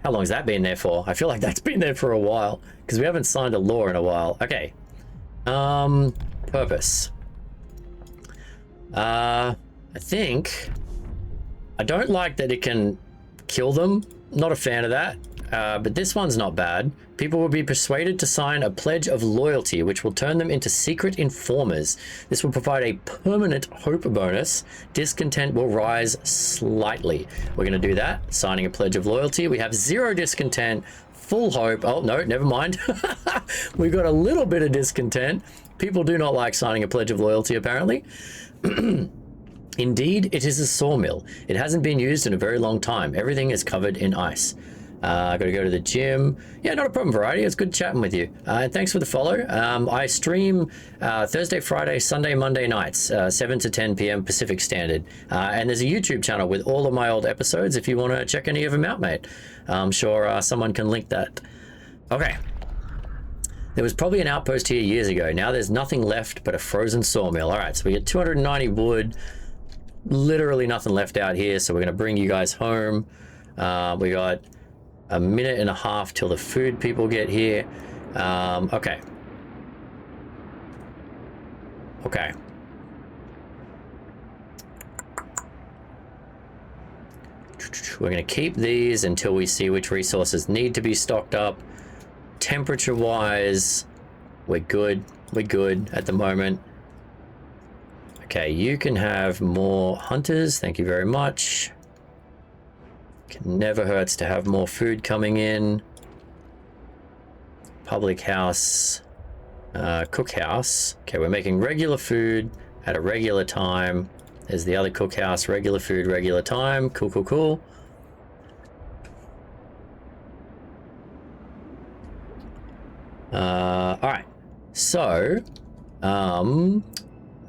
How long has that been there for? I feel like that's been there for a while because we haven't signed a law in a while. Okay. Purpose. I think I don't like that it can kill them. Not a fan of that. But this one's not bad. People will be persuaded to sign a pledge of loyalty, which will turn them into secret informers. This will provide a permanent hope bonus. Discontent will rise slightly. We're going to do that. Signing a pledge of loyalty. We have 0 discontent, full hope. Oh, no, never mind. We've got a little bit of discontent. People do not like signing a pledge of loyalty, apparently. Indeed, it is a sawmill. It hasn't been used in a very long time. Everything is covered in ice. I got to go to the gym. Yeah, not a problem, Variety. It's good chatting with you. And thanks for the follow. I stream Thursday, Friday, Sunday, Monday nights, 7 to 10 p.m. Pacific Standard. And there's a YouTube channel with all of my old episodes if you want to check any of them out, mate. I'm sure someone can link that. Okay. There was probably an outpost here years ago. Now there's nothing left but a frozen sawmill. All right, so we get 290 wood. Literally nothing left out here, so we're going to bring you guys home. We got a minute and a half till the food people get here. Okay. Okay. We're going to keep these until we see which resources need to be stocked up. Temperature wise, we're good. We're good at the moment. Okay, you can have more hunters. Thank you very much. It never hurts to have more food coming in. Public house, cookhouse. Okay, we're making regular food at a regular time. There's the other cookhouse, regular food, regular time. Cool, cool, cool. All right. So,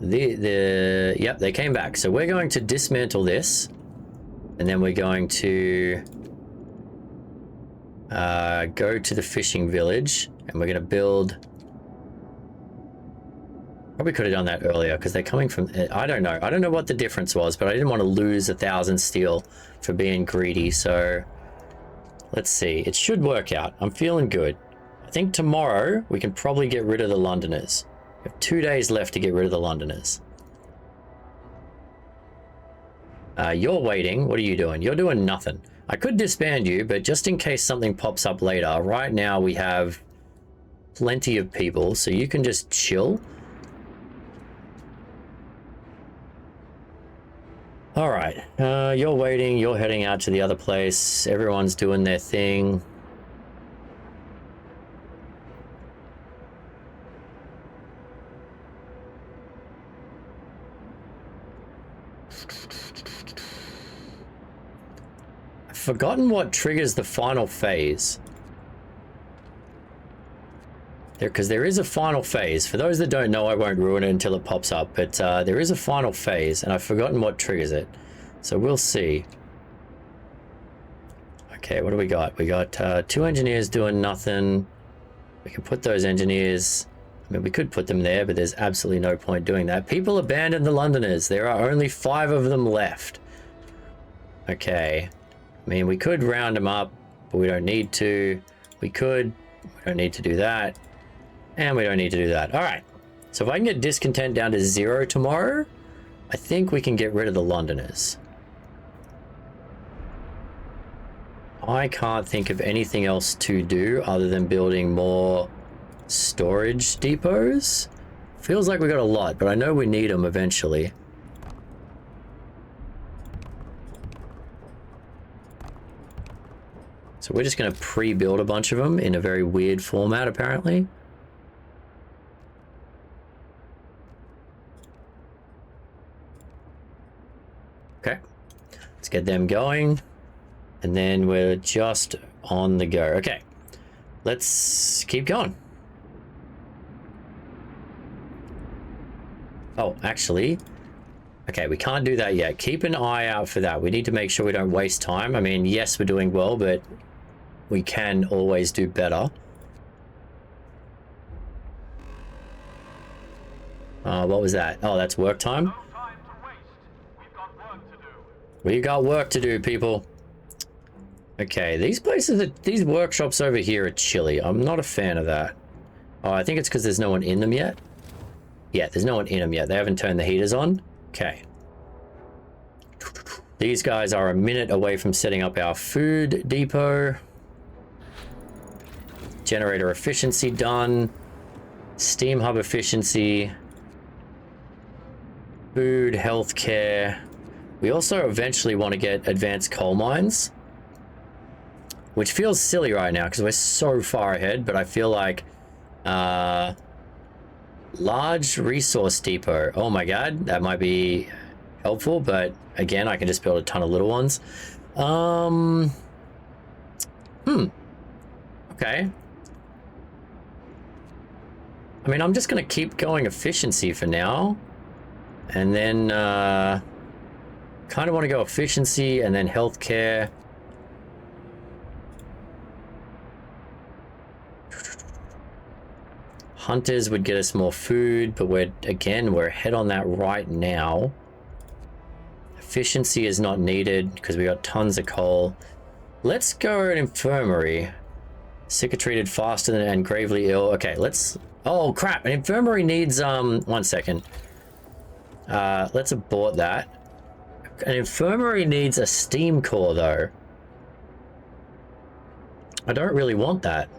yep, they came back. So we're going to dismantle this, and then we're going to go to the fishing village, and we're going to build. Probably could have done that earlier because they're coming from. I don't know. I don't know what the difference was, but I didn't want to lose 1,000 steel for being greedy. So let's see. It should work out. I'm feeling good. I think tomorrow we can probably get rid of the Londoners. We have 2 days left to get rid of the Londoners. You're waiting. What are you doing? You're doing nothing. I could disband you, but just in case something pops up later, right now we have plenty of people, so you can just chill. All right. You're waiting. You're heading out to the other place. Everyone's doing their thing. I've forgotten what triggers the final phase. Because there is a final phase. For those that don't know, I won't ruin it until it pops up, but there is a final phase, and I've forgotten what triggers it. So we'll see. Okay, what do we got? We got 2 engineers doing nothing. We can put those engineers... I mean, we could put them there, but there's absolutely no point doing that. People abandoned the Londoners. There are only 5 of them left. Okay. I mean, we could round them up, but we don't need to. We could. We don't need to do that. And we don't need to do that. All right. So if I can get discontent down to 0 tomorrow, I think we can get rid of the Londoners. I can't think of anything else to do other than building more storage depots. Feels like we got a lot, but I know we need them eventually. So we're just going to pre-build a bunch of them in a very weird format, apparently. Okay, let's get them going, and then we're just on the go. Okay, let's keep going. Oh, actually, okay, we can't do that yet. Keep an eye out for that. We need to make sure we don't waste time. I mean, yes, we're doing well, but we can always do better. What was that? Oh, that's work time? We got work to do, people. Okay, these places, these workshops over here are chilly. I'm not a fan of that. Oh, I think it's because there's no one in them yet. Yeah, there's no one in them yet. They haven't turned the heaters on. Okay. These guys are a minute away from setting up our food depot. Generator efficiency done. Steam hub efficiency. Food, healthcare. We also eventually want to get advanced coal mines, which feels silly right now because we're so far ahead, but I feel like large resource depot. Oh my god, that might be helpful, but again, I can just build a ton of little ones. Okay. I mean, I'm just going to keep going efficiency for now, and then kind of want to go efficiency and then healthcare. Hunters would get us more food, but we're ahead on that right now. Efficiency is not needed because we got tons of coal. Let's go an infirmary. Sick or treated faster than and gravely ill. Okay, let's... Oh, crap. An infirmary needs... 1 second. Let's abort that. An infirmary needs a steam core, though. I don't really want that.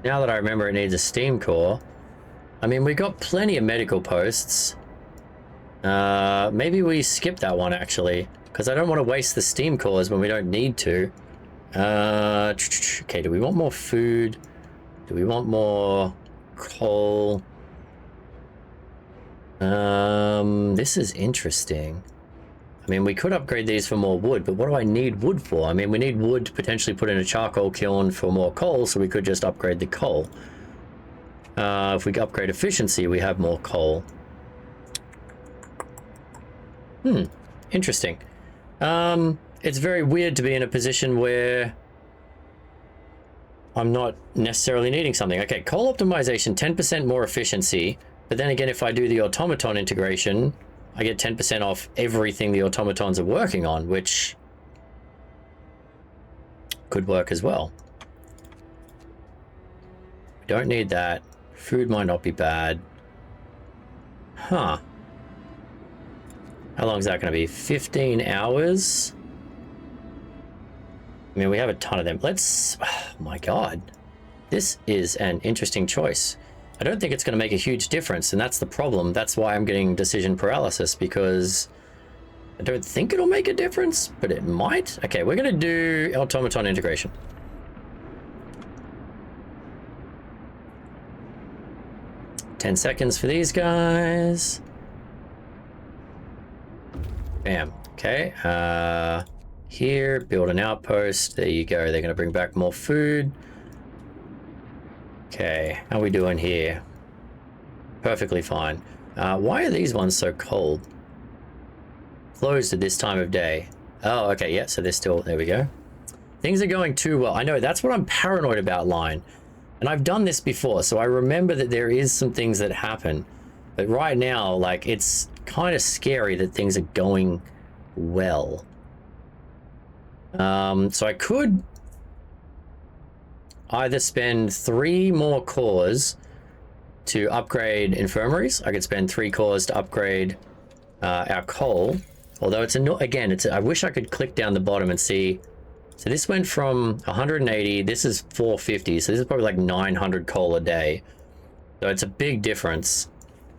Now that I remember it needs a steam core. I mean, we got plenty of medical posts. Maybe we skip that one, actually. Because I don't want to waste the steam cores when we don't need to. Okay, do we want more food? Do we want more coal? This is interesting. I mean, we could upgrade these for more wood, but what do I need wood for? I mean, we need wood to potentially put in a charcoal kiln for more coal, so we could just upgrade the coal. If we upgrade efficiency, we have more coal. Interesting. It's very weird to be in a position where I'm not necessarily needing something. Okay, coal optimization, 10% more efficiency. But then again, if I do the automaton integration, I get 10% off everything the automatons are working on, which could work as well. We don't need that. Food might not be bad. Huh. How long is that going to be? 15 hours? I mean, we have a ton of them. Let's... Oh my god. This is an interesting choice. I don't think it's going to make a huge difference, and that's the problem. That's why I'm getting decision paralysis, because I don't think it'll make a difference, but it might. Okay, we're going to do automaton integration. $10 seconds for these guys. Bam. Okay. Here, build an outpost. There you go. They're going to bring back more food. Okay, how are we doing here? Perfectly fine. Why are these ones so cold? Closed at this time of day. Oh, okay, yeah, so they're still... There we go. Things are going too well. I know, that's what I'm paranoid about, Line. And I've done this before, so I remember that there is some things that happen. But right now, like, it's kind of scary that things are going well. So I could... either spend 3 more cores to upgrade infirmaries. I could spend 3 cores to upgrade our coal. Although it's again, I wish I could click down the bottom and see. So this went from 180. This is 450. So this is probably like 900 coal a day. So it's a big difference.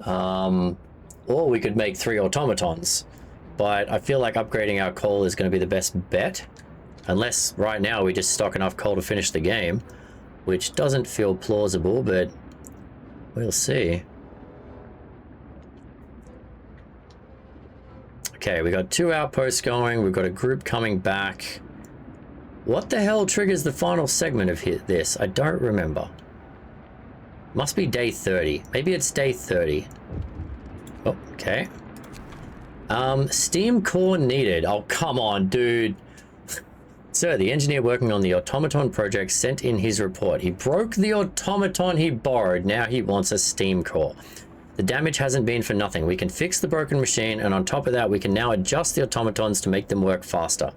Or we could make 3 automatons. But I feel like upgrading our coal is going to be the best bet. Unless right now we just stock enough coal to finish the game. Which doesn't feel plausible, but we'll see. Okay, we got 2 outposts going. We've got a group coming back. What the hell triggers the final segment of this? I don't remember. Must be day 30. Maybe it's day 30. Oh, okay. Steam core needed. Oh, come on, dude. Sir, the engineer working on the automaton project sent in his report. He broke the automaton he borrowed. Now he wants a steam core. The damage hasn't been for nothing. We can fix the broken machine, and on top of that, we can now adjust the automatons to make them work faster.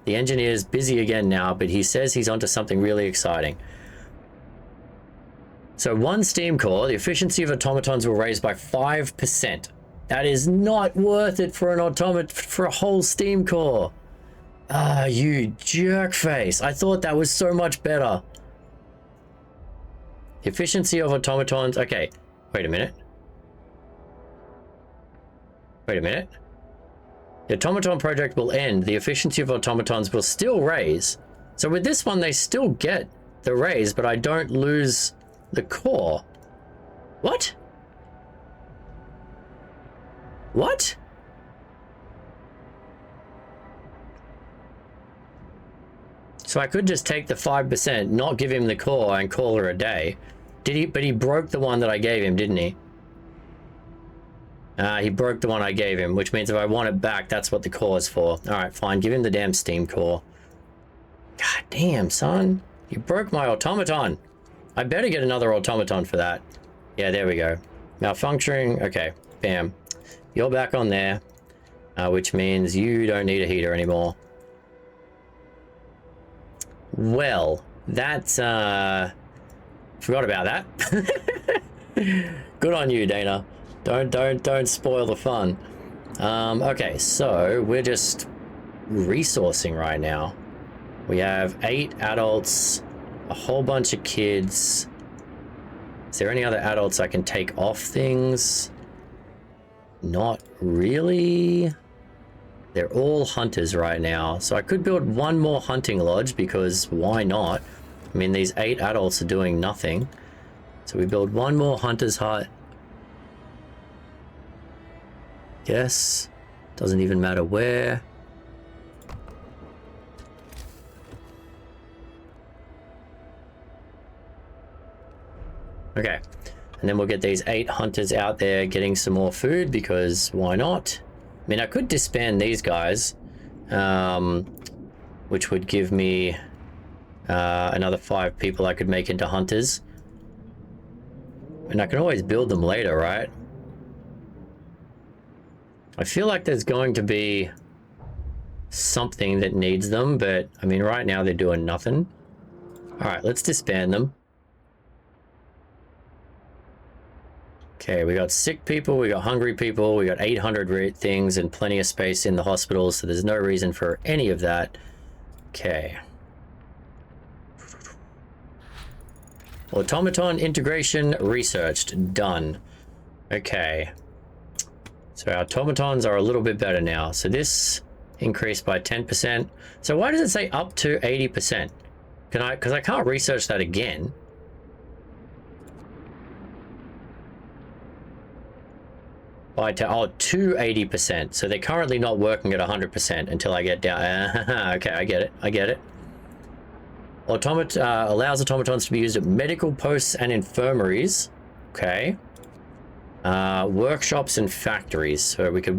The engineer's busy again now, but he says he's onto something really exciting. So 1 steam core, the efficiency of automatons will raise by 5%. That is not worth it for an for a whole steam core. Ah, you jerk face. I thought that was so much better. The efficiency of automatons. Okay, wait a minute. Wait a minute. The automaton project will end. The efficiency of automatons will still raise. So with this one, they still get the raise, but I don't lose the core. What? What? So I could just take the 5%, not give him the core, and call her a day. Did he? But he broke the one that I gave him, didn't he? He broke the one I gave him, which means if I want it back, that's what the core is for. Alright, fine. Give him the damn steam core. God damn, son. You broke my automaton. I better get another automaton for that. Yeah, there we go. Malfunctioning. Okay, bam. You're back on there, which means you don't need a heater anymore. Well, that's forgot about that. Good on you, Dana. Don't spoil the fun. Okay, so we're just resourcing right now. We have 8 adults, a whole bunch of kids. Is there any other adults I can take off things? Not really. They're all hunters right now, so I could build one more hunting lodge because why not? I mean, these 8 adults are doing nothing. So we build one more hunter's hut. Yes, doesn't even matter where. Okay, and then we'll get these 8 hunters out there getting some more food because why not? I mean, I could disband these guys, which would give me another 5 people I could make into hunters. And I can always build them later, right? I feel like there's going to be something that needs them, but I mean, right now they're doing nothing. All right, let's disband them. Okay, we got sick people, we got hungry people, we got 800 things and plenty of space in the hospitals, so there's no reason for any of that. Okay. Automaton integration researched. Done. Okay. So our automatons are a little bit better now. So this increased by 10%. So why does it say up to 80%? Because I can't research that again. To 80%. So they're currently not working at 100% until I get down. Okay, I get it. Allows automatons to be used at medical posts and infirmaries. Okay. Workshops and factories. So we could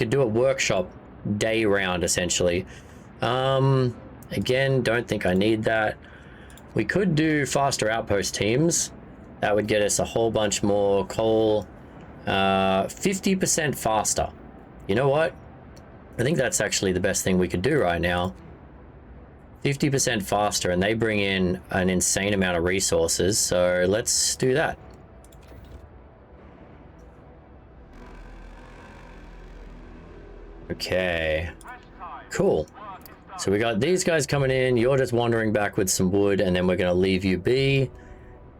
do a workshop day round essentially. Again, don't think I need that. We could do faster outpost teams. That would get us a whole bunch more coal. 50% faster. You know what? I think that's actually the best thing we could do right now. 50% faster, and they bring in an insane amount of resources, so let's do that. Okay. Cool. So we got these guys coming in, you're just wandering back with some wood, and then we're going to leave you be.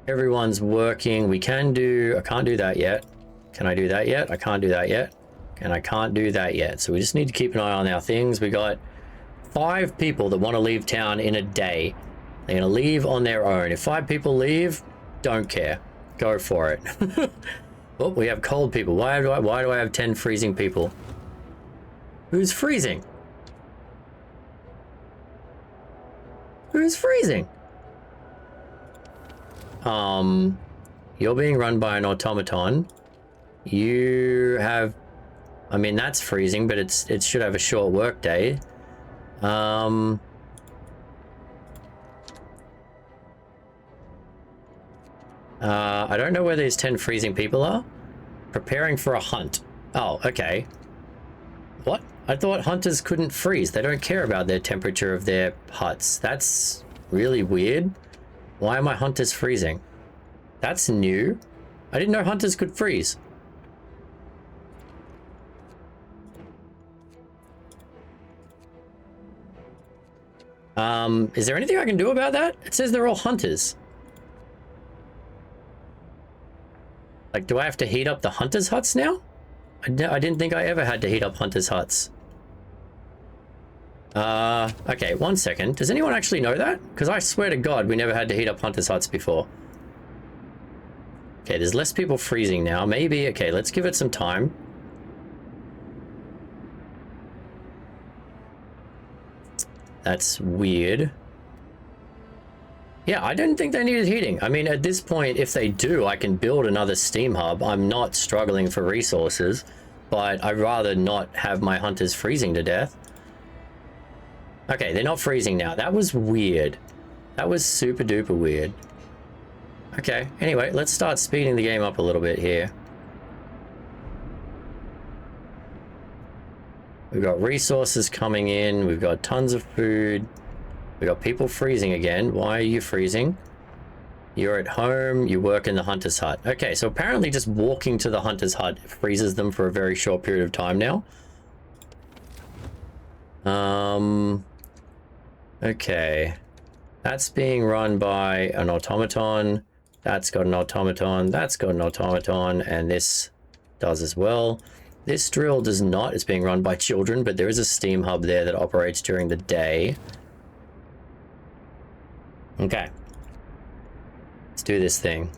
Everyone's working. I can't do that yet. Can I do that yet? I can't do that yet. And I can't do that yet. So we just need to keep an eye on our things. We got 5 people that want to leave town in a day. They're going to leave on their own. If 5 people leave, don't care. Go for it. Oh, we have cold people. Why do I have 10 freezing people? Who's freezing? Who's freezing? You're being run by an automaton. You have, I mean, that's freezing, but it should have a short work day. I don't know where these 10 freezing people are. Preparing for a hunt. Oh, okay. What? I thought hunters couldn't freeze. They don't care about their temperature of their huts. That's really weird. Why are my hunters freezing? That's new. I didn't know hunters could freeze. Is there anything I can do about that? It says they're all hunters. Like, do I have to heat up the hunters' huts now? I didn't think I ever had to heat up hunters' huts. Okay, 1 second. Does anyone actually know that? Because I swear to God, we never had to heat up hunters' huts before. Okay, there's less people freezing now. Maybe, okay, let's give it some time. That's weird. Yeah, I didn't think they needed heating. I mean, at this point, if they do, I can build another steam hub. I'm not struggling for resources, but I'd rather not have my hunters freezing to death. Okay, they're not freezing now. That was weird. That was super duper weird. Okay, anyway, let's start speeding the game up a little bit here. We've got resources coming in. We've got tons of food. We've got people freezing again. Why are you freezing? You're at home. You work in the hunter's hut. Okay, so apparently just walking to the hunter's hut freezes them for a very short period of time now. Okay. That's being run by an automaton. That's got an automaton. That's got an automaton. And this does as well. This drill does not. It's being run by children, but there is a steam hub there that operates during the day. Okay. Let's do this thing.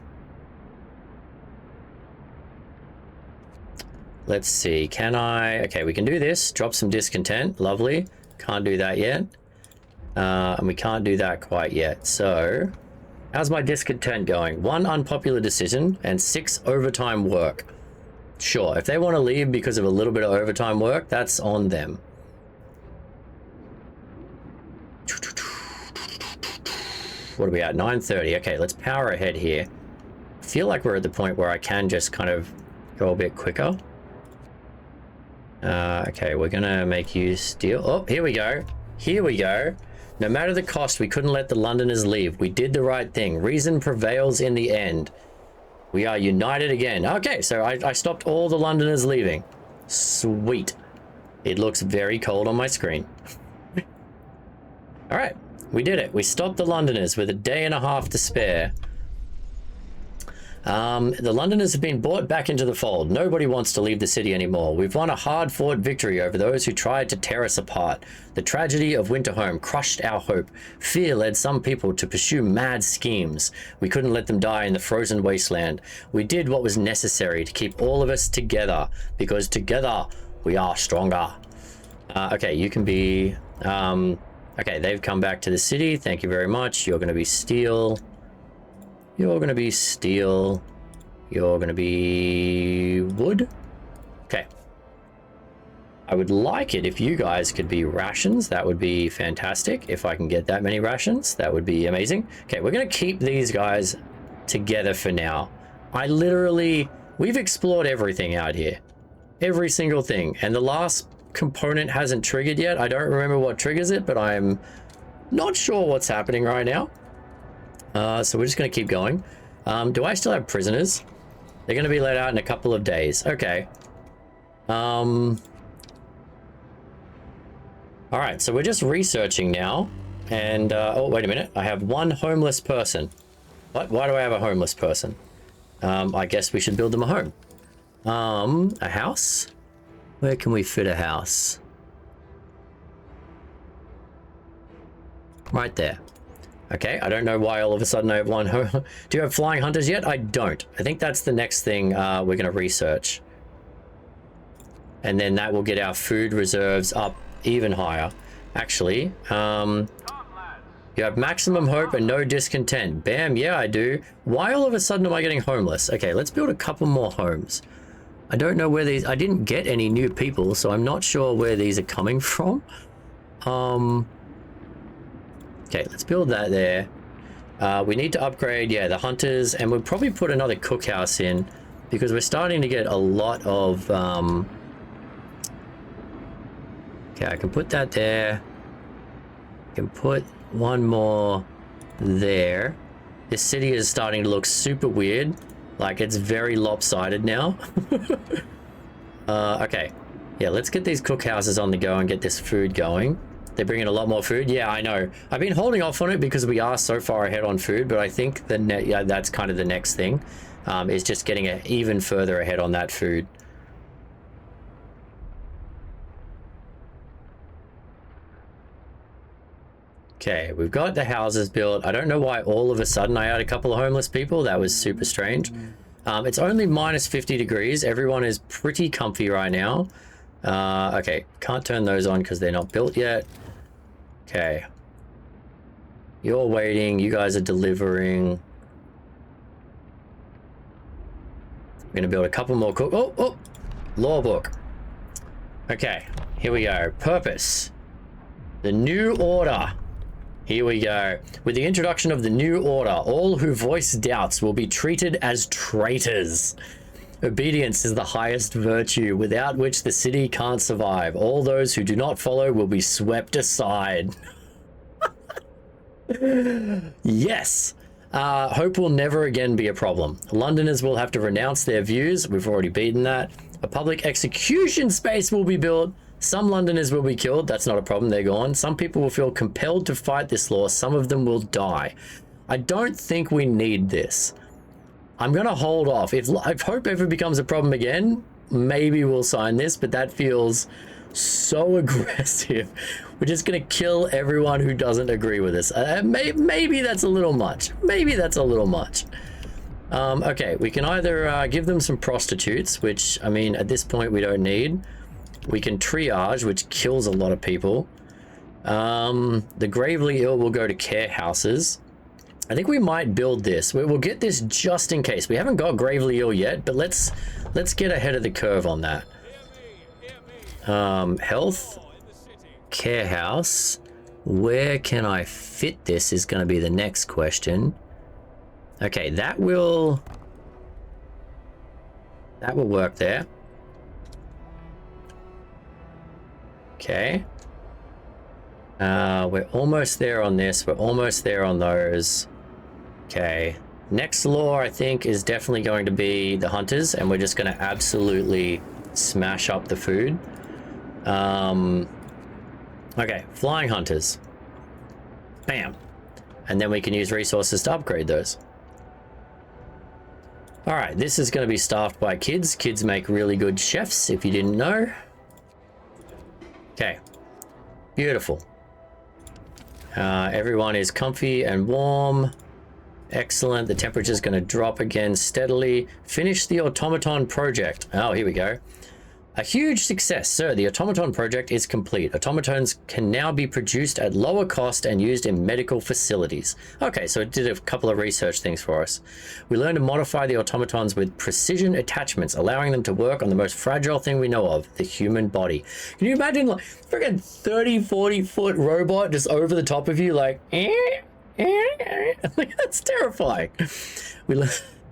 Let's see. Can I... Okay, we can do this. Drop some discontent. Lovely. Can't do that yet. And we can't do that quite yet. So, how's my discontent going? 1 unpopular decision and 6 overtime work. Sure, if they want to leave because of a little bit of overtime work, that's on them. What are we at? 9:30. Okay, let's power ahead here. I feel like we're at the point where I can just kind of go a bit quicker. Okay, we're gonna make you steal. Oh, here we go. Here we go. No matter the cost, we couldn't let the Londoners leave. We did the right thing. Reason prevails in the end. We are united again. Okay, so I stopped all the Londoners leaving. Sweet. It looks very cold on my screen. All right, we did it. We stopped the Londoners with a day and a half to spare. The Londoners have been brought back into the fold. Nobody wants to leave the city anymore. We've won a hard-fought victory over those who tried to tear us apart. The tragedy of Winterhome crushed our hope. Fear led some people to pursue mad schemes. We couldn't let them die in the frozen wasteland. We did what was necessary to keep all of us together, because together we are stronger. Okay, you can be... okay, they've come back to the city. Thank you very much. You're going to be steel. You're going to be steel. You're going to be wood. Okay. I would like it if you guys could be rations. That would be fantastic. If I can get that many rations, that would be amazing. Okay, we're going to keep these guys together for now. We've explored everything out here. Every single thing. And the last component hasn't triggered yet. I don't remember what triggers it, but I'm not sure what's happening right now. So we're just going to keep going. Do I still have prisoners? They're going to be let out in a couple of days. Okay. All right, so we're just researching now. And, oh, wait a minute. I have 1 homeless person. What? Why do I have a homeless person? I guess we should build them a home. A house? Where can we fit a house? Right there. Okay, I don't know why all of a sudden I have 1 home. Do you have flying hunters yet? I don't. I think that's the next thing we're going to research. And then that will get our food reserves up even higher. Actually, you have maximum hope and no discontent. Bam, yeah, I do. Why all of a sudden am I getting homeless? Okay, let's build a couple more homes. I don't know where these... I didn't get any new people, so I'm not sure where these are coming from. Okay, let's build that there. We need to upgrade, yeah, the hunters, and we'll probably put another cookhouse in because we're starting to get a lot of... Okay, I can put that there. I can put 1 more there. This city is starting to look super weird. Like, it's very lopsided now. Okay. Yeah, let's get these cookhouses on the go and get this food going. They're bringing a lot more food. Yeah, I know. I've been holding off on it because we are so far ahead on food, but I think yeah, that's kind of the next thing, is just getting even further ahead on that food. Okay, we've got the houses built. I don't know why all of a sudden I had a couple of homeless people. That was super strange. It's only minus 50 degrees. Everyone is pretty comfy right now. Okay, can't turn those on because they're not built yet. Okay. You're waiting. You guys are delivering. I'm going to build a couple more oh! Law book. Okay, here we go. Purpose. The new order. Here we go. With the introduction of the new order, all who voice doubts will be treated as traitors. Obedience is the highest virtue, without which the city can't survive. All those who do not follow will be swept aside. Yes. Hope will never again be a problem. Londoners will have to renounce their views. We've already beaten that. A public execution space will be built. Some Londoners will be killed. That's not a problem. They're gone. Some people will feel compelled to fight this law. Some of them will die. I don't think we need this. I'm going to hold off. If hope ever becomes a problem again, maybe we'll sign this, but that feels so aggressive. We're just going to kill everyone who doesn't agree with us. Maybe that's a little much. Maybe that's a little much. Okay, we can either give them some prostitutes, which, I mean, at this point we don't need. We can triage, which kills a lot of people. The gravely ill will go to care houses. I think we might build this. We'll get this just in case. We haven't got gravely ill yet, but let's get ahead of the curve on that. Health, care house. Where can I fit this is going to be the next question. Okay, that will work there. Okay. We're almost there on this. We're almost there on those. Okay. Next law, I think, is definitely going to be the hunters, and we're just going to absolutely smash up the food. Okay, flying hunters. Bam. And then we can use resources to upgrade those. All right, this is going to be staffed by kids. Kids make really good chefs, if you didn't know. Okay, beautiful. Everyone is comfy and warm. Excellent. The temperature is going to drop again steadily. Finish the automaton project. Oh, here we go. A huge success, sir. The automaton project is complete. Automatons can now be produced at lower cost and used in medical facilities. Okay, so it did a couple of research things for us. We learned to modify the automatons with precision attachments, allowing them to work on the most fragile thing we know of, the human body. Can you imagine, like, freaking 30, 40-foot robot just over the top of you, like, that's terrifying.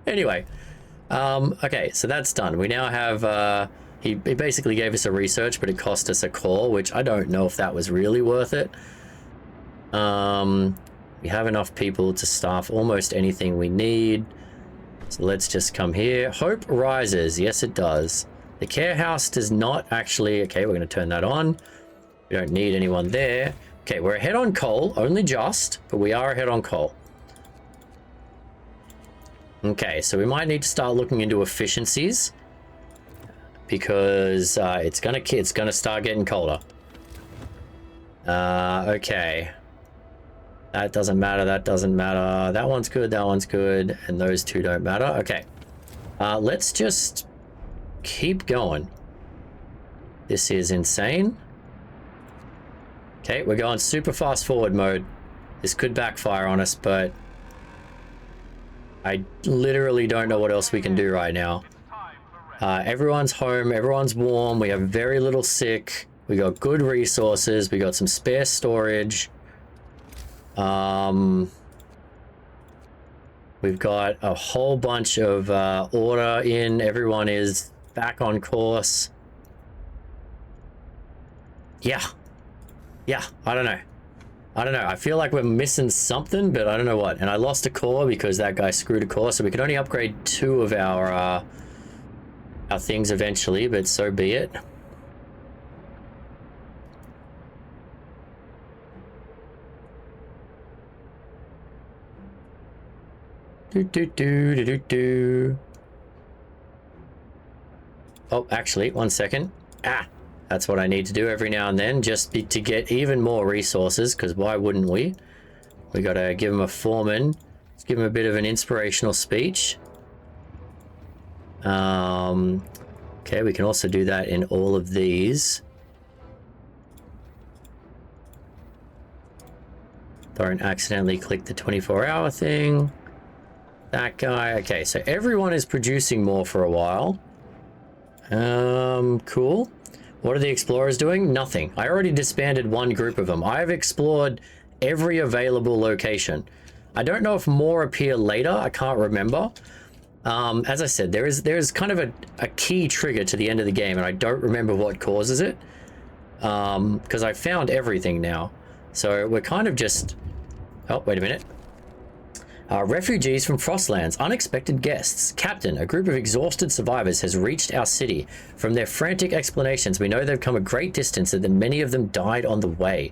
Anyway, okay, so that's done. We now have, he basically gave us a research, but it cost us a core, which I don't know if that was really worth it. We have enough people to staff almost anything we need. So let's just come here. Hope rises. Yes, it does. The care house does not actually... Okay, we're going to turn that on. We don't need anyone there. Okay, we're ahead on coal, only just, but we are ahead on coal. Okay, so we might need to start looking into efficiencies, because it's gonna start getting colder. Okay. That doesn't matter, that doesn't matter. That one's good, and those two don't matter. Okay. Let's just keep going. This is insane. Okay, we're going super fast forward mode. This could backfire on us, but I literally don't know what else we can do right now. Everyone's home, everyone's warm, we have very little sick, we got good resources, we got some spare storage. We've got a whole bunch of order in, everyone is back on course. Yeah, I don't know. I feel like we're missing something, but I don't know what. And I lost a core because that guy screwed a core, so we could only upgrade 2 of our things eventually, but so be it. Oh, actually, 1 second. That's what I need to do every now and then, just to get even more resources, because why wouldn't we? We gotta give him a foreman. Let's give him a bit of an inspirational speech. Okay, we can also do that in all of these. Don't accidentally click the 24-hour thing. That guy. Okay, so everyone is producing more for a while. Cool. What are the explorers doing? Nothing. I already disbanded one group of them. I've explored every available location. I don't know if more appear later. I can't remember. As I said, there's kind of a key trigger to the end of the game, and I don't remember what causes it. Because I found everything now. So we're kind of just... Oh, wait a minute. Refugees from Frostlands, unexpected guests. Captain, a group of exhausted survivors has reached our city. From their frantic explanations, we know they've come a great distance and that many of them died on the way.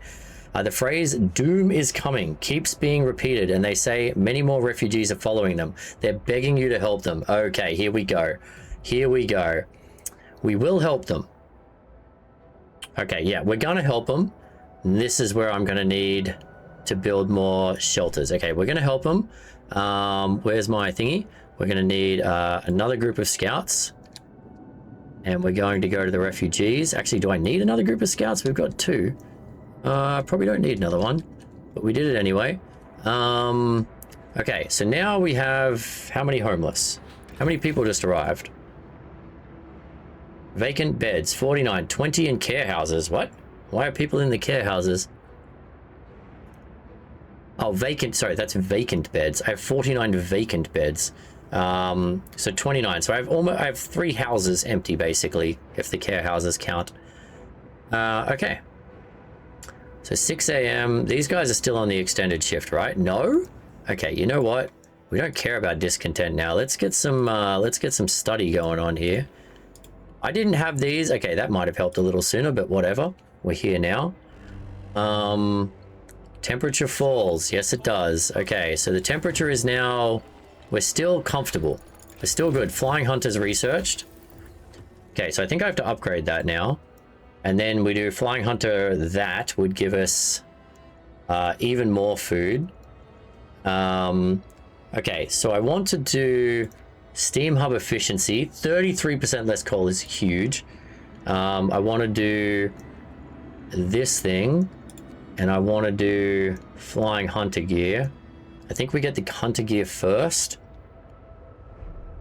The phrase, doom is coming, keeps being repeated, and they say many more refugees are following them. They're begging you to help them. Okay, here we go. Here we go. We will help them. Okay, yeah, we're gonna help them. This is where I'm gonna need to build more shelters. Okay, we're gonna help them. Where's my thingy? We're gonna need another group of scouts, and we're going to go to the refugees. Actually, do I need another group of scouts? We've got 2. Probably don't need another one, but we did it anyway. Okay, so now we have how many homeless? How many people just arrived? Vacant beds, 49, 20 in care houses. What? Why are people in the care houses? Oh, vacant. Sorry, that's vacant beds. I have 49 vacant beds. So 29. So I have 3 houses empty, basically, if the care houses count. Okay. So 6 a.m. These guys are still on the extended shift, right? No? Okay, you know what? We don't care about discontent now. Let's get some study going on here. I didn't have these. Okay, that might have helped a little sooner, but whatever. We're here now. Temperature falls. Yes, it does. Okay, so the temperature is now... We're still comfortable. We're still good. Flying Hunters researched. Okay, so I think I have to upgrade that now. And then we do Flying Hunter. That would give us even more food. Okay, so I want to do Steam Hub efficiency. 33% less coal is huge. I want to do this thing, and I want to do Flying Hunter gear. I think we get the Hunter gear first.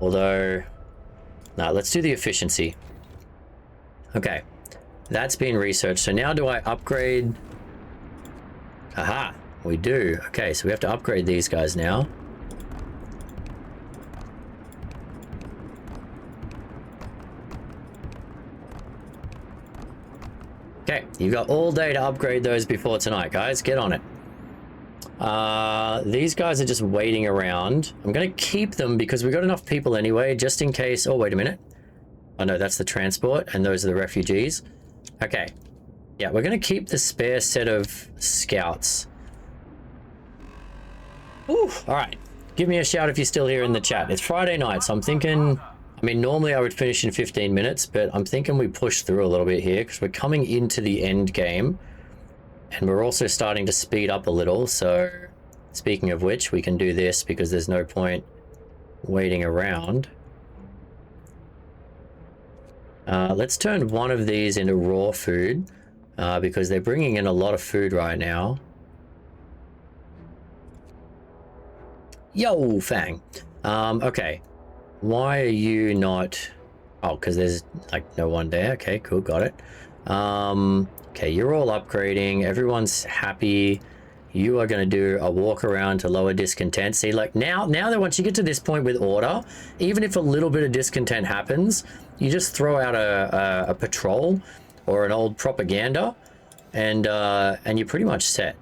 Although, no, let's do the efficiency. Okay, that's been researched. So now do I upgrade? Aha, we do. Okay, so we have to upgrade these guys now. Okay, you've got all day to upgrade those before tonight, guys. Get on it. These guys are just waiting around. I'm going to keep them because we've got enough people anyway, just in case. Oh, wait a minute. Oh, no, that's the transport, and those are the refugees. Okay. Yeah, we're going to keep the spare set of scouts. Ooh, all right. Give me a shout if you're still here in the chat. It's Friday night, so I'm thinking... I mean, normally I would finish in 15 minutes, but I'm thinking we push through a little bit here because we're coming into the end game. And we're also starting to speed up a little, so speaking of which, we can do this because there's no point waiting around. Let's turn one of these into raw food because they're bringing in a lot of food right now. Yo, Fang. Okay. Why are you not... Oh, because there's like no one there. Okay, cool, got it. Okay, you're all upgrading. Everyone's happy. You are going to do a walk around to lower discontent. See, like now that once you get to this point with order, even if a little bit of discontent happens, you just throw out a patrol or an old propaganda, and you're pretty much set.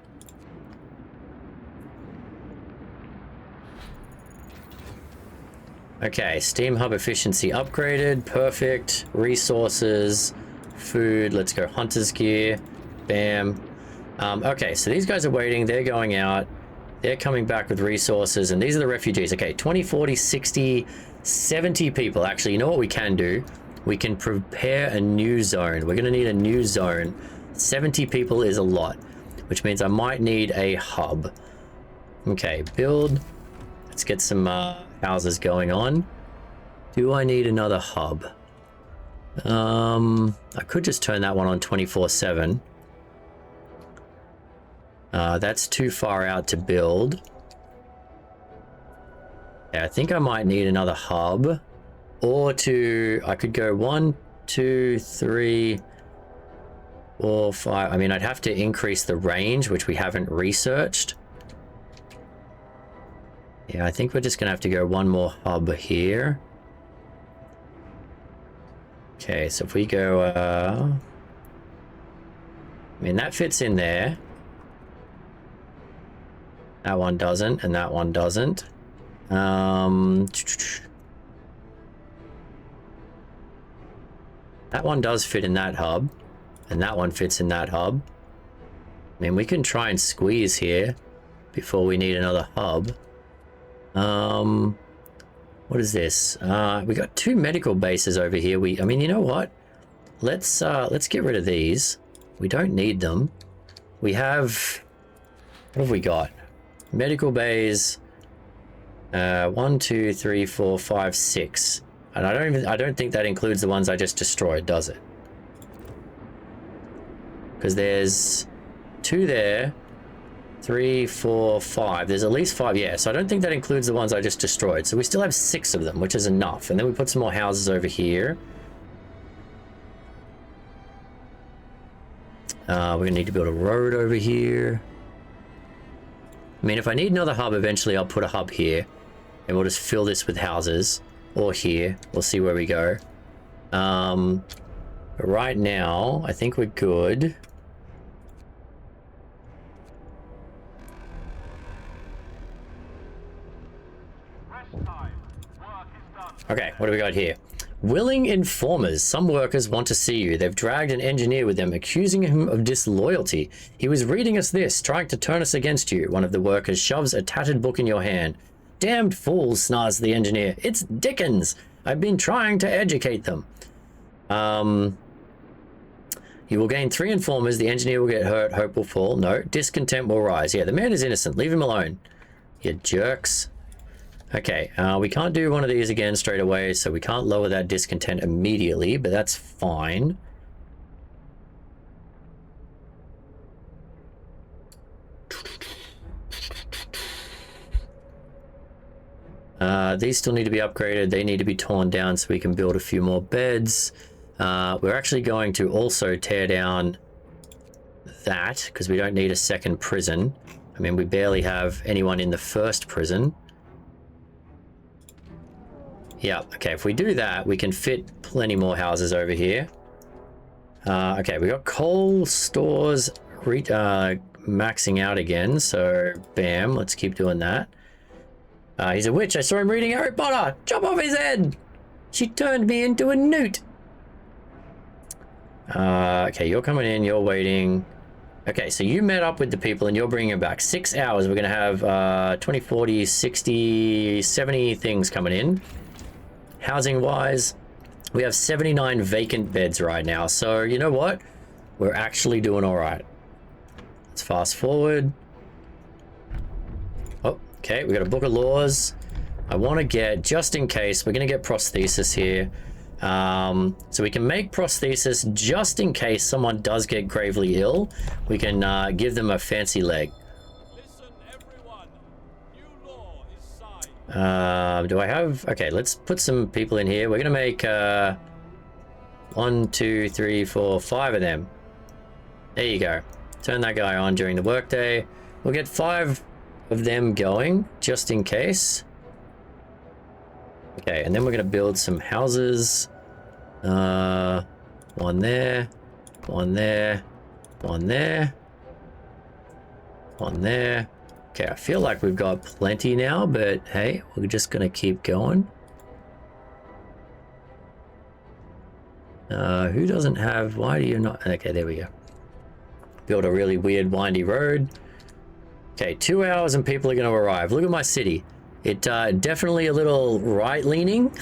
Okay, Steam Hub efficiency upgraded. Perfect. Resources, food. Let's go Hunter's gear. Bam. Okay, so these guys are waiting. They're going out. They're coming back with resources, and these are the refugees. Okay, 20, 40, 60, 70 people. Actually, you know what we can do? We can prepare a new zone. We're going to need a new zone. 70 people is a lot, which means I might need a hub. Okay, build. Let's get some houses going on. Do I need another hub? I could just turn that one on 24/7. That's too far out to build. Yeah, I think I might need another hub. Or I could go 1, 2, 3. 4, 5. I mean, I'd have to increase the range, which we haven't researched. Yeah, I think we're just gonna have to go one more hub here. Okay, so if we go, I mean, that fits in there. That one doesn't, and that one doesn't. That one does fit in that hub, and that one fits in that hub. I mean, we can try and squeeze here before we need another hub. What is this? We got 2 medical bases over here. I mean, you know what? Let's get rid of these. We don't need them. We have, what have we got? Medical bays. 1, 2, 3, 4, 5, 6. And I don't think that includes the ones I just destroyed, does it? Because there's 2 there. 3, 4, 5. There's at least 5, yeah. So I don't think that includes the ones I just destroyed. So we still have 6 of them, which is enough. And then we put some more houses over here. We're gonna need to build a road over here. I mean, if I need another hub, eventually I'll put a hub here. And we'll just fill this with houses. Or here. We'll see where we go. But right now, I think we're good. Okay, what do we got here? Willing informers. Some workers want to see you. They've dragged an engineer with them, accusing him of disloyalty. He was reading us this, trying to turn us against you. One of the workers shoves a tattered book in your hand. Damned fools, snarls the engineer. It's Dickens. I've been trying to educate them. You will gain 3 informers. The engineer will get hurt. Hope will fall. No. Discontent will rise. Yeah, the man is innocent. Leave him alone. You jerks. Okay, we can't do one of these again straight away, so we can't lower that discontent immediately, but that's fine. These still need to be upgraded. They need to be torn down so we can build a few more beds. We're actually going to also tear down that, because we don't need a second prison. I mean, we barely have anyone in the first prison. Yeah, okay, if we do that, we can fit plenty more houses over here. Okay, we got coal stores maxing out again, so bam, let's keep doing that. He's a witch. I saw him reading Harry Potter. Chop off his head. She turned me into a newt. Okay, you're coming in, you're waiting. Okay, so you met up with the people and you're bringing them back. 6 hours, we're going to have 20, 40, 60, 70 things coming in. Housing wise, we have 79 vacant beds right now. So you know what? We're actually doing all right. Let's fast forward. Oh, okay. We got a book of laws. I want to get, just in case, we're going to get prosthesis here. So we can make prosthesis just in case someone does get gravely ill. We can give them a fancy leg. Do I have, okay, let's put some people in here. We're gonna make 1, 2, 3, 4, 5 of them. There you go. Turn that guy on during the workday. We'll get 5 of them going just in case. Okay, and then we're gonna build some houses. 1 there, 1 there, 1 there, 1 there. Okay, I feel like we've got plenty now, but hey, we're just gonna keep going. Who doesn't have, why do you not, okay, there we go. Build a really weird windy road. Okay, 2 hours and people are gonna arrive. Look at my city. It definitely a little right leaning,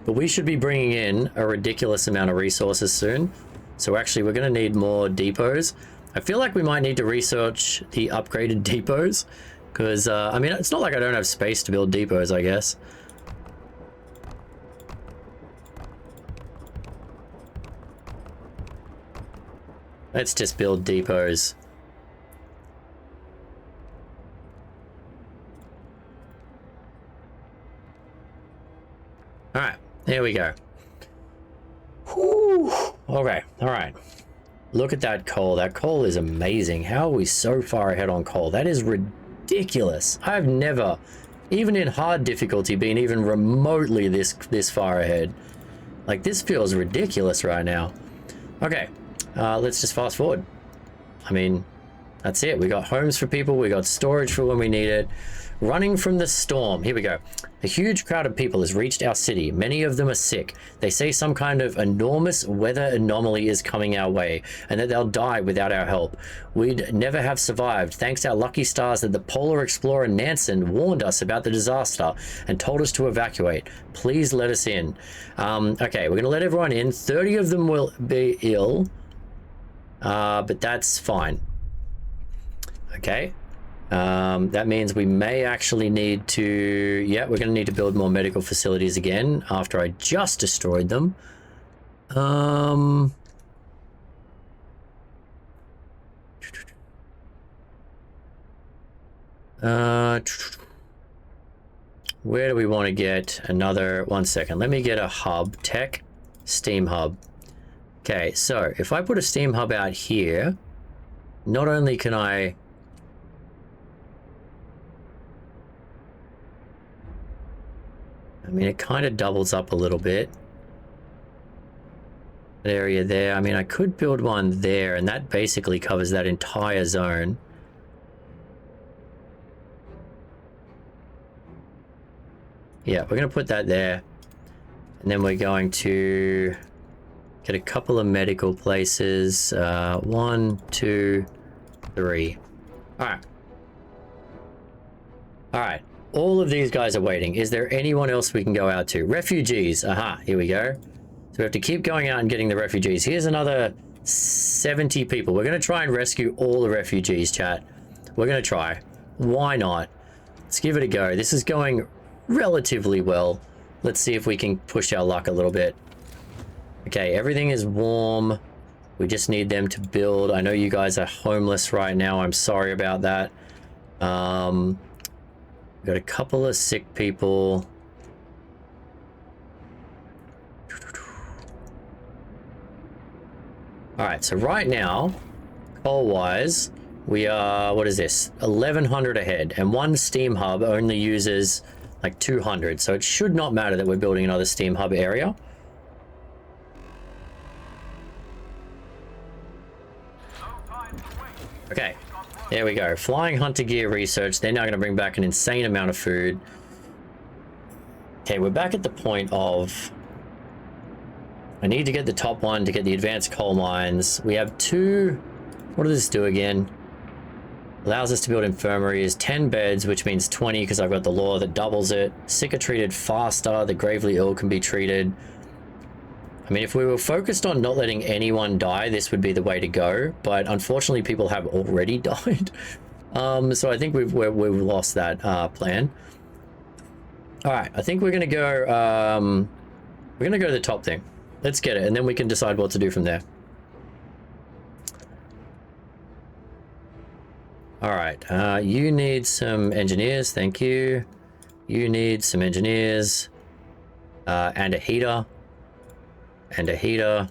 but we should be bringing in a ridiculous amount of resources soon. So actually we're gonna need more depots. I feel like we might need to research the upgraded depots because, I mean, it's not like I don't have space to build depots, I guess. Let's just build depots. All right, there we go. Whew. Okay, all right. Look at that coal. That coal is amazing. How are we so far ahead on coal? That is ridiculous. I've never, even in hard difficulty, been even remotely this far ahead. Like, this feels ridiculous right now. Okay, let's just fast forward. I mean, that's it. We got homes for people. We got storage for when we need it. Running from the storm. Here we go. A huge crowd of people has reached our city. Many of them are sick. They say some kind of enormous weather anomaly is coming our way and that they'll die without our help. We'd never have survived thanks to our lucky stars that the polar explorer Nansen warned us about the disaster and told us to evacuate. Please let us in. Okay, we're going to let everyone in. 30 of them will be ill, but that's fine. Okay. That means we may actually need to, yeah, we're going to need to build more medical facilities again after I just destroyed them. Where do we want to get another, 1 second, let me get a hub, tech, steam hub. Okay, so if I put a steam hub out here, not only can I mean, it kind of doubles up a little bit. That area there, I mean, I could build one there, and that basically covers that entire zone. Yeah, we're going to put that there. And then we're going to get a couple of medical places. 1, 2, 3. All right. All right. All of these guys are waiting. Is there anyone else we can go out to? Refugees. Aha, here we go. So we have to keep going out and getting the refugees. Here's another 70 people. We're going to try and rescue all the refugees, chat. We're going to try. Why not? Let's give it a go. This is going relatively well. Let's see if we can push our luck a little bit. Okay, everything is warm. We just need them to build. I know you guys are homeless right now. I'm sorry about that. Got a couple of sick people. All right, so right now, coal-wise, we are, what is this? 1,100 ahead, and one steam hub only uses like 200, so it should not matter that we're building another steam hub area. Okay. There we go. Flying hunter gear research. They're now going to bring back an insane amount of food. Okay, we're back at the point of... I need to get the top one to get the advanced coal mines. We have 2... What does this do again? Allows us to build infirmaries. 10 beds, which means 20 because I've got the law that doubles it. Sick are treated faster. The gravely ill can be treated. I mean, if we were focused on not letting anyone die, this would be the way to go. But unfortunately, people have already died. So I think we've lost that plan. All right, I think we're gonna go. We're gonna go to the top thing. Let's get it, and then we can decide what to do from there. All right, you need some engineers. Thank you. You need some engineers and a heater. And a heater.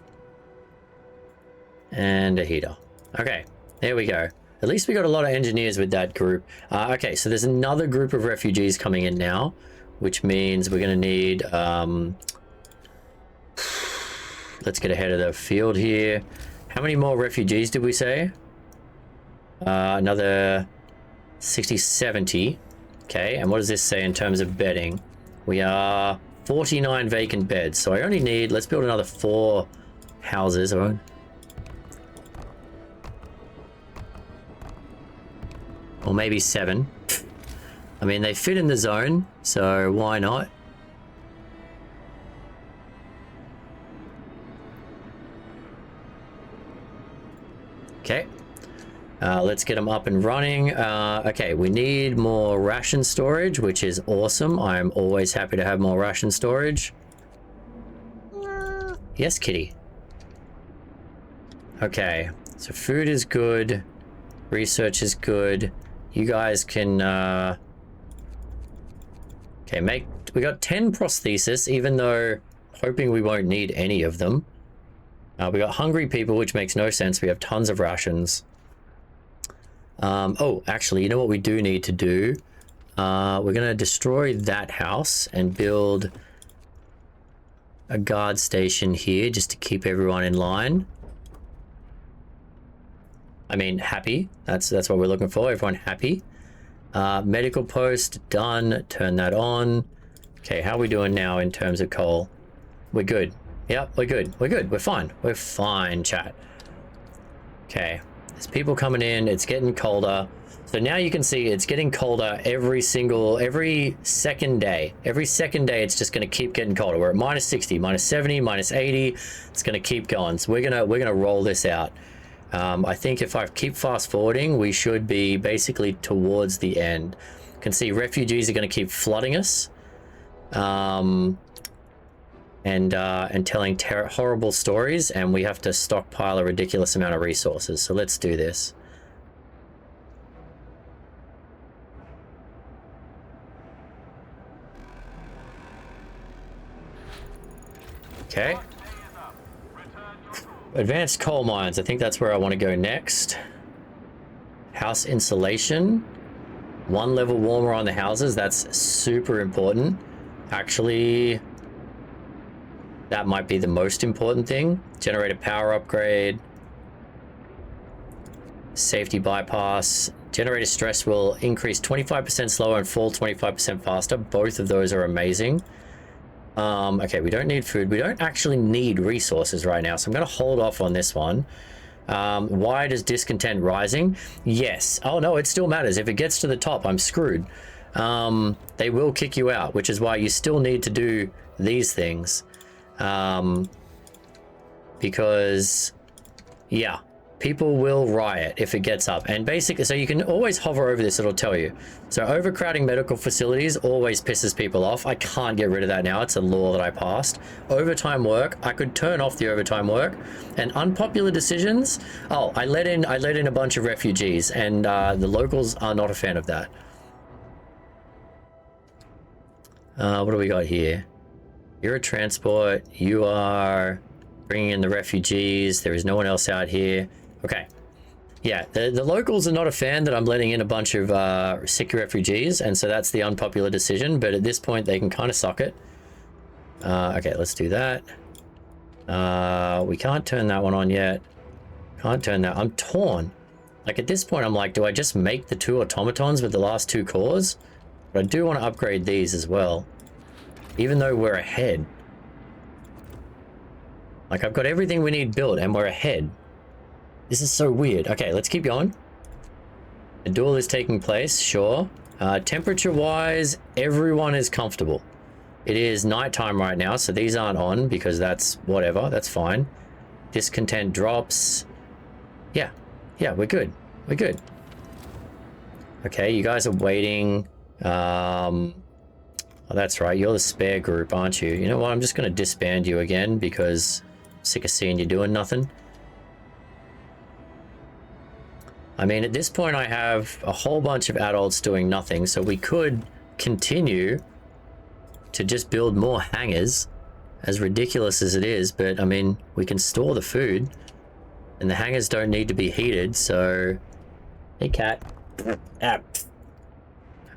And a heater. Okay, there we go. At least we got a lot of engineers with that group. Okay, so there's another group of refugees coming in now, which means we're going to need... let's get ahead of the field here. How many more refugees did we say? Another 60, 70. Okay, and what does this say in terms of bedding? We are... 49 vacant beds, so I only need, let's build another 4 houses. Or maybe 7. I mean, they fit in the zone, so why not? Okay. Let's get them up and running. Okay, we need more ration storage, which is awesome. I'm always happy to have more ration storage. Yes, kitty. Okay, so food is good. Research is good. You guys can... Okay, we got 10 prosthesis, even though hoping we won't need any of them. We got hungry people, which makes no sense. We have tons of rations. Oh, actually, you know what we do need to do? We're going to destroy that house and build a guard station here just to keep everyone in line. I mean, happy. That's what we're looking for. Everyone happy. Medical post, done. Turn that on. Okay, how are we doing now in terms of coal? We're good. Yep, we're good. We're good. We're fine. We're fine, chat. Okay, there's people coming in. It's getting colder. So now you can see it's getting colder every second day. Every second day, it's just going to keep getting colder. We're at minus 60, minus 70, minus 80. It's going to keep going. So we're gonna roll this out. I think if I keep fast forwarding, we should be basically towards the end. You can see refugees are going to keep flooding us. And telling horrible stories, and we have to stockpile a ridiculous amount of resources. So let's do this. Okay. Advanced coal mines. I think that's where I want to go next. House insulation. 1 level warmer on the houses. That's super important. Actually, that might be the most important thing. Generator power upgrade. Safety bypass. Generator stress will increase 25% slower and fall 25% faster. Both of those are amazing. Okay, we don't need food. We don't actually need resources right now, so I'm going to hold off on this one. Why does discontent rising? Yes. Oh, no, it still matters. If it gets to the top, I'm screwed. They will kick you out, which is why you still need to do these things. Because, yeah, people will riot if it gets up. And basically, so you can always hover over this, it'll tell you. So overcrowding medical facilities always pisses people off. I can't get rid of that now. It's a law that I passed. Overtime work, I could turn off the overtime work. And unpopular decisions, oh, I let in a bunch of refugees, and the locals are not a fan of that. What do we got here? You're a transport. You are bringing in the refugees. There is no one else out here. Okay. Yeah, the locals are not a fan that I'm letting in a bunch of sick refugees, and so that's the unpopular decision, but at this point they can kind of suck it. Okay, let's do that. We can't turn that one on yet. Can't turn that. I'm torn. Like, at this point I'm like, do I just make the 2 automatons with the last 2 cores? But I do want to upgrade these as well. Even though we're ahead. Like, I've got everything we need built and we're ahead. This is so weird. Okay, let's keep going. A duel is taking place, sure. Temperature-wise, everyone is comfortable. It is nighttime right now, so these aren't on because that's whatever. That's fine. Discontent drops. Yeah, we're good. We're good. Okay, you guys are waiting. Oh, that's right. You're the spare group, aren't you? You know what? I'm just going to disband you again because I'm sick of seeing you doing nothing. I mean, at this point, I have a whole bunch of adults doing nothing, so we could continue to just build more hangars, as ridiculous as it is, but I mean, we can store the food, and the hangars don't need to be heated, so... Hey, cat.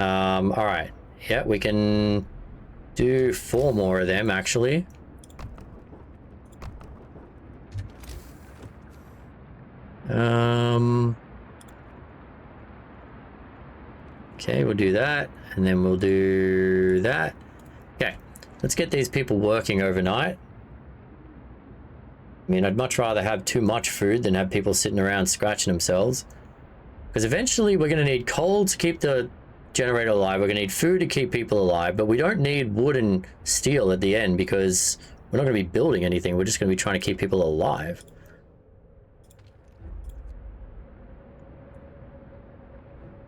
Alright. Yeah, we can do 4 more of them, actually. Okay, we'll do that, and then we'll do that. Okay, let's get these people working overnight. I mean, I'd much rather have too much food than have people sitting around scratching themselves. Because eventually we're going to need coal to keep the generator alive, we're going to need food to keep people alive, but we don't need wood and steel at the end because we're not going to be building anything, we're just going to be trying to keep people alive.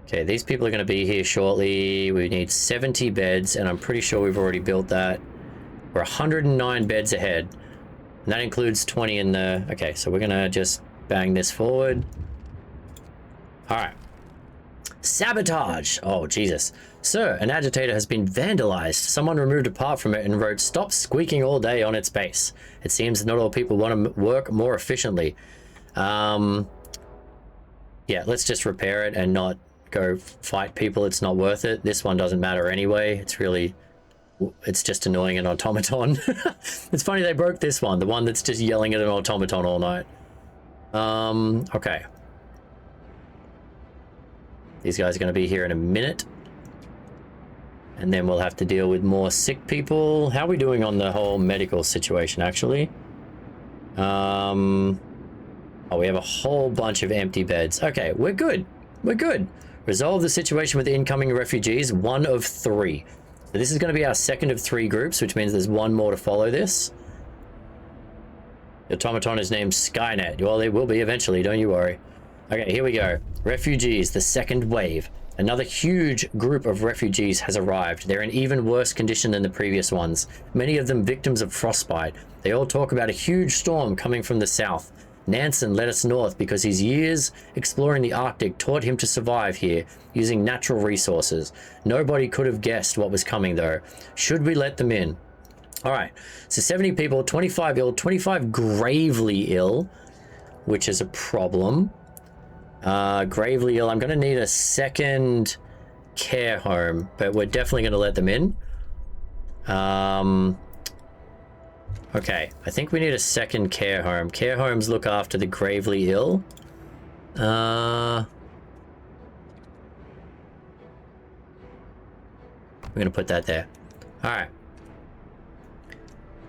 Okay, these people are going to be here shortly. We need 70 beds, and I'm pretty sure we've already built that. We're 109 beds ahead, and that includes 20 in the... Okay, so we're going to just bang this forward. All right. Sabotage! Oh, Jesus. Sir, an agitator has been vandalized. Someone removed a part from it and wrote, "Stop squeaking all day" on its base. It seems not all people want to work more efficiently. Yeah, let's just repair it and not go fight people. It's not worth it. This one doesn't matter anyway. It's just annoying an automaton. It's funny they broke this one, the one that's just yelling at an automaton all night. Okay. These guys are going to be here in a minute. And then we'll have to deal with more sick people. How are we doing on the whole medical situation, actually? Oh, we have a whole bunch of empty beds. Okay, we're good. We're good. Resolve the situation with incoming refugees, 1 of 3. So this is going to be our second of 3 groups, which means there's 1 more to follow this. The automaton is named Skynet. Well, it will be eventually, don't you worry. Okay, here we go. Refugees, the second wave. Another huge group of refugees has arrived. They're in even worse condition than the previous ones. Many of them victims of frostbite. They all talk about a huge storm coming from the south. Nansen led us north because his years exploring the Arctic taught him to survive here using natural resources. Nobody could have guessed what was coming though. Should we let them in? All right, so 70 people, 25 ill, 25 gravely ill, which is a problem. Gravely ill. I'm going to need a second care home, but we're definitely going to let them in. Okay, I think we need a second care home. Care homes look after the gravely ill. We're going to put that there. All right.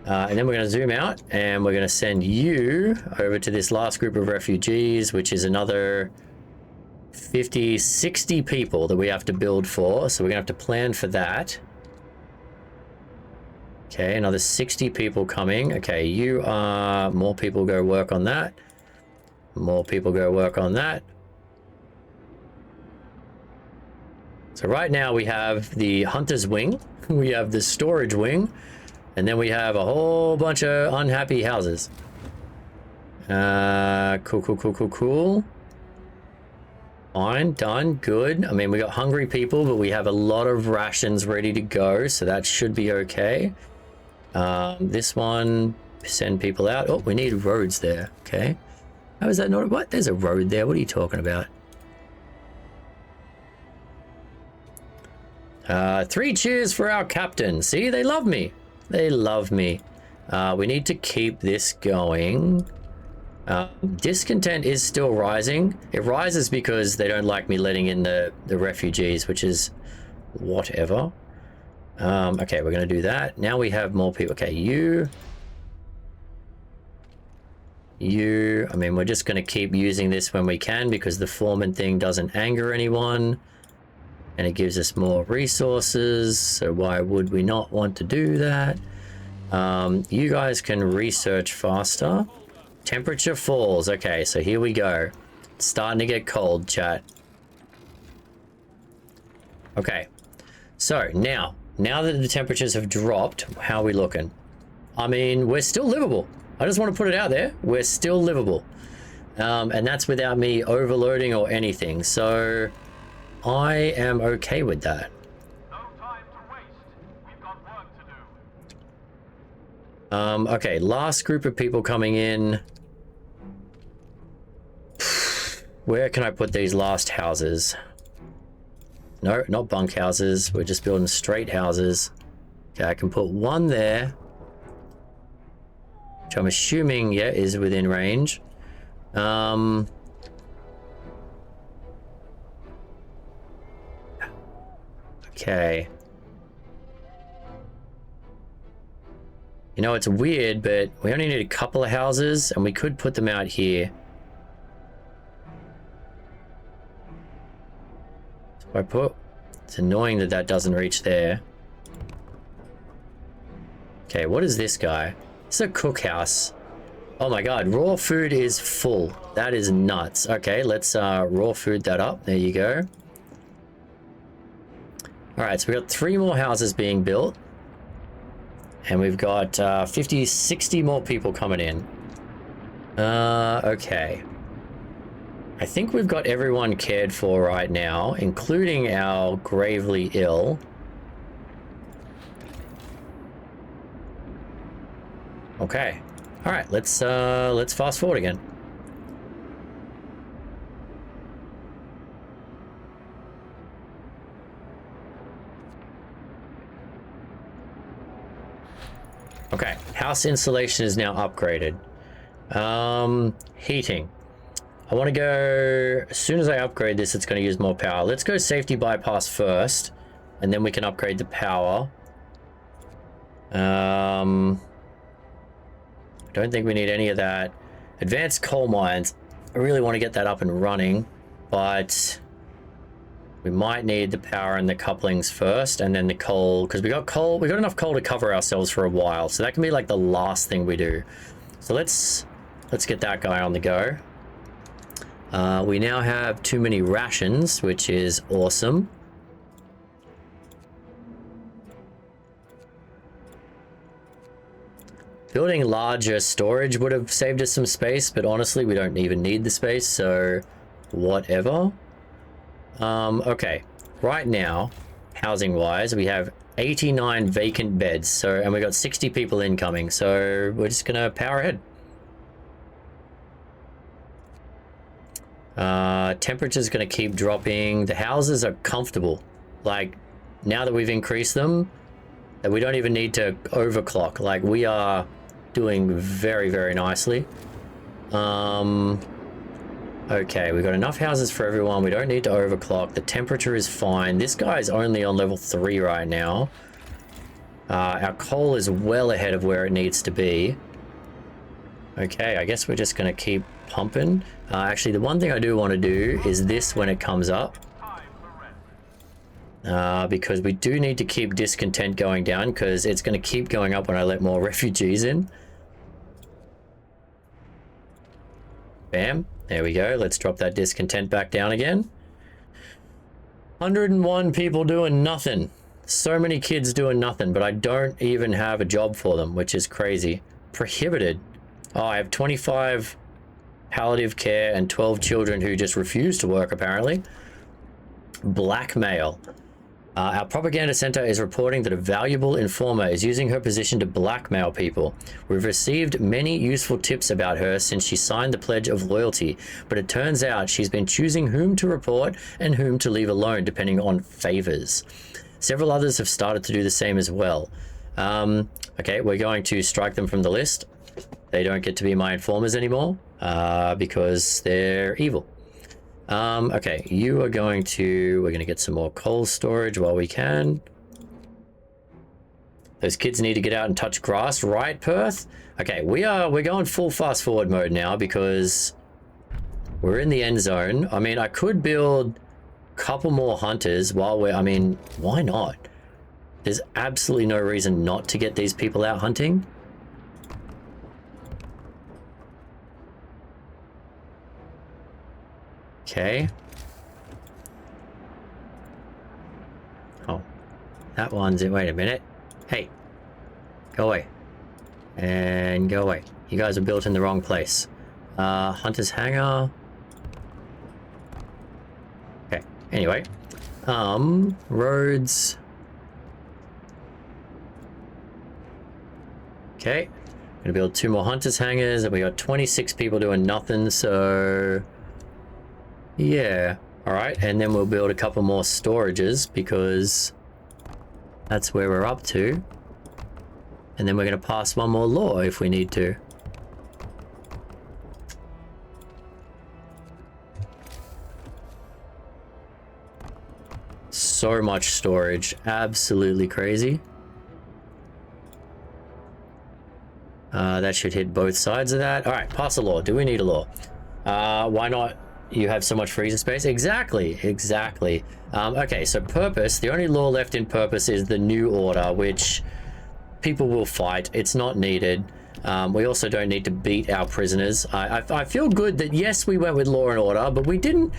And then we're going to zoom out and we're going to send you over to this last group of refugees, which is another 50, 60 people that we have to build for. So we're going to have to plan for that. Okay, another 60 people coming. Okay, more people go work on that. More people go work on that. So right now we have the hunter's wing. We have the storage wing. And then we have a whole bunch of unhappy houses. Cool. Fine, done, good. I mean, we got hungry people, but we have a lot of rations ready to go, so that should be okay. This one, send people out. Oh, we need roads there. Okay. How is that not? What? There's a road there. What are you talking about? 3 cheers for our captain. See, they love me. They love me. We need to keep this going. Discontent is still rising. It rises because they don't like me letting in the refugees, which is whatever. Okay, we're going to do that. Now we have more people. Okay, you. I mean, we're just going to keep using this when we can because the foreman thing doesn't anger anyone. And it gives us more resources, so why would we not want to do that? You guys can research faster. Temperature falls. Okay, so here we go. It's starting to get cold, chat. Okay, so now that the temperatures have dropped, how are we looking? I mean, we're still livable. I just want to put it out there. We're still livable. And that's without me overloading or anything, so I am okay with that. No time to waste. We've got work to do. Okay, last group of people coming in. Where can I put these last houses? No, not bunk houses. We're just building straight houses. Okay, I can put one there, which I'm assuming, yeah, is within range. Okay. You know, it's weird, but we only need a couple of houses, and we could put them out here. So it's annoying that that doesn't reach there. Okay, what is this guy? It's a cookhouse. Oh my god, raw food is full. That is nuts. Okay, let's raw food that up. There you go. All right, so we've got 3 more houses being built. And we've got 50, 60 more people coming in. Okay. I think we've got everyone cared for right now, including our gravely ill. Okay. All right, let's fast forward again. Okay, house insulation is now upgraded. Heating. I want to go, as soon as I upgrade this, it's going to use more power. Let's go safety bypass first, and then we can upgrade the power. I don't think we need any of that. Advanced coal mines. I really want to get that up and running, but we might need the power and the couplings first, and then the coal, because we got enough coal to cover ourselves for a while, so that can be like the last thing we do. So let's get that guy on the go. We now have too many rations, which is awesome. Building larger storage would have saved us some space, but honestly, we don't even need the space, so whatever. Okay, right now, housing-wise, we have 89 vacant beds, and we got 60 people incoming, so we're just gonna power ahead. Temperature's gonna keep dropping. The houses are comfortable. Like, now that we've increased them, that we don't even need to overclock. Like, we are doing very, very nicely. Okay, we've got enough houses for everyone. We don't need to overclock. The temperature is fine. This guy is only on level 3 right now. Our coal is well ahead of where it needs to be. Okay, I guess we're just going to keep pumping. Actually, the one thing I do want to do is this when it comes up. Because we do need to keep discontent going down, because it's going to keep going up when I let more refugees in. Bam. There we go. Let's drop that discontent back down again. 101 people doing nothing. So many kids doing nothing, but I don't even have a job for them, which is crazy. Prohibited. Oh, I have 25 palliative care and 12 children who just refuse to work, apparently. Blackmail. Our propaganda center is reporting that a valuable informer is using her position to blackmail people. We've received many useful tips about her since she signed the Pledge of Loyalty, but it turns out she's been choosing whom to report and whom to leave alone depending on favors. Several others have started to do the same as well. Okay, we're going to strike them from the list. They don't get to be my informers anymore because they're evil. Okay, we're going to get some more coal storage while we can. Those kids need to get out and touch grass, right, Perth? Okay, we're going full fast forward mode now because we're in the end zone. I mean, I could build a couple more hunters while why not? There's absolutely no reason not to get these people out hunting. Okay. Oh, that one's it. Wait a minute. Hey, go away. And go away. You guys are built in the wrong place. Hunter's hangar. Okay, anyway. Roads. Okay. Gonna build 2 more Hunter's hangars, and we got 26 people doing nothing, so... yeah, all right, and then we'll build a couple more storages because that's where we're up to. And then we're going to pass one more law if we need to. So much storage, absolutely crazy. That should hit both sides of that. All right, pass a law. Do we need a law? Why not? You have so much freezer space. Exactly. Okay, so purpose, the only law left in purpose is the new order, which people will fight. It's not needed. We also don't need to beat our prisoners. I feel good that yes, we went with law and order, but we didn't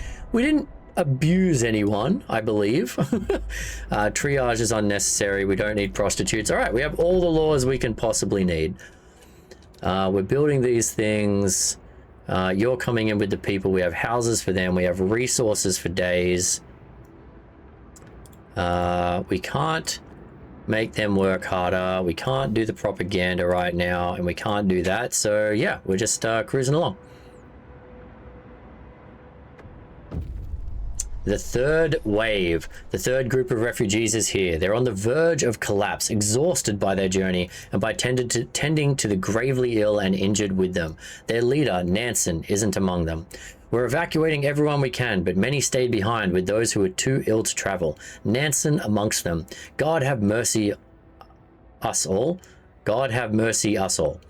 abuse anyone, I believe. Triage is unnecessary. We don't need prostitutes. All right, we have all the laws we can possibly need. We're building these things. You're coming in with the people. We have houses for them. We have resources for days. We can't make them work harder. We can't do the propaganda right now, and we can't do that. So yeah, we're just cruising along. The third wave, the third group of refugees is here. They're on the verge of collapse, exhausted by their journey and by tending to the gravely ill and injured with them. Their leader, Nansen, isn't among them. We're evacuating everyone we can, but many stayed behind with those who are too ill to travel. Nansen amongst them. God have mercy us all. God have mercy us all.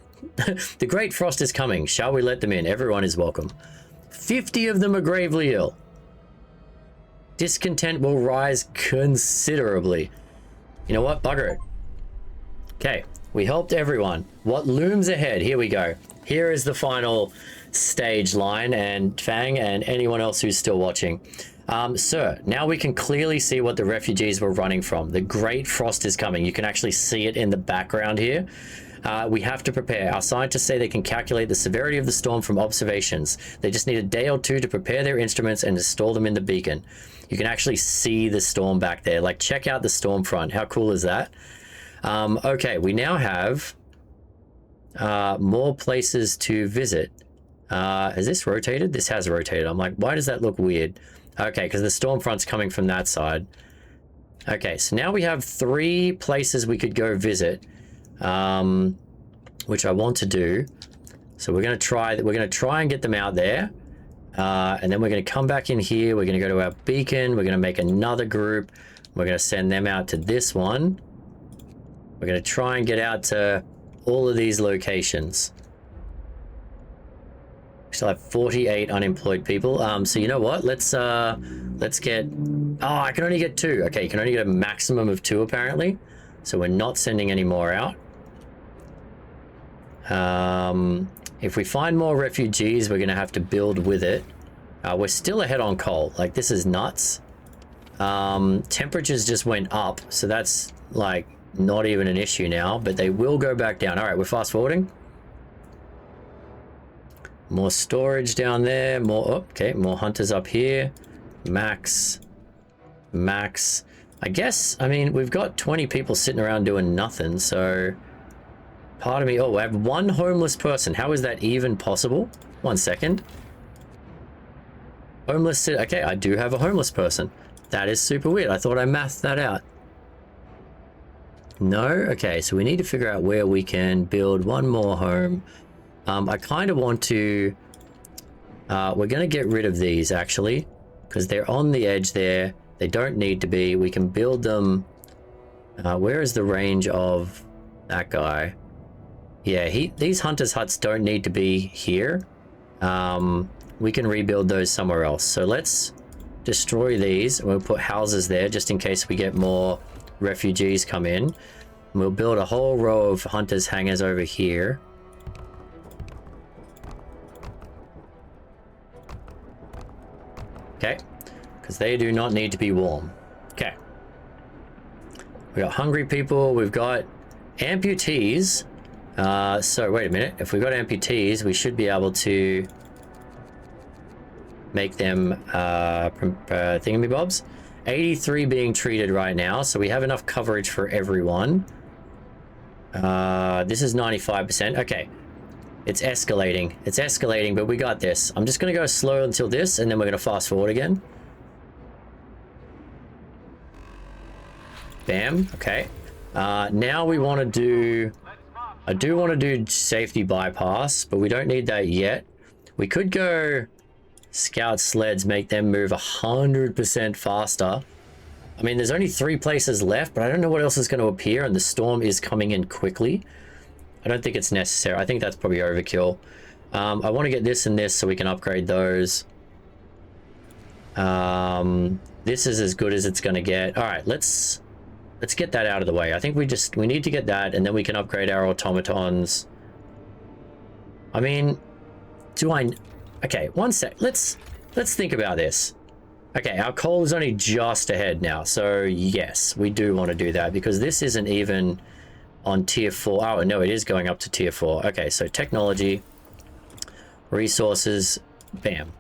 The great frost is coming. Shall we let them in? Everyone is welcome. 50 of them are gravely ill. Discontent will rise considerably. You know what? Bugger it. Okay, we helped everyone. What looms ahead? Here we go. Here is the final stage line, and Fang and anyone else who's still watching. Sir, now we can clearly see what the refugees were running from. The great frost is coming. You can actually see it in the background here. We have to prepare. Our scientists say they can calculate the severity of the storm from observations. They just need a day or two to prepare their instruments and install them in the beacon. You can actually see the storm back there. Like, check out the storm front. How cool is that? Okay, we now have more places to visit. Has this rotated? This has rotated. I'm like, why does that look weird? Okay, because the storm front's coming from that side. Okay, so now we have 3 places we could go visit, which I want to do. So we're going to try and get them out there. And then we're going to come back in here. We're going to go to our beacon. We're going to make another group. We're going to send them out to this one. We're going to try and get out to all of these locations. We still have 48 unemployed people. So you know what? Let's get... Oh, I can only get 2. Okay, you can only get a maximum of 2 apparently. So we're not sending any more out. If we find more refugees, we're going to have to build with it. We're still ahead on coal. Like, this is nuts. Temperatures just went up, so that's like not even an issue now, but they will go back down. All right, we're fast forwarding. More storage down there. More, oh, okay, more hunters up here. Max. I guess, I mean, we've got 20 people sitting around doing nothing, so... Part of me... Oh, I have 1 homeless person. How is that even possible? 1 second. Homeless... Okay, I do have a homeless person. That is super weird. I thought I mathed that out. No? Okay, so we need to figure out where we can build 1 more home. I kind of want to... we're going to get rid of these, actually, because they're on the edge there. They don't need to be. We can build them... where is the range of that guy? Yeah, these hunters' huts don't need to be here. We can rebuild those somewhere else. So let's destroy these. We'll put houses there just in case we get more refugees come in. And we'll build a whole row of hunters' hangars over here. Okay, because they do not need to be warm. Okay. We got hungry people. We've got amputees. So wait a minute, if we've got amputees, we should be able to make them thingamybobs. 83 being treated right now, so we have enough coverage for everyone. This is 95%. Okay, it's escalating, but we got this. I'm just gonna go slow until this, and then we're gonna fast forward again. Bam. Okay, now we want to do... I do want to do safety bypass, but we don't need that yet. We could go scout sleds, make them move 100% faster. I mean, there's only 3 places left, but I don't know what else is going to appear, and the storm is coming in quickly. I don't think it's necessary. I think that's probably overkill. I want to get this and this so we can upgrade those. This is as good as it's going to get. All right, let's get that out of the way. I think we need to get that, and then we can upgrade our automatons. I mean, okay, 1 sec. Let's think about this. Okay, our coal is only just ahead now, so yes, we do want to do that because this isn't even on tier 4. Oh no, it is going up to tier 4. Okay, so technology. resources, bam.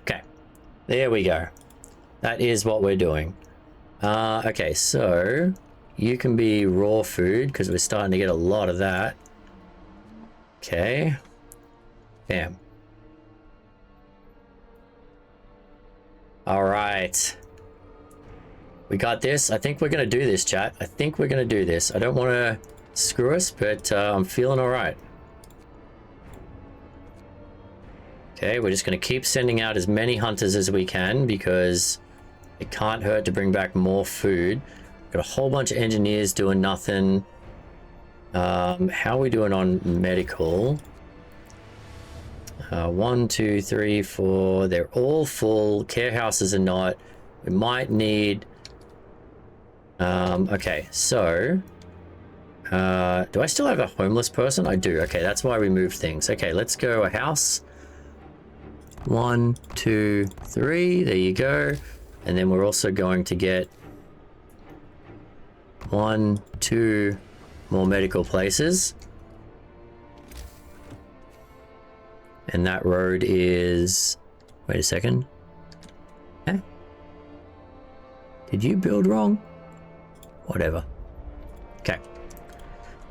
Okay, there we go. That is what we're doing. Okay, so you can be raw food because we're starting to get a lot of that. Okay, bam. All right, we got this. I think we're gonna do this, chat. I think we're gonna do this. I don't want to screw us, but I'm feeling all right. Okay, we're just gonna keep sending out as many hunters as we can because it can't hurt to bring back more food. Got a whole bunch of engineers doing nothing. How are we doing on medical? 1, 2, 3, 4. They're all full. Care houses are not. We might need... okay, so... do I still have a homeless person? I do. Okay, that's why we moved things. Okay, let's go a house. 1, 2, 3. There you go. And then we're also going to get 1, 2 more medical places. And that road is... Wait a second. Eh? Did you build wrong? Whatever. Okay.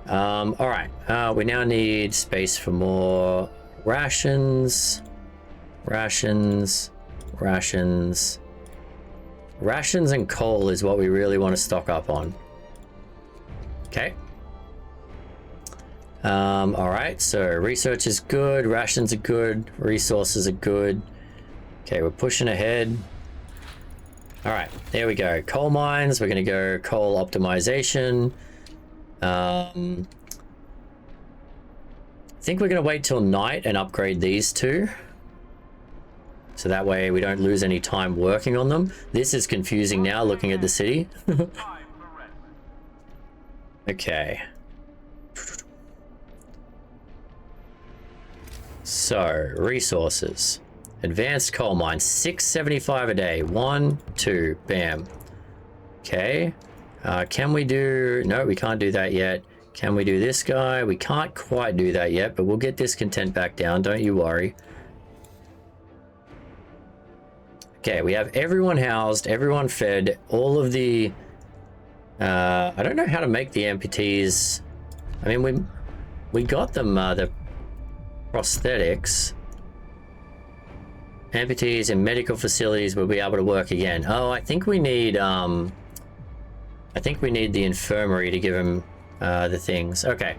All right. We now need space for more rations. Rations. Rations. Rations and coal is what we really want to stock up on. Okay. All right, so research is good, rations are good, resources are good. Okay, we're pushing ahead. All right, there we go. Coal mines, we're going to go coal optimization. I think we're going to wait till night and upgrade these two. So that way we don't lose any time working on them. This is confusing now looking at the city. Okay. So, resources. Advanced coal mine, 675 a day. 1, 2, bam. Okay. Can we do... No, we can't do that yet. Can we do this guy? We can't quite do that yet, but we'll get this content back down. Don't you worry. Okay, we have everyone housed, everyone fed, all of the... I don't know how to make the amputees. I mean, we got them, the prosthetics. Amputees in medical facilities will be able to work again. Oh, I think we need the infirmary to give them the things. Okay.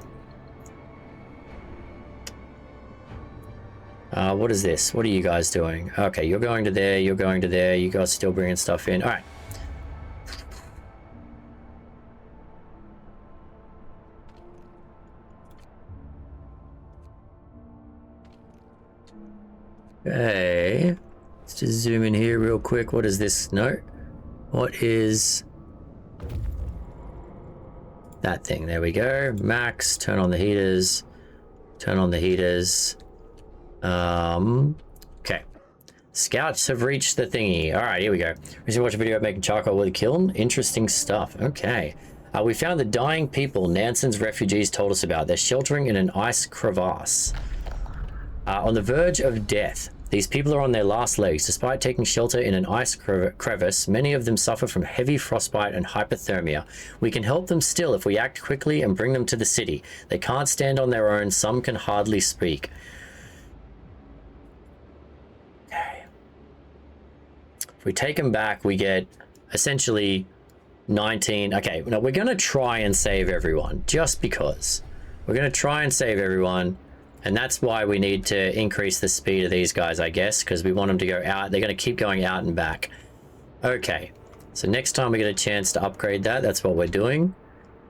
What is this? What are you guys doing? Okay, you're going to there, you're going to there, you guys still bringing stuff in. All right. Okay, let's just zoom in here real quick. What is this? No. What is that thing? There we go. Max, turn on the heaters. Turn on the heaters. Okay. Scouts have reached the thingy. All right, here we go. We should watch a video of making charcoal with a kiln. Interesting stuff. Okay. We found the dying people Nansen's refugees told us about. They're sheltering in an ice crevasse. On the verge of death. These people are on their last legs. Despite taking shelter in an ice crevice, many of them suffer from heavy frostbite and hypothermia. We can help them still if we act quickly and bring them to the city. They can't stand on their own. Some can hardly speak. Okay. If we take them back, we get essentially 19. Okay, now we're going to try and save everyone just because. We're going to try and save everyone. And that's why we need to increase the speed of these guys, I guess, because we want them to go out. They're going to keep going out and back. Okay, so next time we get a chance to upgrade that, that's what we're doing.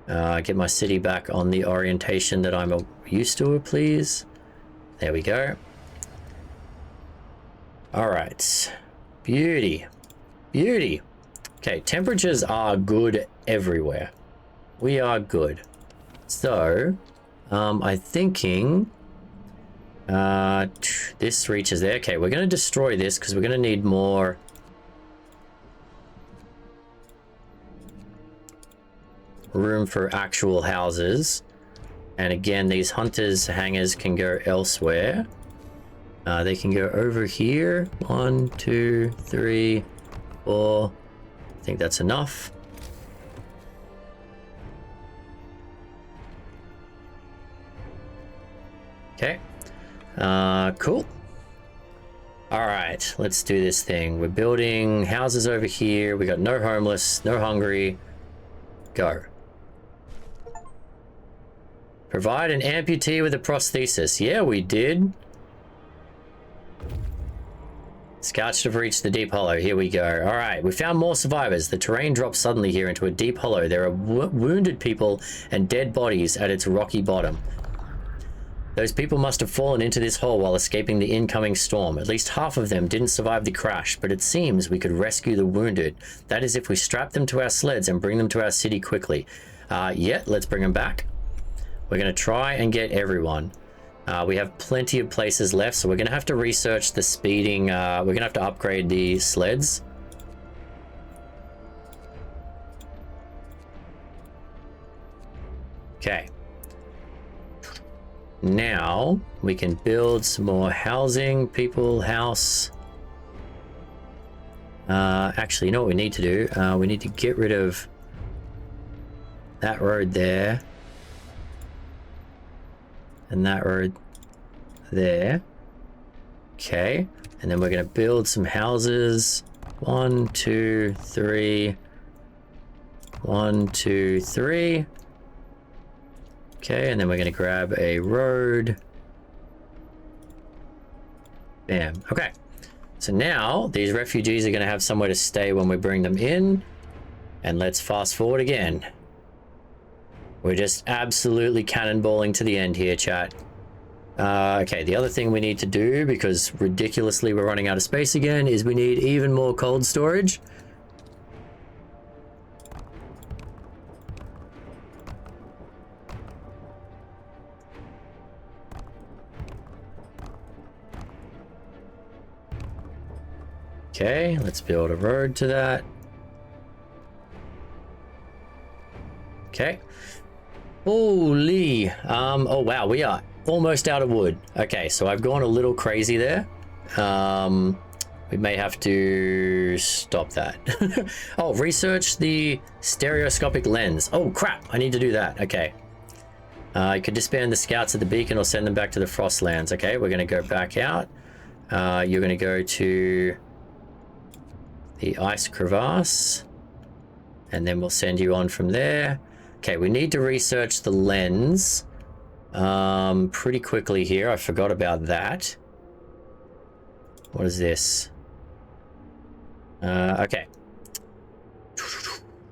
Get my city back on the orientation that I'm used to, please. There we go. All right. Beauty. Beauty. Okay, temperatures are good everywhere. We are good. So, I'm thinking... this reaches there. Okay, we're going to destroy this because we're going to need more room for actual houses. And again, these hunters hangars can go elsewhere. They can go over here. 1, 2, 3, 4. I think that's enough. Okay. Cool. All right, let's do this thing. We're building houses over here. We got no homeless, no hungry. Go. Provide an amputee with a prosthesis. Yeah, we did. Scouts should have reached the deep hollow. Here we go. All right, we found more survivors. The terrain drops suddenly here into a deep hollow. There are wounded people and dead bodies at its rocky bottom. Those people must have fallen into this hole while escaping the incoming storm. At least half of them didn't survive the crash, but it seems we could rescue the wounded. That is if we strap them to our sleds and bring them to our city quickly. Yeah, let's bring them back. We're going to try and get everyone. We have plenty of places left, so we're going to have to research the speeding. We're going to have to upgrade the sleds. Okay. Now we can build some more housing. People, house. Actually, you know what we need to do? We need to get rid of that road there. And that road there. Okay. And then we're going to build some houses. 1, 2, 3. 1, 2, 3. Okay, and then we're going to grab a road. Bam. Okay. So now these refugees are going to have somewhere to stay when we bring them in. And let's fast forward again. We're just absolutely cannonballing to the end here, chat. Okay, the other thing we need to do, because ridiculously we're running out of space again, is we need even more cold storage. Okay, let's build a road to that. Okay. Holy, oh wow, we are almost out of wood. Okay, so I've gone a little crazy there. We may have to stop that. Oh, research the stereoscopic lens. Oh crap, I need to do that. Okay. You could disband the scouts at the beacon or send them back to the Frostlands. Okay, we're going to go back out. You're going to go to the ice crevasse, and then we'll send you on from there. Okay, we need to research the lens pretty quickly here. I forgot about that. What is this? Okay.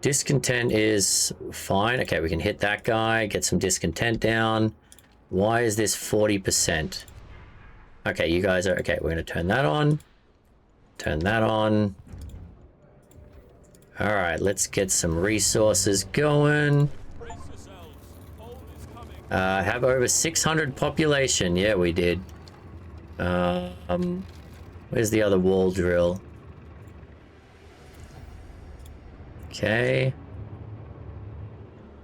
Discontent is fine. Okay, we can hit that guy, get some discontent down. Why is this 40%? Okay, you guys are... Okay, we're going to turn that on. Turn that on. All right, let's get some resources going. Have over 600 population. Yeah, we did. Where's the other wall drill? Okay.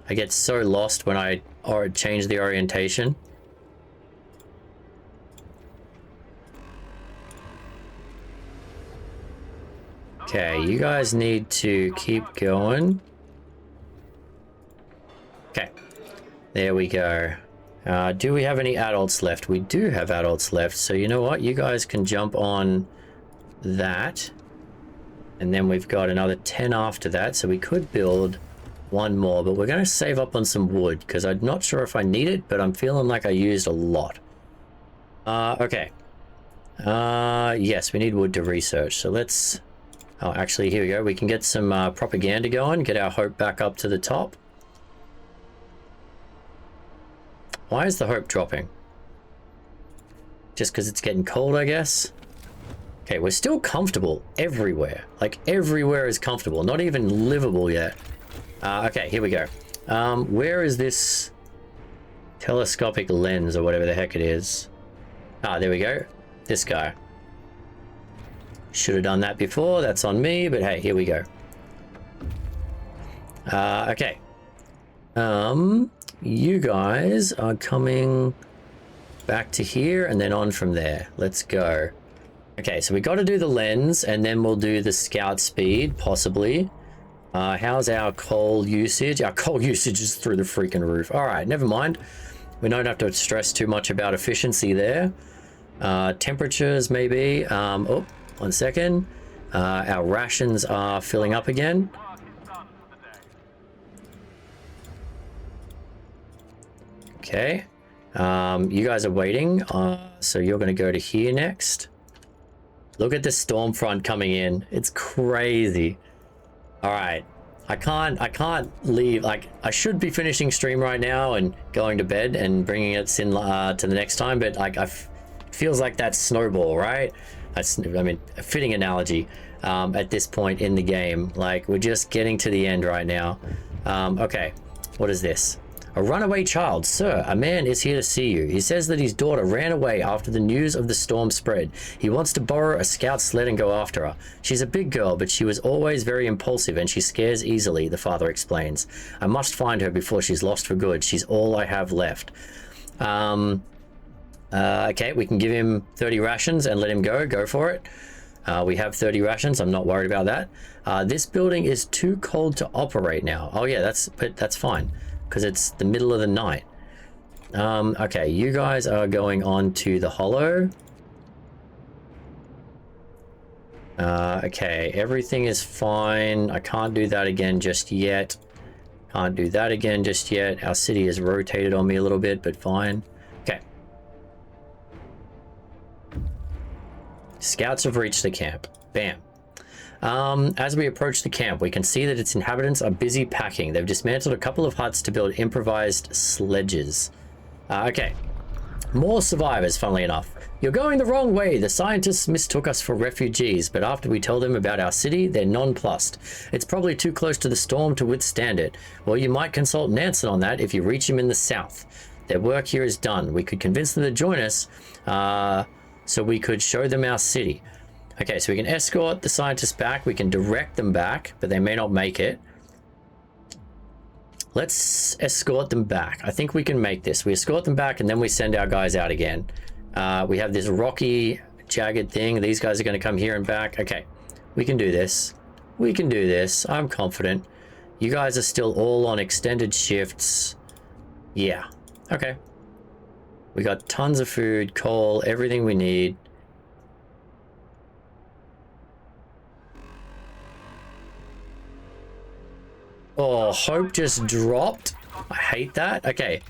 I get so lost when I change the orientation. Okay, you guys need to keep going. Okay, there we go. Do we have any adults left? We do have adults left, so you know what? You guys can jump on that. And then we've got another 10 after that, so we could build one more, but we're going to save up on some wood, because I'm not sure if I need it, but I'm feeling like I used a lot. Okay. Yes, we need wood to research, so let's... Oh, actually, here we go. We can get some propaganda going, get our hope back up to the top. Why is the hope dropping? Just because it's getting cold, I guess? Okay, we're still comfortable everywhere. Like, everywhere is comfortable. Not even livable yet. Okay, here we go. Where is this telescopic lens or whatever the heck it is? Ah, there we go. This guy. Should have done that before. That's on me, but hey, here we go. Okay. You guys are coming back to here, and then on from there. Let's go. Okay, so we got to do the lens, and then we'll do the scout speed, possibly. How's our coal usage? Our coal usage is through the freaking roof. All right, never mind. We don't have to stress too much about efficiency there. Temperatures, maybe. Oh, 1 second. Our rations are filling up again. Work is done for the day. Okay. You guys are waiting. So you're going to go to here next. Look at the storm front coming in. It's crazy. All right. I can't leave. Like, I should be finishing stream right now and going to bed and bringing it in to the next time, but like feels like that snowball, right? That's, I mean, a fitting analogy at this point in the game. Like, we're just getting to the end right now. Okay, what is this? A runaway child. Sir, a man is here to see you. He says that his daughter ran away after the news of the storm spread. He wants to borrow a scout sled and go after her. She's a big girl, but she was always very impulsive and she scares easily, the father explains. I must find her before she's lost for good. She's all I have left. Okay, we can give him 30 rations and let him go. Go for it. We have 30 rations. I'm not worried about that. This building is too cold to operate now. Oh yeah, that's fine, because it's the middle of the night. Okay, you guys are going on to the hollow. Okay, everything is fine. I can't do that again just yet. Can't do that again just yet. Our city has rotated on me a little bit, but fine. Okay. Scouts have reached the camp. Bam. As we approach the camp, we can see that its inhabitants are busy packing. They've dismantled a couple of huts to build improvised sledges. Okay. More survivors, funnily enough. You're going the wrong way. The scientists mistook us for refugees, but after we tell them about our city, they're nonplussed. It's probably too close to the storm to withstand it. Well, you might consult Nansen on that if you reach him in the south. Their work here is done. We could convince them to join us, so we could show them our city. Okay, so we can escort the scientists back. We can direct them back, but they may not make it. Let's escort them back. I think we can make this. We escort them back, and then we send our guys out again. We have this rocky, jagged thing. These guys are going to come here and back. Okay, we can do this. We can do this. I'm confident. You guys are still all on extended shifts. Yeah. Okay. We got tons of food, coal, everything we need. Oh, hope just dropped. I hate that. Okay.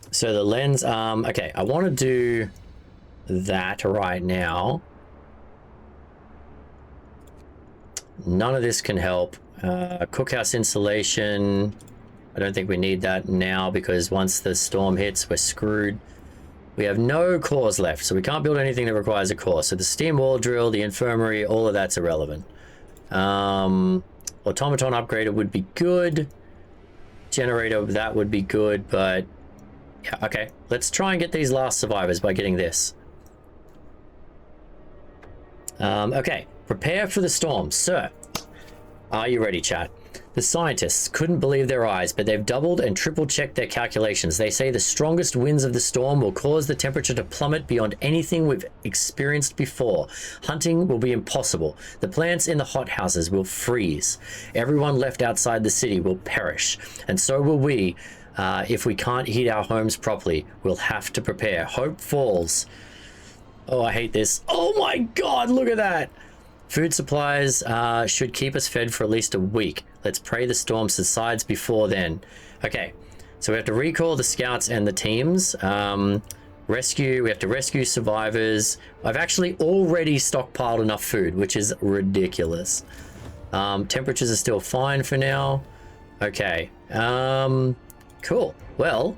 So the lens, okay, I want to do that right now. None of this can help. Cookhouse insulation. I don't think we need that now because once the storm hits, we're screwed. We have no cores left, so we can't build anything that requires a core. So the steam wall drill, the infirmary, all of that's irrelevant. Automaton upgrader would be good. Generator, that would be good, but yeah, okay. Let's try and get these last survivors by getting this. Okay, prepare for the storm, sir. Are you ready, chat? The scientists couldn't believe their eyes, but they've doubled and triple checked their calculations. They say the strongest winds of the storm will cause the temperature to plummet beyond anything we've experienced before. Hunting will be impossible. The plants in the hothouses will freeze. Everyone left outside the city will perish. And so will we. If we can't heat our homes properly, we'll have to prepare. Hope falls. Oh, I hate this. Oh my God, look at that. Food supplies should keep us fed for at least a week. Let's pray the storm subsides before then. Okay, so we have to recall the scouts and the teams. Rescue, we have to rescue survivors. I've actually already stockpiled enough food, which is ridiculous. Temperatures are still fine for now. Okay, cool. Well,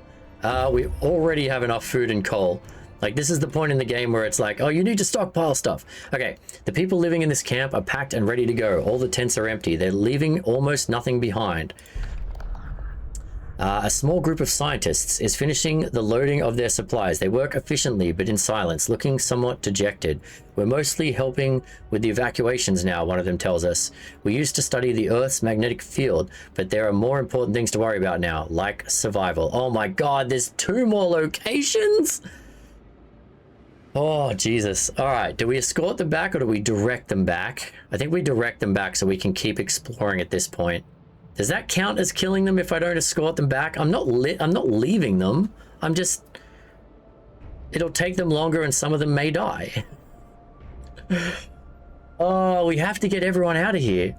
we already have enough food and coal. Like, this is the point in the game where it's like, oh, you need to stockpile stuff. Okay, the people living in this camp are packed and ready to go. All the tents are empty. They're leaving almost nothing behind. A small group of scientists is finishing the loading of their supplies. They work efficiently, but in silence, looking somewhat dejected. We're mostly helping with the evacuations now, one of them tells us. We used to study the Earth's magnetic field, but there are more important things to worry about now, like survival. Oh my god, there's 2 more locations? Oh, Jesus. All right, do we escort them back or do we direct them back? I think we direct them back so we can keep exploring at this point. Does that count as killing them if I don't escort them back? I'm not leaving them. I'm just... It'll take them longer and some of them may die. Oh, we have to get everyone out of here.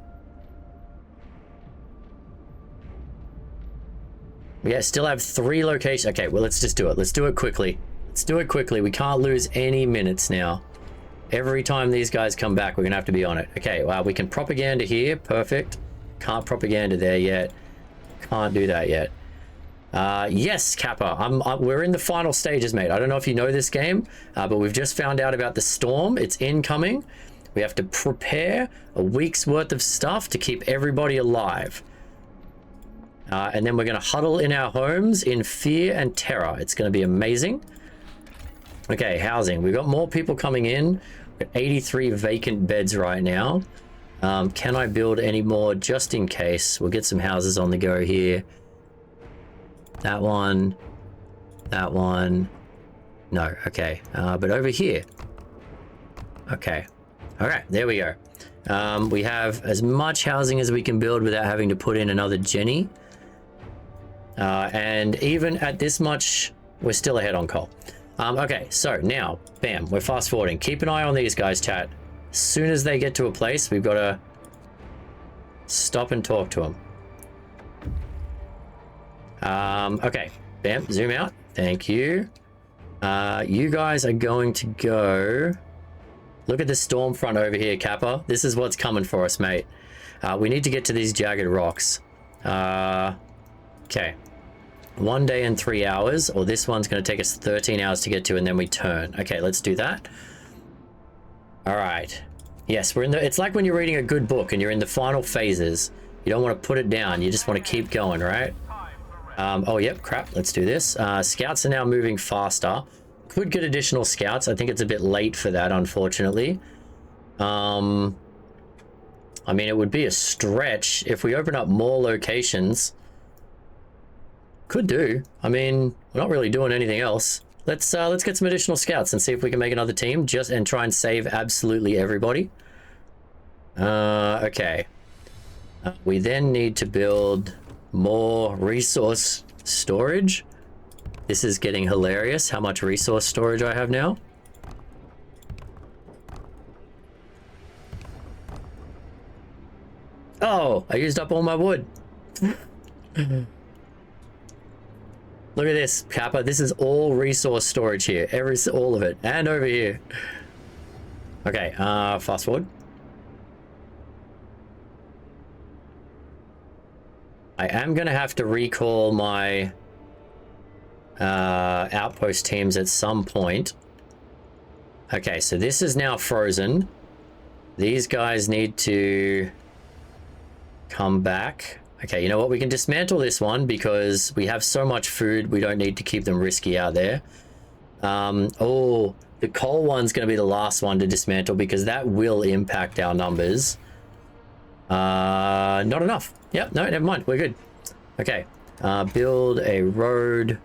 We still have 3 locations. Okay, well, let's just do it. Let's do it quickly. Let's do it quickly. We can't lose any minutes now. Every time these guys come back, we're going to have to be on it. Okay, well, we can propaganda here. Perfect. Can't propaganda there yet. Can't do that yet. Yes, Kappa. We're in the final stages, mate. I don't know if you know this game, but we've just found out about the storm. It's incoming. We have to prepare a week's worth of stuff to keep everybody alive. And then we're going to huddle in our homes in fear and terror. It's going to be amazing. Okay, housing. We've got more people coming in. We've got 83 vacant beds right now. Can I build any more just in case? We'll get some houses on the go here. That one. That one. No, okay. But over here. Okay. All right, there we go. We have as much housing as we can build without having to put in another Jenny. And even at this much, we're still ahead on coal. Okay, so now, bam, we're fast forwarding. Keep an eye on these guys, chat. As soon as they get to a place, we've got to stop and talk to them. Okay, bam, zoom out. Thank you. You guys are going to go... Look at the storm front over here, Kappa. This is what's coming for us, mate. We need to get to these jagged rocks. Okay. 1 day and 3 hours, or this one's going to take us 13 hours to get to, and then we turn. Okay, let's do that. All right. Yes, we're in the... It's like when you're reading a good book and you're in the final phases. You don't want to put it down. You just want to keep going, right? Oh, yep, crap. Let's do this. Scouts are now moving faster. Could get additional scouts. I think it's a bit late for that, unfortunately. I mean, it would be a stretch if we open up more locations. Could do. I mean, we're not really doing anything else. Let's get some additional scouts and see if we can make another team and try and save absolutely everybody. Okay. We then need to build more resource storage. This is getting hilarious, how much resource storage I have now. Oh, I used up all my wood. Look at this, Kappa. This is all resource storage here. All of it. And over here. Okay, fast forward. I am going to have to recall my outpost teams at some point. Okay, so this is now frozen. These guys need to come back. Okay, you know what? We can dismantle this one because we have so much food. We don't need to keep them risky out there. Oh, the coal one's going to be the last one to dismantle because that will impact our numbers. Not enough. Yep, no, never mind. We're good. Okay, build a road.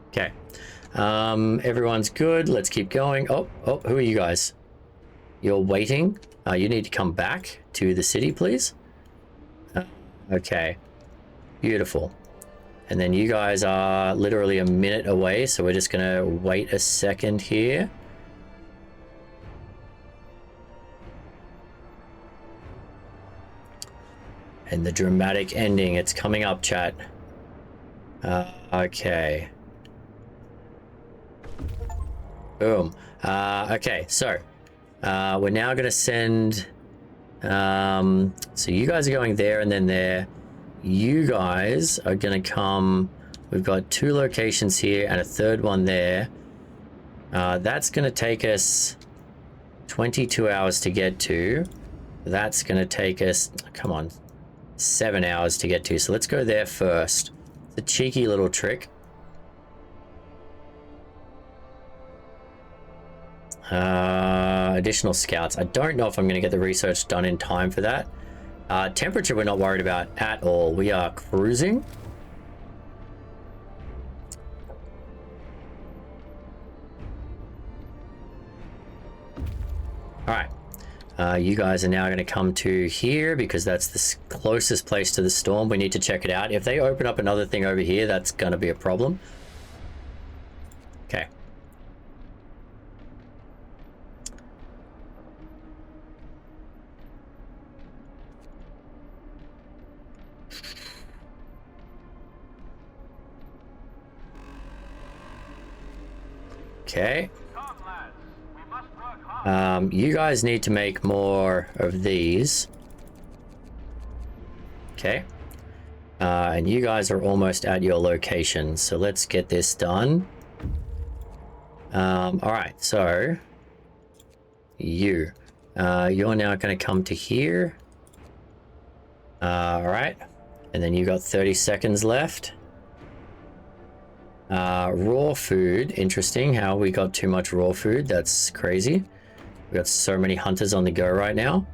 Okay, everyone's good. Let's keep going. Oh, who are you guys? You're waiting. You need to come back to the city, please. Okay, beautiful. And then you guys are literally a minute away, so we're just gonna wait a second here. And the dramatic ending, it's coming up, chat. Okay. Boom. Okay, so we're now going to send... so you guys are going there and then there. You guys are going to come... We've got 2 locations here and a third one there. That's going to take us 22 hours to get to. That's going to take us, come on, 7 hours to get to. So let's go there first. It's a cheeky little trick. Additional scouts. I don't know if I'm going to get the research done in time for that. Temperature we're not worried about at all. We are cruising. All right. You guys are now going to come to here because that's the closest place to the storm. We need to check it out. If they open up another thing over here, that's going to be a problem. Okay. Okay. You guys need to make more of these. Okay. And you guys are almost at your location, so let's get this done. All right, so you're now going to come to here. All right, and then you got 30 seconds left. Raw food, interesting how we got too much raw food. That's crazy. We got so many hunters on the go right now.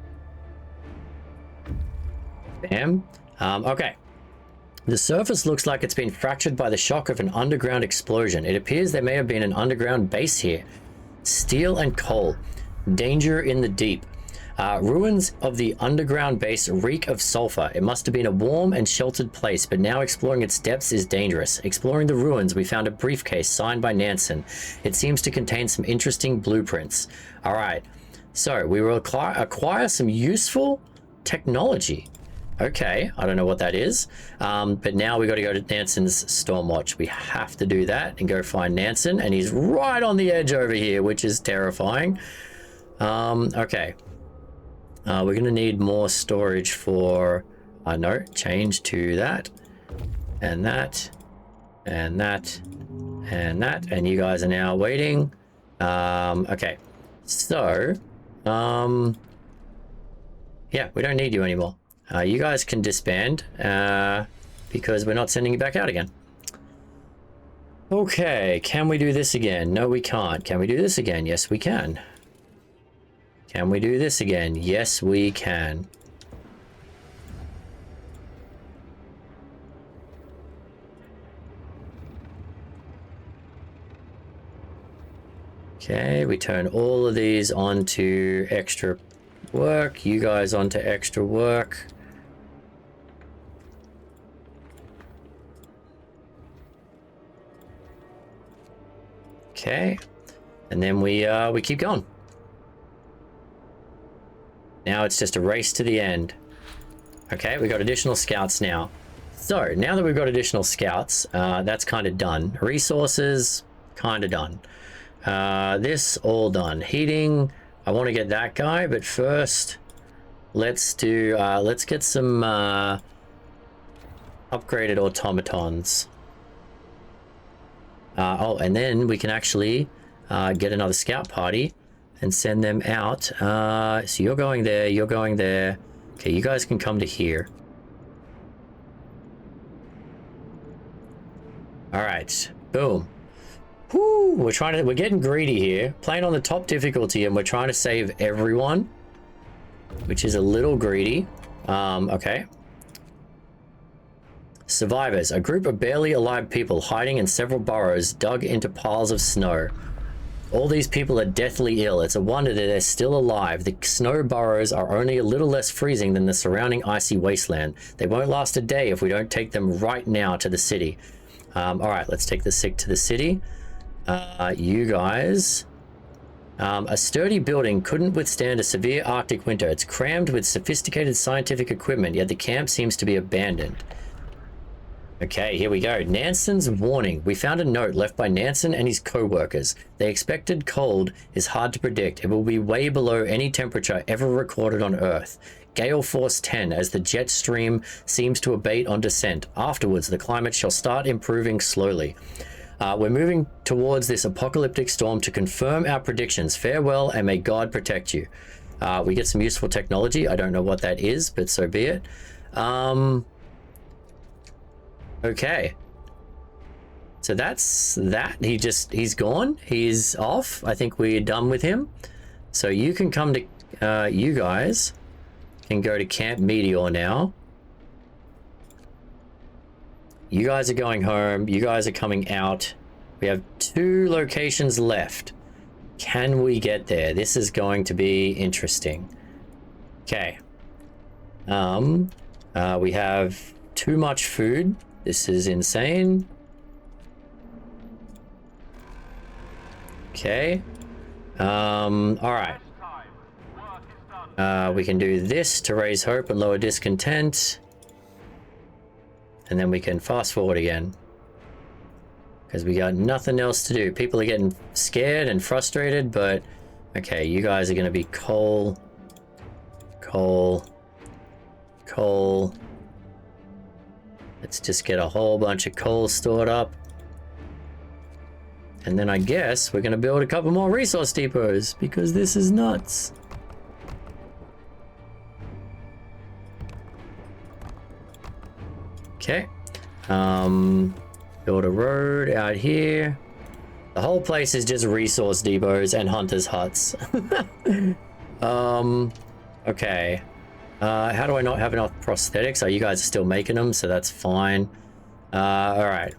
Bam. Okay. The surface looks like it's been fractured by the shock of an underground explosion. It appears there may have been an underground base here. Steel and coal. Danger in the deep. Ruins of the underground base reek of sulfur. It must have been a warm and sheltered place, but now exploring its depths is dangerous. Exploring the ruins, we found a briefcase signed by Nansen. It seems to contain some interesting blueprints. All right, so we will acquire some useful technology. Okay, I don't know what that is, but now we got to go to Nansen's Stormwatch. We have to do that and go find Nansen, and he's right on the edge over here, which is terrifying. Okay. We're going to need more storage for, no, change to that, and that, and that, and that, and you guys are now waiting. Okay, so, yeah, we don't need you anymore. You guys can disband, because we're not sending you back out again. Okay, can we do this again? No, we can't. Can we do this again? Yes, we can. Can we do this again? Yes, we can. Okay, we turn all of these onto extra work. You guys onto extra work. Okay, and then we keep going. Now it's just a race to the end. Okay, we got additional scouts now. So now that we've got additional scouts, that's kind of done. Resources, kind of done. This all done. Heating, I want to get that guy, but first let's get some upgraded automatons. Oh, and then we can actually get another scout party and send them out. So you're going there, you're going there. Okay, you guys can come to here. All right, boom. Whoo, we're getting greedy here. Playing on the top difficulty, and we're trying to save everyone, which is a little greedy. Okay. Survivors, a group of barely alive people hiding in several burrows dug into piles of snow. All these people are deathly ill. It's a wonder that they're still alive. The snow burrows are only a little less freezing than the surrounding icy wasteland. They won't last a day if we don't take them right now to the city. All right, let's take the sick to the city. You guys. A sturdy building couldn't withstand a severe Arctic winter. It's crammed with sophisticated scientific equipment, yet the camp seems to be abandoned. Okay, here we go. Nansen's warning. We found a note left by Nansen and his co-workers. The expected cold is hard to predict. It will be way below any temperature ever recorded on Earth. Gale force 10 as the jet stream seems to abate on descent. Afterwards, the climate shall start improving slowly. We're moving towards this apocalyptic storm to confirm our predictions. Farewell, and may God protect you. We get some useful technology. I don't know what that is, but so be it. Okay. So that's that. He's gone. He's off. I think we're done with him. So you can come to, you guys can go to Camp Meteor now. You guys are going home. You guys are coming out. We have 2 locations left. Can we get there? This is going to be interesting. Okay. We have too much food. This is insane. Okay. All right. We can do this to raise hope and lower discontent. And then we can fast forward again. Because we got nothing else to do. People are getting scared and frustrated, but... Okay, you guys are going to be coal. Coal. Coal. Let's just get a whole bunch of coal stored up. And then I guess we're going to build a couple more resource depots, because this is nuts. Okay. Build a road out here. The whole place is just resource depots and hunters' huts. Okay. How do I not have enough prosthetics? Oh, you guys are still making them, so that's fine. All right.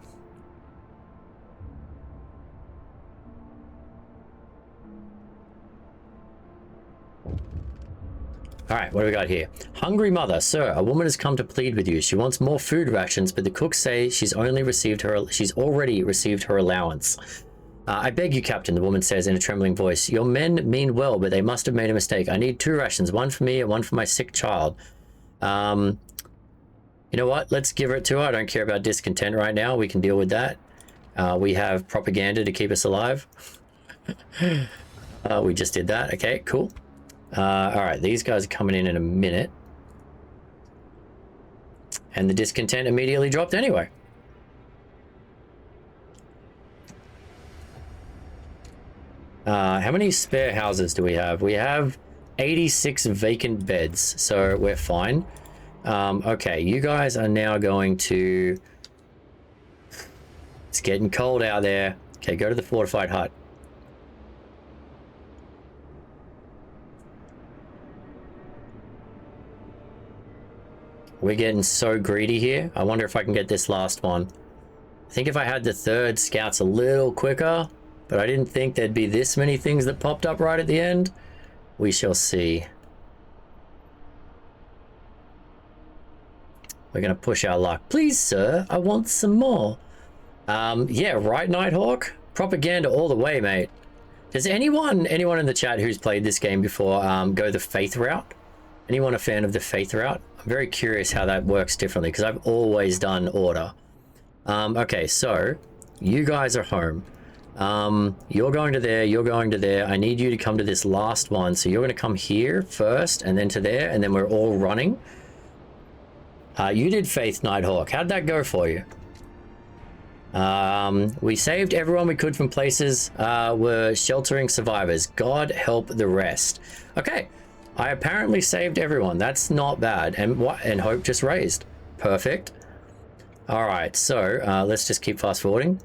All right, what do we got here? Hungry mother, sir, a woman has come to plead with you. She wants more food rations, but the cooks say she's already received her allowance. I beg you, Captain, the woman says in a trembling voice. Your men mean well, but they must have made a mistake. I need 2 rations, one for me and one for my sick child. You know what? Let's give it to her. I don't care about discontent right now. We can deal with that. We have propaganda to keep us alive. We just did that. Okay, cool. All right, these guys are coming in a minute. And the discontent immediately dropped anyway. How many spare houses do we have? We have 86 vacant beds, so we're fine. Okay, you guys are now going to... It's getting cold out there. Okay, go to the fortified hut. We're getting so greedy here. I wonder if I can get this last one. I think if I had the 3rd scouts a little quicker, but I didn't think there'd be this many things that popped up right at the end. We shall see. We're going to push our luck. Please, sir, I want some more. Yeah, right, Nighthawk? Propaganda all the way, mate. Does anyone in the chat who's played this game before go the faith route? Anyone a fan of the faith route? I'm very curious how that works differently, because I've always done order. Okay, so you guys are home. You're going to there, you're going to there. I need you to come to this last one. So you're going to come here first and then to there, and then we're all running. You did Faith, Nighthawk. How'd that go for you? We saved everyone we could from places were sheltering survivors. God help the rest. Okay. I apparently saved everyone. That's not bad. And what? And hope just raised. Perfect. All right. So let's just keep fast forwarding.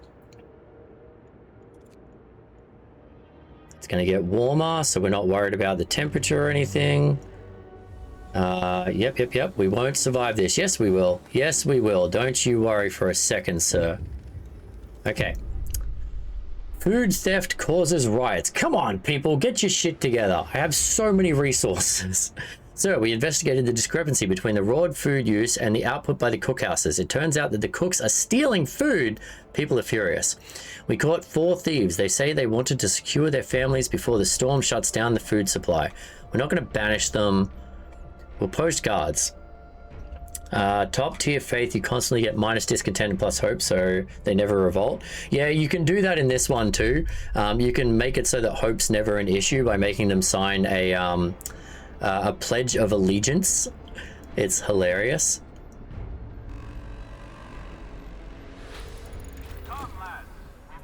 It's going to get warmer, so we're not worried about the temperature or anything. Yep. We won't survive this. Yes, we will. Yes, we will. Don't you worry for a second, sir. Okay. Food theft causes riots. Come on, people, get your shit together. I have so many resources. So we investigated the discrepancy between the raw food use and the output by the cookhouses. It turns out that the cooks are stealing food. People are furious. We caught 4 thieves. They say they wanted to secure their families before the storm shuts down the food supply. We're not going to banish them. We'll post guards. Top tier faith, you constantly get minus discontent and plus hope, so they never revolt. Yeah, you can do that in this one too. You can make it so that hope's never an issue by making them sign a pledge of allegiance. It's hilarious.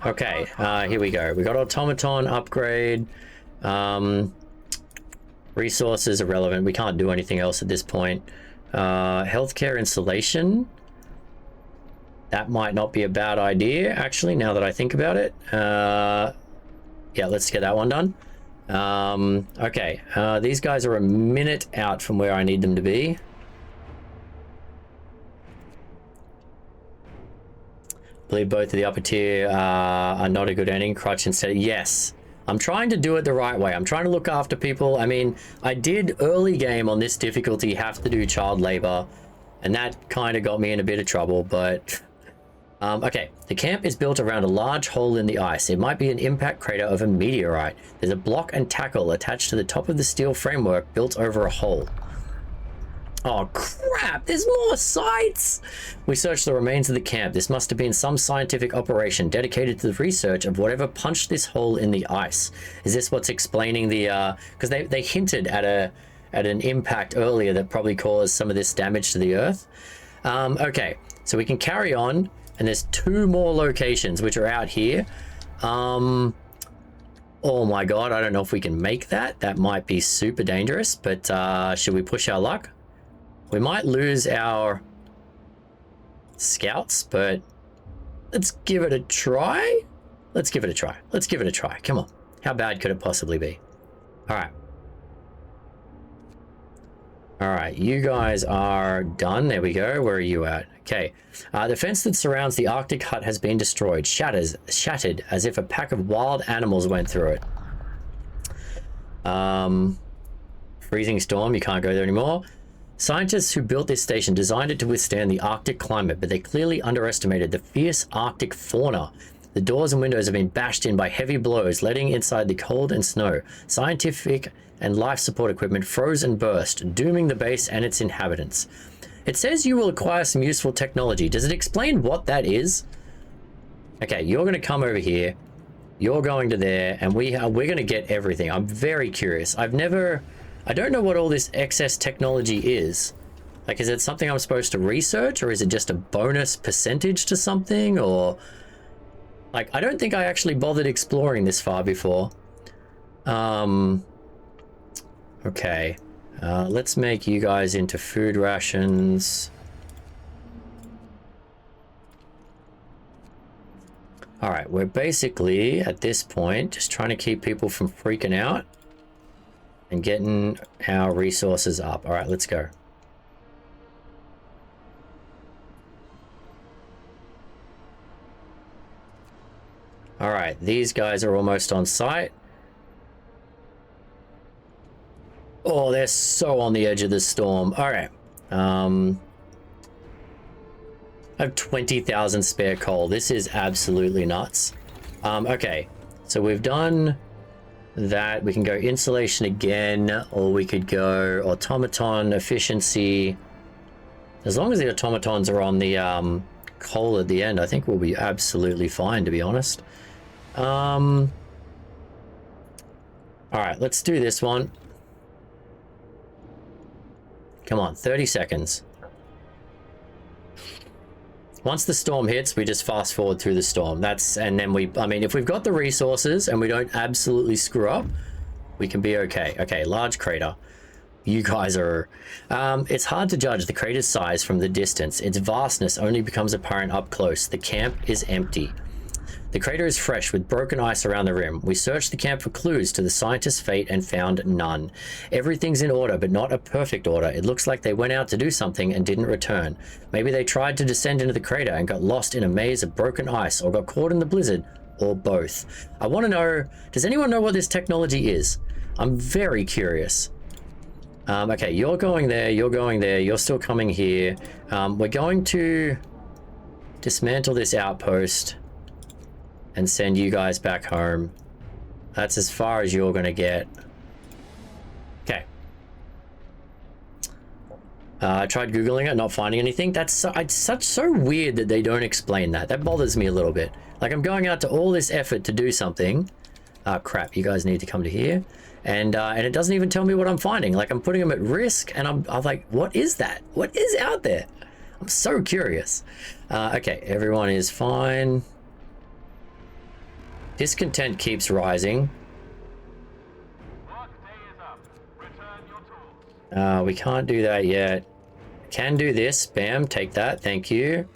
Okay, here we go. We got automaton upgrade. Resources are relevant. We can't do anything else at this point. Healthcare installation. That might not be a bad idea, actually, now that I think about it. Yeah, let's get that one done. Okay, these guys are a minute out from where I need them to be. I believe both of the upper tier are not a good ending. Crutch instead. Yes. I'm trying to do it the right way. I'm trying to look after people. I mean, I did early game on this difficulty have to do child labor, and that kind of got me in a bit of trouble, but... okay, the camp is built around a large hole in the ice. It might be an impact crater of a meteorite. There's a block and tackle attached to the top of the steel framework built over a hole. Oh crap, there's more sites! We searched the remains of the camp. This must have been some scientific operation dedicated to the research of whatever punched this hole in the ice. Is this what's explaining the, because they hinted at an impact earlier that probably caused some of this damage to the earth. Okay, so we can carry on, and there's 2 more locations which are out here. Oh my god, I don't know if we can make that. That might be super dangerous, but should we push our luck? We might lose our scouts, but let's give it a try. Let's give it a try. Let's give it a try. Come on. How bad could it possibly be? All right. All right, you guys are done. There we go. Where are you at? Okay. The fence that surrounds the Arctic hut has been destroyed. Shattered as if a pack of wild animals went through it. Freezing storm. You can't go there anymore. Scientists who built this station designed it to withstand the Arctic climate, but they clearly underestimated the fierce Arctic fauna. The doors and windows have been bashed in by heavy blows, letting inside the cold and snow. Scientific and life support equipment froze and burst, dooming the base and its inhabitants. It says you will acquire some useful technology. Does it explain what that is? Okay, you're going to come over here. You're going to there, and we're going to get everything. I'm very curious. I don't know what all this excess technology is. Like, is it something I'm supposed to research, or is it just a bonus percentage to something, or... Like, I don't think I actually bothered exploring this far before. Okay. Let's make you guys into food rations. Alright, we're basically, at this point, just trying to keep people from freaking out and getting our resources up. Alright, let's go. Alright, these guys are almost on site. Oh, they're so on the edge of the storm. Alright. I have 20,000 spare coal. This is absolutely nuts. Okay, so we've done that. We can go insulation again, or we could go automaton efficiency. As long as the automatons are on the coal at the end, I think we'll be absolutely fine, to be honest. All right, let's do this one. Come on, 30 seconds. Once the storm hits, we just fast forward through the storm. And then I mean, if we've got the resources and we don't absolutely screw up, we can be okay. Okay, large crater. You guys are... it's hard to judge the crater's size from the distance. Its vastness only becomes apparent up close. The camp is empty. The crater is fresh with broken ice around the rim. We searched the camp for clues to the scientist's fate and found none. Everything's in order, but not a perfect order. It looks like they went out to do something and didn't return. Maybe they tried to descend into the crater and got lost in a maze of broken ice, or got caught in the blizzard, or both. I want to know, does anyone know what this technology is? I'm very curious. Okay, you're going there, you're still coming here. We're going to dismantle this outpost and send you guys back home. That's as far as you're gonna get. Okay. I tried Googling it, not finding anything. It's so weird that they don't explain that. That bothers me a little bit. Like, I'm going out to all this effort to do something. Crap, you guys need to come to here. And it doesn't even tell me what I'm finding. Like, I'm putting them at risk, and I'm like, what is that? What is out there? I'm so curious. Okay, everyone is fine. Discontent keeps rising. Work day is up. Return tools. We can't do that yet. Can do this. Bam, take that. Thank you.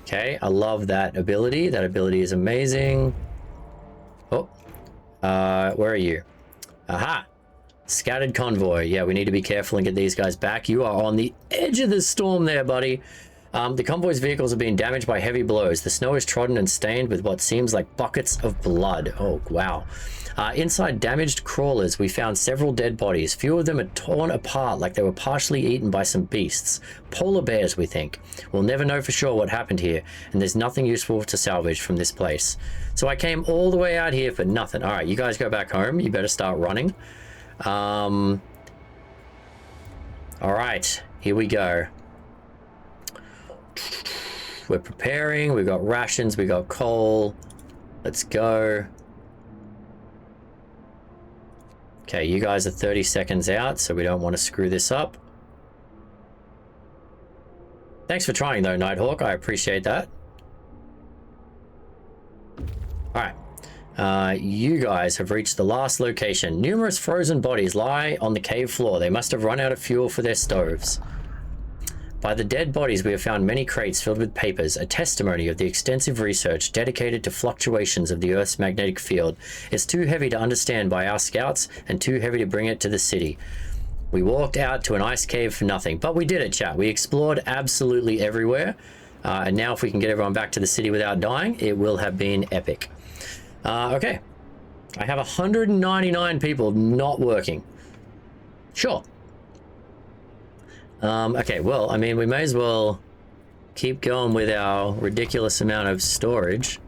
Okay, I love that ability. That ability is amazing. Oh, where are you? Aha! Scattered convoy. Yeah, we need to be careful and get these guys back. You are on the edge of the storm there, buddy. The convoy's vehicles have been damaged by heavy blows. The snow is trodden and stained with what seems like buckets of blood. Oh, wow. Inside damaged crawlers, we found several dead bodies. Few of them are torn apart like they were partially eaten by some beasts. Polar bears, we think. We'll never know for sure what happened here, and there's nothing useful to salvage from this place. So I came all the way out here for nothing. All right, you guys go back home. You better start running. All right, here we go. We're preparing. We've got rations. We got coal. Let's go. Okay, you guys are 30 seconds out, so we don't want to screw this up. Thanks for trying, though, Nighthawk. I appreciate that. All right. You guys have reached the last location. Numerous frozen bodies lie on the cave floor. They must have run out of fuel for their stoves. By the dead bodies, we have found many crates filled with papers, a testimony of the extensive research dedicated to fluctuations of the Earth's magnetic field. It's too heavy to understand by our scouts and too heavy to bring it to the city. We walked out to an ice cave for nothing, but we did it, chat. We explored absolutely everywhere. And now if we can get everyone back to the city without dying, it will have been epic. Okay. I have 199 people not working. Sure. Okay, well, I mean, we may as well keep going with our ridiculous amount of storage.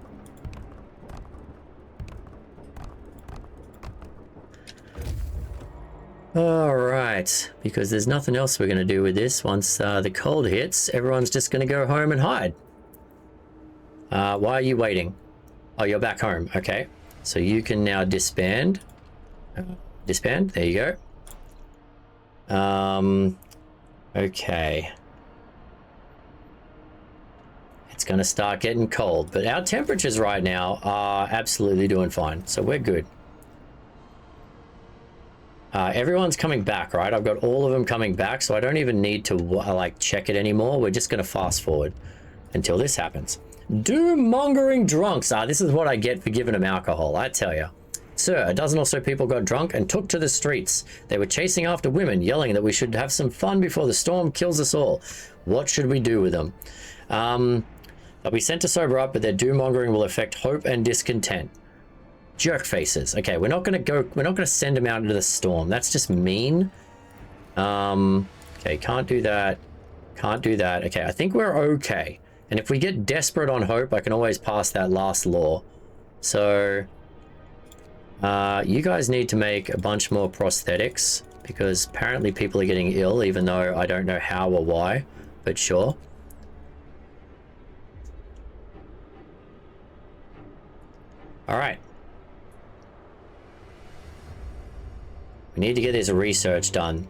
All right, because there's nothing else we're going to do with this. Once the cold hits, everyone's just going to go home and hide. Why are you waiting? Oh, you're back home. Okay, so you can now disband. Disband, there you go. Okay. It's going to start getting cold, but our temperatures right now are absolutely doing fine, so we're good. Everyone's coming back, right? I've got all of them coming back, so I don't even need to like check it anymore. We're just going to fast forward until this happens. Doom-mongering drunks. This is what I get for giving them alcohol, I tell you. Sir, a dozen or so people got drunk and took to the streets. They were chasing after women, yelling that we should have some fun before the storm kills us all. What should we do with them? They'll be sent to sober up, but their doom-mongering will affect hope and discontent. Jerk faces. Okay, we're not gonna send them out into the storm. That's just mean. Okay, can't do that. Can't do that. Okay, I think we're okay. And if we get desperate on hope, I can always pass that last law. So you guys need to make a bunch more prosthetics because apparently people are getting ill, even though I don't know how or why, but sure. All right. We need to get this research done.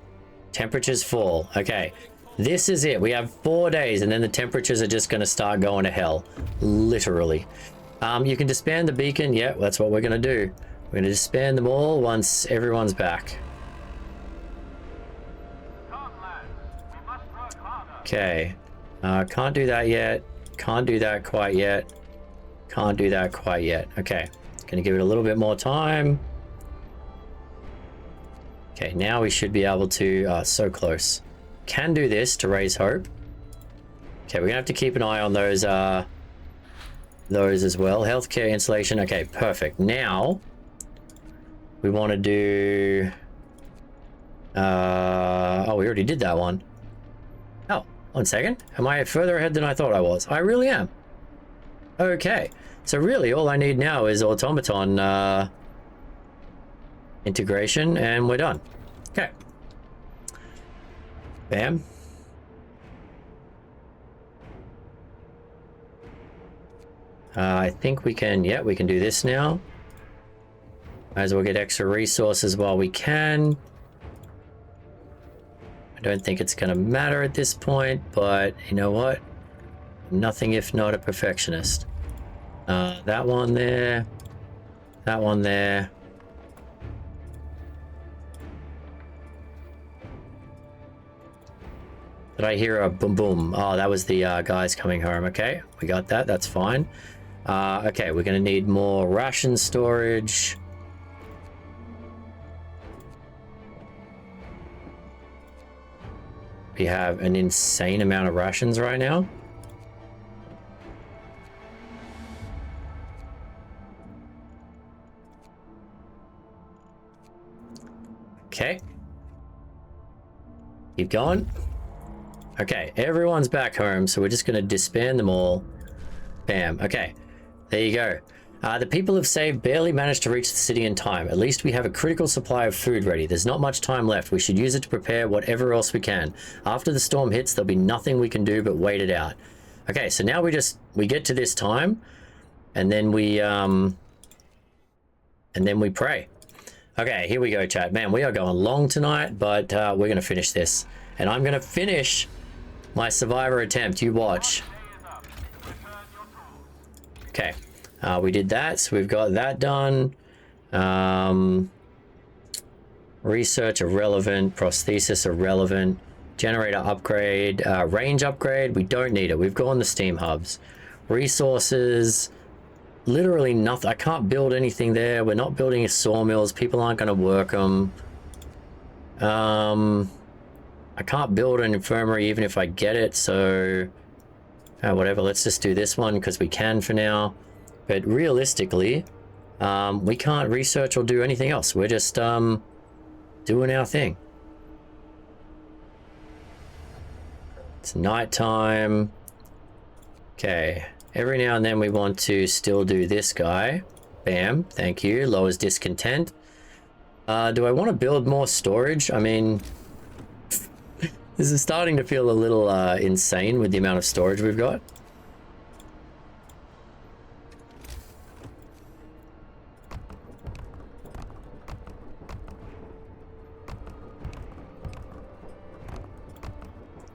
Temperatures fall. Okay. This is it. We have 4 days and then the temperatures are just going to start going to hell. Literally. You can disband the beacon. Yeah, that's what we're going to do. We're going to disband them all once everyone's back. Okay. Can't do that yet. Can't do that quite yet. Can't do that quite yet. Okay. Gonna give it a little bit more time. Okay, now we should be able to... so close. Can do this to raise hope. Okay, we're gonna have to keep an eye on those as well. Healthcare installation. Okay, perfect. Now... we want to do... oh, we already did that one. Oh, 1 second. Am I further ahead than I thought I was? I really am. Okay. So really, all I need now is automaton integration, and we're done. Okay. Bam. I think we can... yeah, we can do this now. Might as well get extra resources while we can. I don't think it's going to matter at this point, but you know what? Nothing if not a perfectionist. That one there. That one there. Did I hear a boom boom? Oh, that was the guys coming home. Okay, we got that. That's fine. Okay, we're going to need more ration storage. We have an insane amount of rations right now. Okay. Keep going. Okay, everyone's back home, so we're just going to disband them all. Bam. Okay, there you go. The people of Save barely managed to reach the city in time. At least we have a critical supply of food ready. There's not much time left. We should use it to prepare whatever else we can. After the storm hits, there'll be nothing we can do but wait it out. Okay, so now we get to this time, and then we pray. Okay, here we go, chat. Man, we are going long tonight, but we're going to finish this. And I'm going to finish my survivor attempt. You watch. Okay, we did that, so we've got that done. Research irrelevant, prosthesis irrelevant, generator upgrade, range upgrade, we don't need it. We've gone the steam hubs. Resources, literally nothing. I can't build anything there. We're not building sawmills. People aren't going to work them. I can't build an infirmary even if I get it, so whatever. Let's just do this one because we can for now. But realistically, we can't research or do anything else. We're just doing our thing. It's nighttime. Okay. Every now and then we want to still do this guy. Bam. Thank you. Lowers discontent. Do I want to build more storage? I mean, this is starting to feel a little insane with the amount of storage we've got.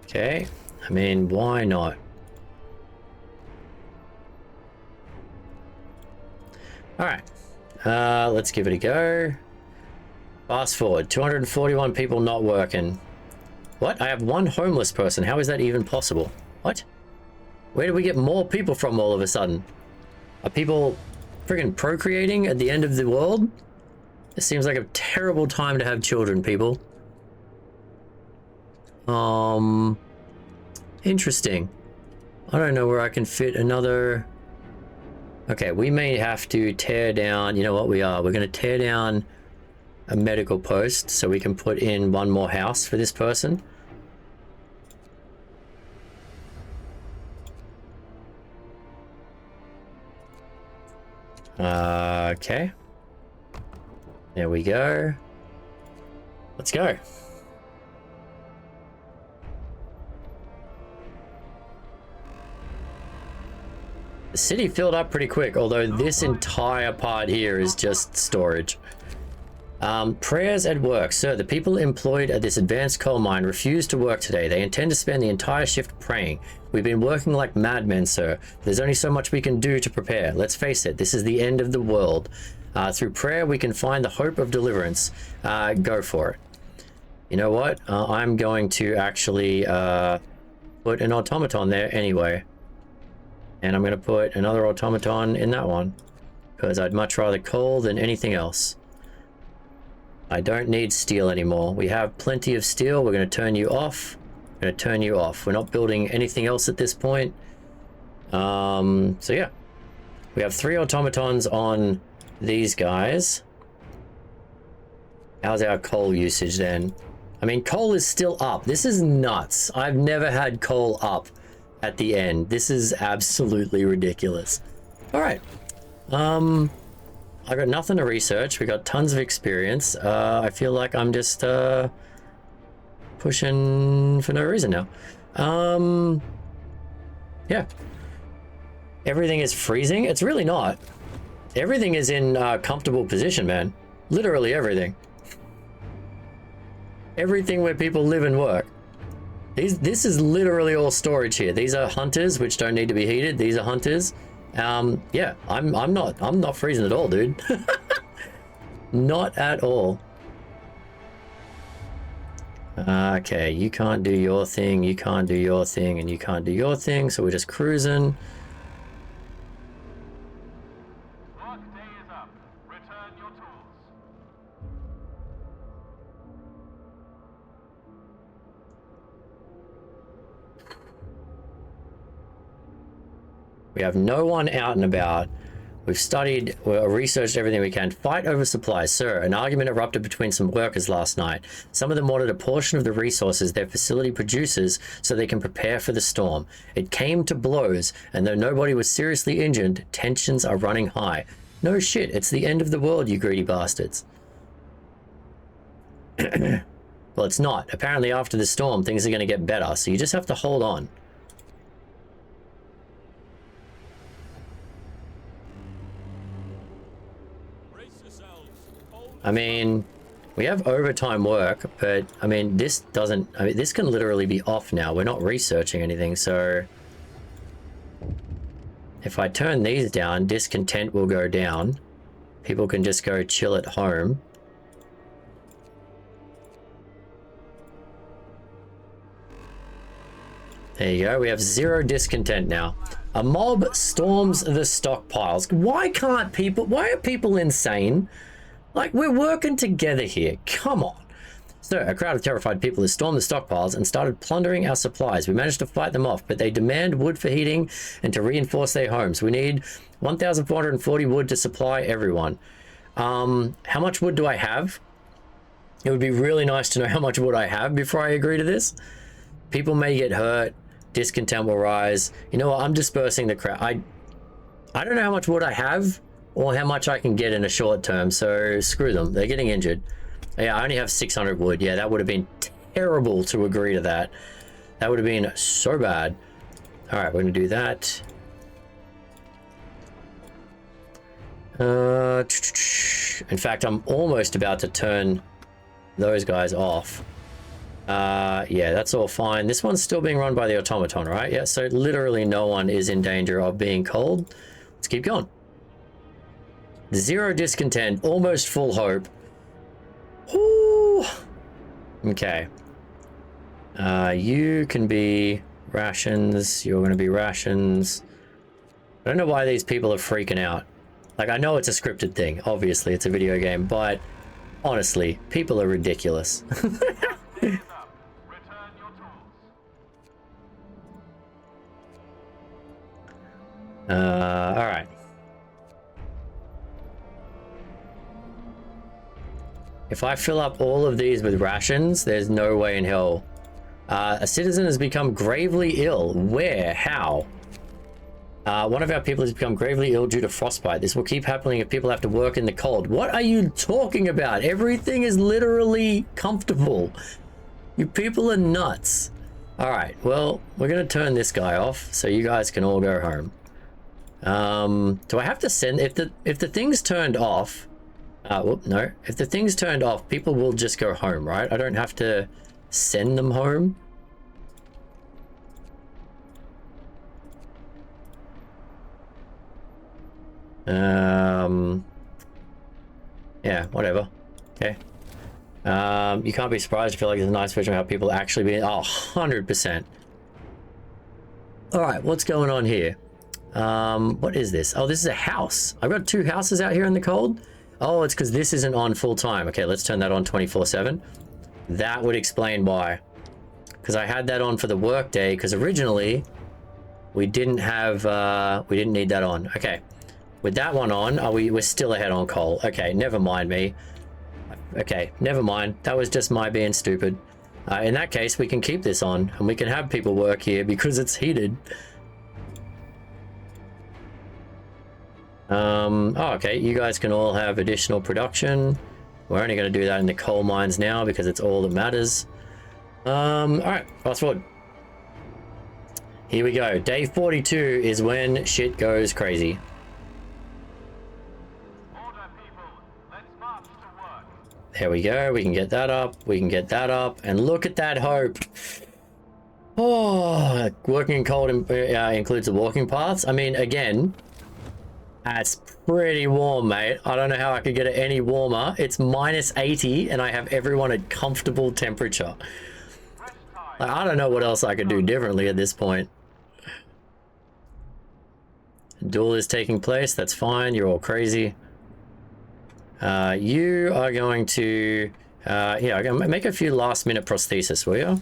Okay. I mean, why not? All right, let's give it a go. Fast forward, 241 people not working. What? I have one homeless person. How is that even possible? What? Where do we get more people from all of a sudden? Are people friggin' procreating at the end of the world? It seems like a terrible time to have children, people. Interesting. I don't know where I can fit another... Okay, we may have to tear down... You know what we are? We're going to tear down a medical post so we can put in one more house for this person. Okay. There we go. Let's go. The city filled up pretty quick, although this entire part here is just storage. Prayers at work. Sir, the people employed at this advanced coal mine refuse to work today. They intend to spend the entire shift praying. We've been working like madmen, sir. There's only so much we can do to prepare. Let's face it, this is the end of the world. Through prayer, we can find the hope of deliverance. Go for it. You know what? I'm going to actually put an automaton there anyway. And I'm going to put another automaton in that one. Because I'd much rather coal than anything else. I don't need steel anymore. We have plenty of steel. We're going to turn you off. We're going to turn you off. We're not building anything else at this point. So yeah. We have 3 automatons on these guys. How's our coal usage then? I mean, coal is still up. This is nuts. I've never had coal up at the end. This is absolutely ridiculous. All right. I got nothing to research. We got tons of experience. I feel like I'm just pushing for no reason now. Yeah. Everything is freezing. It's really not. Everything is in comfortable position, man. Literally everything. Everything where people live and work. This is literally all storage here. These are hunters, which don't need to be heated. These are hunters. Yeah, I'm not freezing at all, dude. Not at all. Okay, you can't do your thing, you can't do your thing, and you can't do your thing, so we're just cruising. Work day is up. Return your tools. We have no one out and about. We've studied, researched everything we can. Fight over supplies. Sir, an argument erupted between some workers last night. Some of them wanted a portion of the resources their facility produces so they can prepare for the storm. It came to blows, and though nobody was seriously injured, tensions are running high. No shit, it's the end of the world, you greedy bastards. Well, it's not. Apparently after the storm, things are going to get better, so you just have to hold on. I mean, we have overtime work, but I mean, this doesn't, I mean, this can literally be off now. We're not researching anything, so if I turn these down, discontent will go down. People can just go chill at home. There you go. We have 0 discontent now. A mob storms the stockpiles. Why can't people, why are people insane? Like, we're working together here. Come on. So, a crowd of terrified people has stormed the stockpiles and started plundering our supplies. We managed to fight them off, but they demand wood for heating and to reinforce their homes. We need 1,440 wood to supply everyone. How much wood do I have? It would be really nice to know how much wood I have before I agree to this. People may get hurt. Discontent will rise. You know what? I'm dispersing the crowd. I don't know how much wood I have or how much I can get in a short term, so screw them. They're getting injured. Yeah, I only have 600 wood. Yeah, that would have been terrible to agree to that. That would have been so bad. All right, we're gonna do that. In fact, I'm almost about to turn those guys off. Yeah, that's all fine. This one's still being run by the automaton, right? Yeah, so literally no one is in danger of being cold. Let's keep going. 0 discontent, almost full hope. Ooh. Okay. You can be rations. You're going to be rations. I don't know why these people are freaking out. Like, I know it's a scripted thing. Obviously, it's a video game, but honestly, people are ridiculous. All right. If I fill up all of these with rations, there's no way in hell. A citizen has become gravely ill. Where? How? One of our people has become gravely ill due to frostbite. This will keep happening if people have to work in the cold. What are you talking about? Everything is literally comfortable. You people are nuts. All right, well, we're going to turn this guy off so you guys can all go home. Do I have to send, if the thing's turned off, no, if the thing's turned off, people will just go home, right? I don't have to send them home. Yeah, whatever. Okay. You can't be surprised. I feel like it's a nice version of how people actually be. Oh, 100%. All right, what's going on here? What is this? Oh, this is a house. I've got 2 houses out here in the cold. Oh, it's because this isn't on full time. Okay, let's turn that on 24/7. That would explain why. Because I had that on for the work day, because originally we didn't have, we didn't need that on. Okay, with that one on, we're still ahead on coal. Okay, never mind me. Okay, never mind. That was just my being stupid. In that case, we can keep this on and we can have people work here because it's heated. Oh, okay, you guys can all have additional production. We're only going to do that in the coal mines now because it's all that matters. All right, fast forward. Here we go. Day 42 is when shit goes crazy. Order, people. Let's march to work. There we go. We can get that up. We can get that up. And look at that hope. Oh, working in cold includes the walking paths. I mean, again, That's pretty warm, mate. I don't know how I could get it any warmer. It's minus 80 and I have everyone at comfortable temperature. Like, I don't know what else I could do differently at this point. Duel is taking place. That's fine. You're all crazy. You are going to... yeah, I'm going to make a few last-minute prosthesis, will you?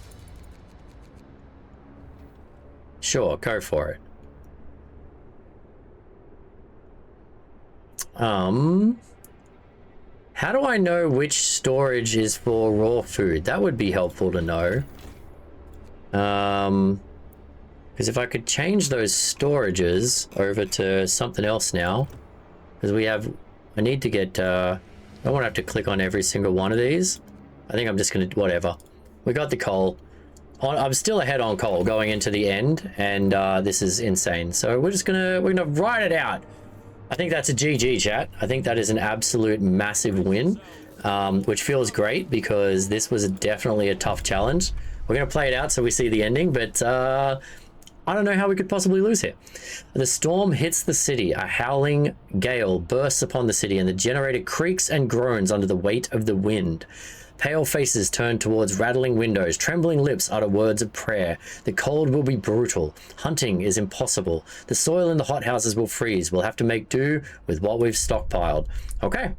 Sure, go for it. How do I know which storage is for raw food? That would be helpful to know. Because if I could change those storages over to something else now, because we have, I need to get, I don't want to have to click on every single one of these. I think I'm just going to, whatever. We got the coal. I'm still ahead on coal going into the end, and this is insane. So we're gonna ride it out. I think that's a GG, chat. I think that is an absolute massive win, which feels great because this was definitely a tough challenge. We're gonna play it out so we see the ending, but I don't know how we could possibly lose here. The storm hits the city. A howling gale bursts upon the city, and the generator creaks and groans under the weight of the wind. Pale faces turn towards rattling windows. Trembling lips utter words of prayer. The cold will be brutal. Hunting is impossible. The soil in the hothouses will freeze. We'll have to make do with what we've stockpiled. Okay.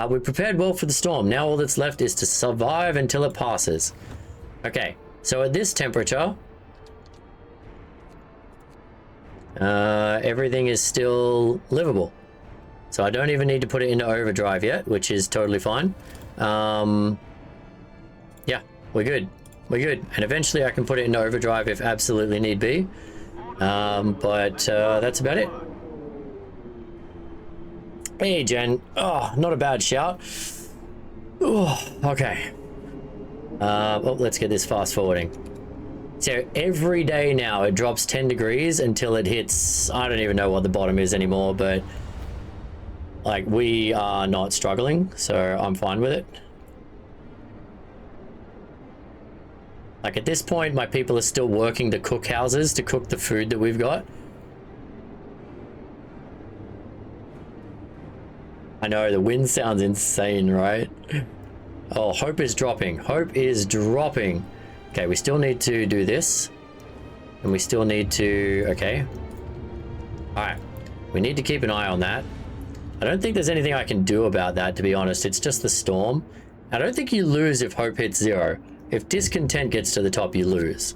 We've prepared well for the storm. Now all that's left is to survive until it passes. Okay. So at this temperature, everything is still livable. So I don't even need to put it into overdrive yet, which is totally fine. Yeah, we're good. And eventually I can put it into overdrive if absolutely need be. But that's about it. Hey, Jen. Oh, not a bad shout. Oh, okay. Well, let's get this fast forwarding. So every day now it drops 10 degrees until it hits, I don't even know what the bottom is anymore, but like, we are not struggling, so I'm fine with it. Like, at this point, my people are still working the cookhouses to cook the food that we've got. I know, the wind sounds insane, right? Oh, hope is dropping. Hope is dropping. Okay, we still need to do this. And we still need to... Okay. Alright. We need to keep an eye on that. I don't think there's anything I can do about that, to be honest. It's just the storm. I don't think you lose if hope hits 0. If discontent gets to the top, you lose.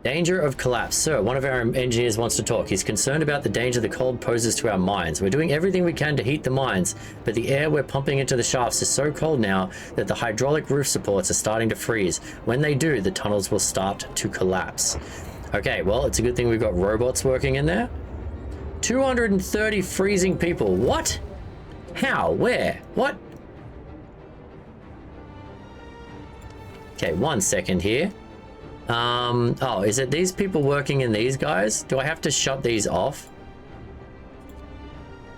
Danger of collapse. Sir, one of our engineers wants to talk. He's concerned about the danger the cold poses to our mines. We're doing everything we can to heat the mines, but the air we're pumping into the shafts is so cold now that the hydraulic roof supports are starting to freeze. When they do, the tunnels will start to collapse. Okay, well, it's a good thing we've got robots working in there. 230 freezing people. What? How? Where? What? Okay, 1 second here. Oh, is it these people working in these guys? Do I have to shut these off?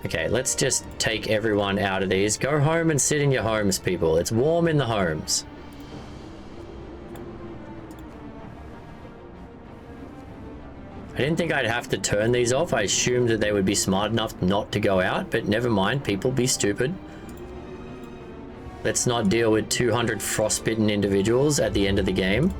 Okay, let's just take everyone out of these. Go home and sit in your homes, people. It's warm in the homes. I didn't think I'd have to turn these off. I assumed that they would be smart enough not to go out, but never mind, people, be stupid. Let's not deal with 200 frostbitten individuals at the end of the game.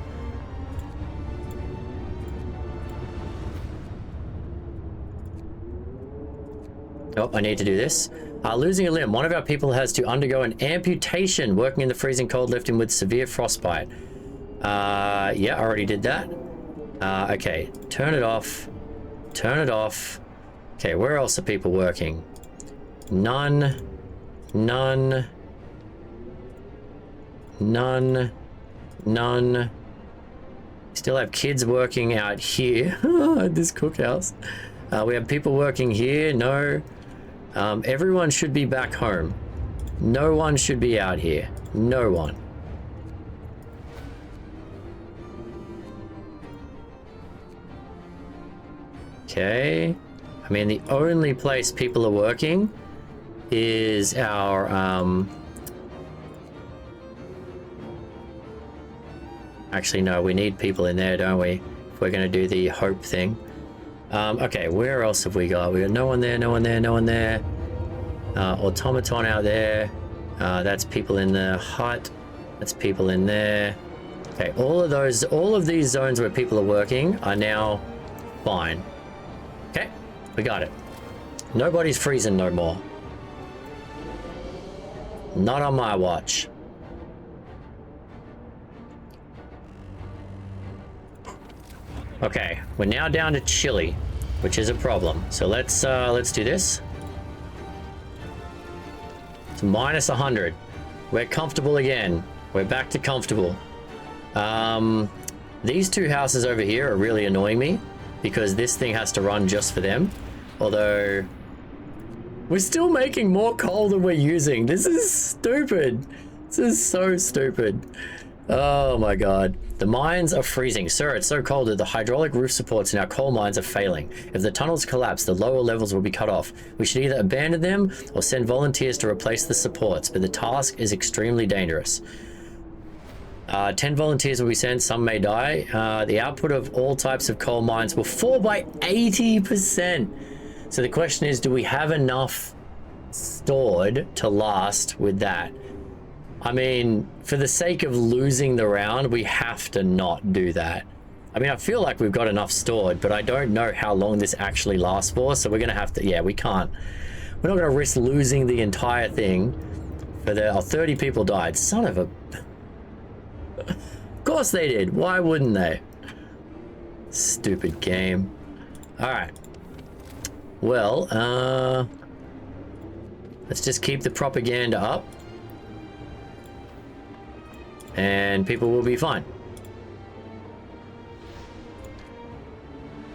Oh, I need to do this. Losing a limb. One of our people has to undergo an amputation working in the freezing cold, lifting with severe frostbite. Yeah, I already did that. Okay, turn it off. Turn it off. Okay, where else are people working? None. None. None. None. Still have kids working out here at this cookhouse. We have people working here. No. Everyone should be back home. No one should be out here. No one. Okay. I mean, the only place people are working is our, actually, no, we need people in there, don't we? If we're going to do the hope thing. Okay, where else have we got? We got no one there, no one there, no one there. Automaton out there. That's people in the hut. That's people in there. Okay, all of these zones where people are working are now fine. Okay, we got it. Nobody's freezing no more. Not on my watch. Okay, we're now down to chili, which is a problem. So let's do this. It's minus 100. We're comfortable again. We're back to comfortable. These two houses over here are really annoying me because this thing has to run just for them. Although we're still making more coal than we're using. This is stupid. This is so stupid. Oh my god. The mines are freezing. Sir, it's so cold that the hydraulic roof supports in our coal mines are failing. If the tunnels collapse, the lower levels will be cut off. We should either abandon them or send volunteers to replace the supports, but the task is extremely dangerous. 10 volunteers will be sent, some may die. The output of all types of coal mines will fall by 80%. So the question is, do we have enough stored to last with that? I mean, for the sake of losing the round, we have to not do that. I mean, I feel like we've got enough stored, but I don't know how long this actually lasts for, so we're going to have to... Yeah, we can't. We're not going to risk losing the entire thing for the... Oh, 30 people died. Son of a... Of course they did. Why wouldn't they? Stupid game. Alright. Well, let's just keep the propaganda up. And people will be fine.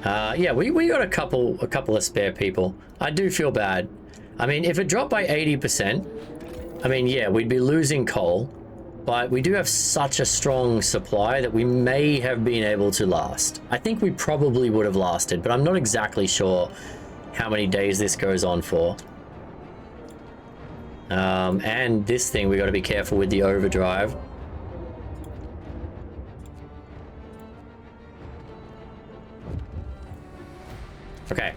Yeah, we got a couple of spare people. I do feel bad. I mean, if it dropped by 80%, I mean, yeah, we'd be losing coal, but we do have such a strong supply that we may have been able to last. I think we probably would have lasted, but I'm not exactly sure how many days this goes on for. And this thing, we got to be careful with the overdrive. Okay.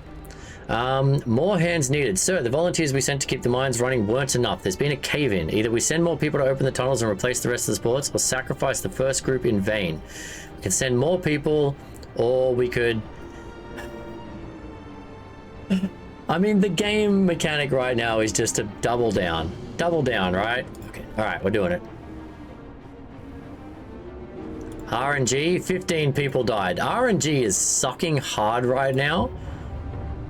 More hands needed. Sir, the volunteers we sent to keep the mines running weren't enough. There's been a cave-in. Either we send more people to open the tunnels and replace the rest of the supports, or sacrifice the first group in vain. We can send more people, or we could... I mean, the game mechanic right now is just to double down. Double down, right? Okay, alright, we're doing it. RNG, 15 people died. RNG is sucking hard right now.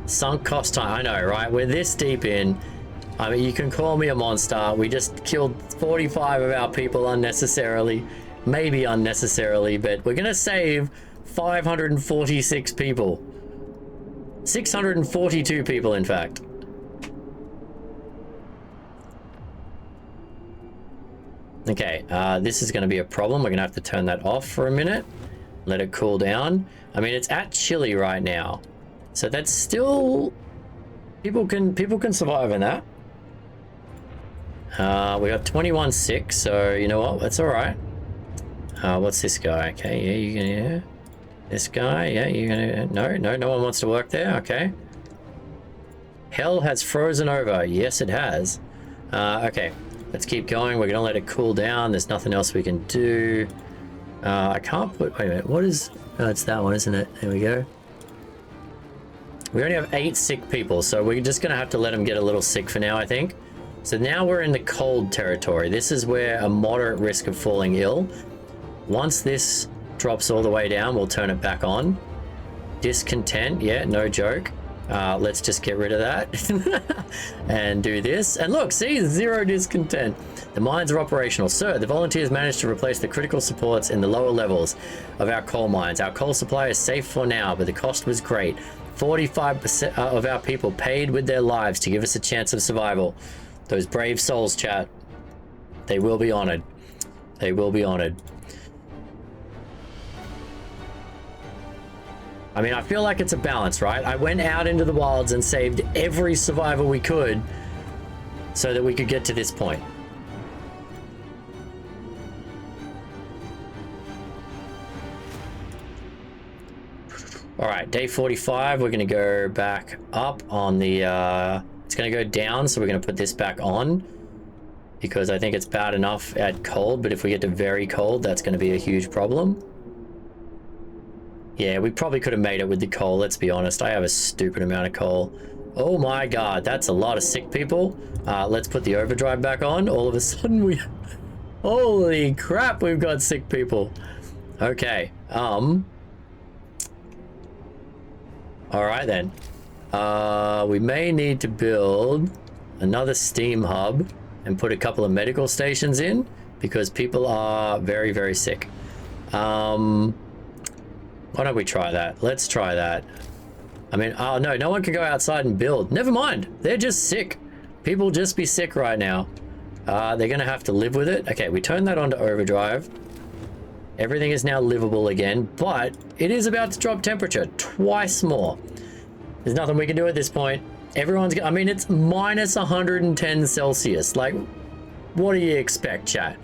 Sunk cost time, I know, right? We're this deep in. I mean, you can call me a monster. We just killed 45 of our people unnecessarily. Maybe unnecessarily, but we're gonna save 546 people. 642 people, in fact. Okay, this is gonna be a problem. We're gonna have to turn that off for a minute. Let it cool down. I mean, it's at chilly right now. So that's still... People can survive in that. We got 21-6, so you know what? That's alright. What's this guy? Okay, yeah, you can... Yeah. This guy, yeah, you're gonna... No one wants to work there, okay. Hell has frozen over. Yes, it has. Okay, let's keep going. We're gonna let it cool down. There's nothing else we can do. I can't put... Wait a minute, what is... Oh, it's that one, isn't it? There we go. We only have 8 sick people, so we're just gonna have to let them get a little sick for now, I think. So now we're in the cold territory. This is where a moderate risk of falling ill. Once this drops all the way down, we'll turn it back on. Discontent, yeah, no joke. Let's just get rid of that and do this. And look, see, 0 discontent. The mines are operational. Sir, the volunteers managed to replace the critical supports in the lower levels of our coal mines. Our coal supply is safe for now, but the cost was great. 45% of our people paid with their lives to give us a chance of survival. Those brave souls, chat. They will be honored. They will be honored. I mean, I feel like it's a balance, right? I went out into the wilds and saved every survivor we could so that we could get to this point. All right, day 45, we're gonna go back up on the, it's gonna go down, so we're gonna put this back on because I think it's bad enough at cold, but if we get to very cold, that's gonna be a huge problem. Yeah, we probably could have made it with the coal, let's be honest. I have a stupid amount of coal. Oh my god, that's a lot of sick people. Let's put the overdrive back on. All of a sudden we... Holy crap, we've got sick people. Okay, alright then. We may need to build another steam hub and put a couple of medical stations in because people are very, very sick. Why don't we try that? Let's try that. I mean, oh no, no one can go outside and build. Never mind. They're just sick. People just be sick right now. They're gonna have to live with it. Okay, we turn that on to overdrive. Everything is now livable again, but it is about to drop temperature twice more. There's nothing we can do at this point. Everyone's, I mean, it's minus 110 Celsius. Like, what do you expect, chat?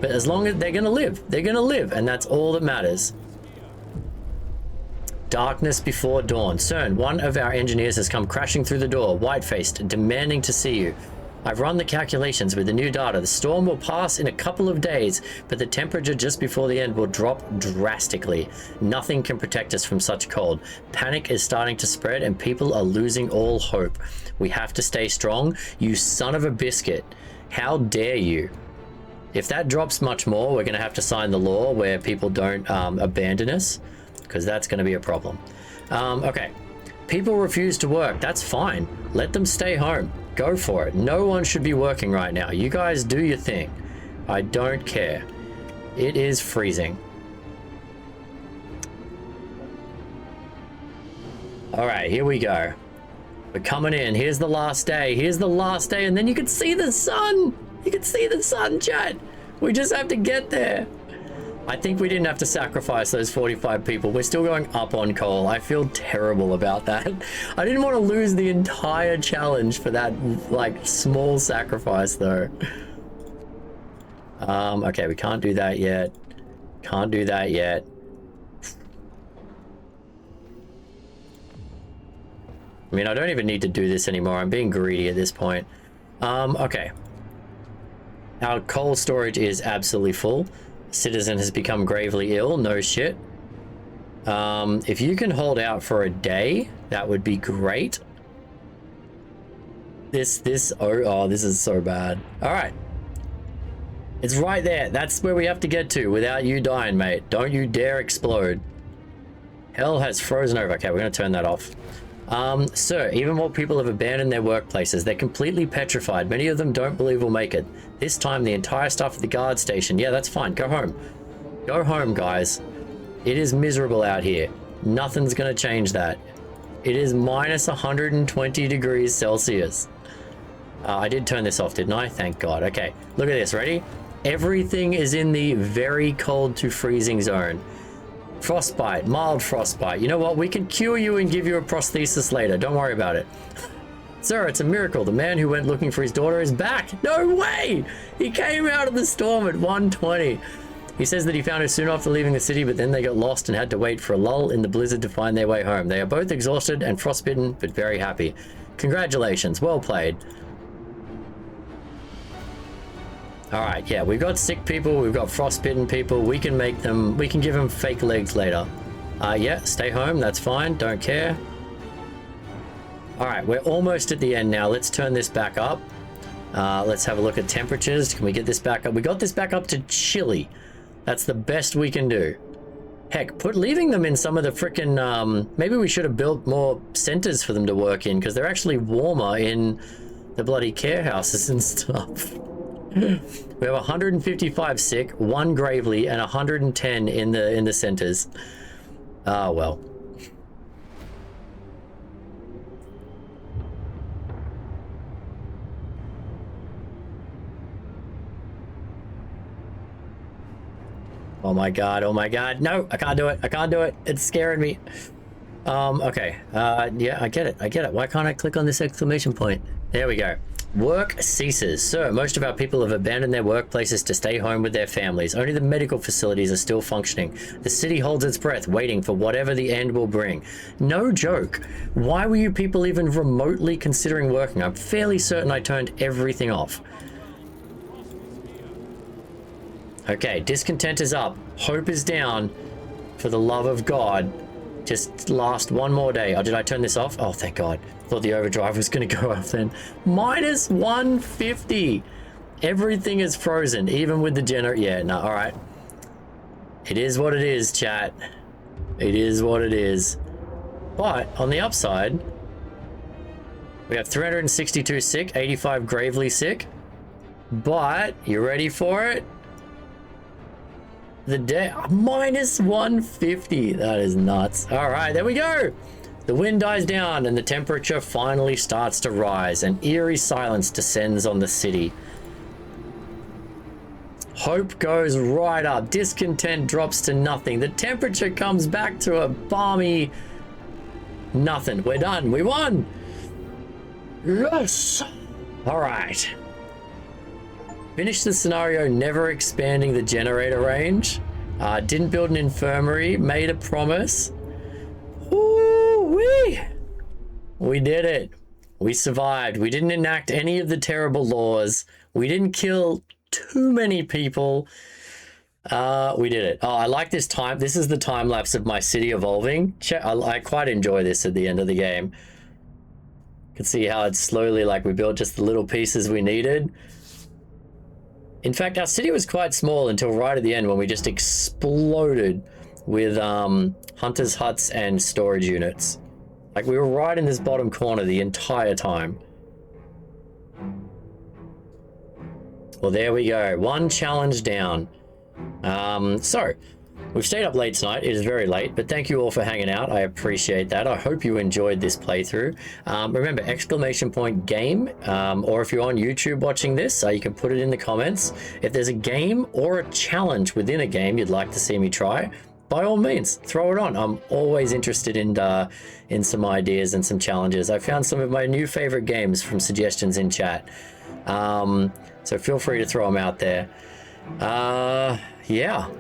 But as long as they're gonna live, and that's all that matters. Darkness before dawn. CERN, one of our engineers has come crashing through the door, white-faced, demanding to see you. I've run the calculations with the new data. The storm will pass in a couple of days, but the temperature just before the end will drop drastically. Nothing can protect us from such cold. Panic is starting to spread and people are losing all hope. We have to stay strong. You son of a biscuit. How dare you? If that drops much more, we're going to have to sign the law where people don't abandon us, because that's going to be a problem. Okay. People refuse to work. That's fine. Let them stay home. Go for it. No one should be working right now. You guys do your thing. I don't care. It is freezing. All right, here we go. We're coming in. Here's the last day. Here's the last day, and then you can see the sun. You can see the sun, chat. We just have to get there. I think we didn't have to sacrifice those 45 people. We're still going up on coal. I feel terrible about that. I didn't want to lose the entire challenge for that, like, small sacrifice, though. Okay, we can't do that yet. Can't do that yet. I mean, I don't even need to do this anymore. I'm being greedy at this point. Okay. Our coal storage is absolutely full. Citizen has become gravely ill. No shit. If you can hold out for a day, that would be great. This is so bad. All right. It's right there. That's where we have to get to without you dying, mate. Don't you dare explode. Hell has frozen over. Okay, we're going to turn that off. Sir, even more people have abandoned their workplaces. They're completely petrified. Many of them don't believe we'll make it. This time, the entire staff at the guard station. Yeah, that's fine. Go home. Go home, guys. It is miserable out here. Nothing's going to change that. It is minus 120 degrees Celsius. I did turn this off, didn't I? Thank God. Okay, look at this. Ready? Everything is in the very cold to freezing zone. Frostbite, mild frostbite. You know what? We can cure you and give you a prosthesis later. Don't worry about it. Sir, it's a miracle. The man who went looking for his daughter is back. No way! He came out of the storm at 1:20. He says that he found her soon after leaving the city, but then they got lost and had to wait for a lull in the blizzard to find their way home. They are both exhausted and frostbitten, but very happy. Congratulations. Well played. All right, yeah, we've got sick people, we've got frostbitten people. We can make them, we can give them fake legs later. Yeah, stay home, that's fine, don't care. All right, we're almost at the end now. Let's turn this back up. Let's have a look at temperatures. Can we get this back up? We got this back up to chilly. That's the best we can do. Heck, leaving them in some of the frickin', maybe we should have built more centers for them to work in, because they're actually warmer in the bloody care houses and stuff. We have 155 sick, 1 gravely, and 110 in the centers. Ah, well. Oh my god, oh my god. No, I can't do it. I can't do it. It's scaring me. Okay. Yeah, I get it. I get it. Why can't I click on this exclamation point? There we go. Work ceases. Sir, most of our people have abandoned their workplaces to stay home with their families. Only the medical facilities are still functioning. The city holds its breath, waiting for whatever the end will bring. No joke. Why were you people even remotely considering working? I'm fairly certain I turned everything off. Okay, discontent is up. Hope is down. For the love of God. Just last one more day. Oh, did I turn this off? Oh, thank God. Thought the overdrive was going to go off then. Minus 150. Everything is frozen, even with the generator. Yeah, no, all right. It is what it is, chat. It is what it is. But on the upside, we have 362 sick, 85 gravely sick. But you ready for it? The day minus 150. That is nuts. All right, there we go. The wind dies down and the temperature finally starts to rise. An eerie silence descends on the city. Hope goes right up. Discontent drops to nothing. The temperature comes back to a balmy nothing. We're done. We won. Yes. All right. Finish the scenario, never expanding the generator range. Didn't build an infirmary. Made a promise. Ooh-wee. We did it. We survived. We didn't enact any of the terrible laws. We didn't kill too many people. We did it. Oh, I like this time. This is the time lapse of my city evolving. I quite enjoy this at the end of the game. You can see how it's slowly, like, we built just the little pieces we needed. In fact, our city was quite small until right at the end when we just exploded with hunters' huts and storage units. Like, we were right in this bottom corner the entire time. Well, there we go. One challenge down. So, we've stayed up late tonight. It is very late, but thank you all for hanging out. I appreciate that. I hope you enjoyed this playthrough. Remember, !game, or if you're on YouTube watching this, you can put it in the comments. If there's a game or a challenge within a game you'd like to see me try, by all means, throw it on. I'm always interested in some ideas and some challenges. I found some of my new favorite games from suggestions in chat. So feel free to throw them out there. Yeah.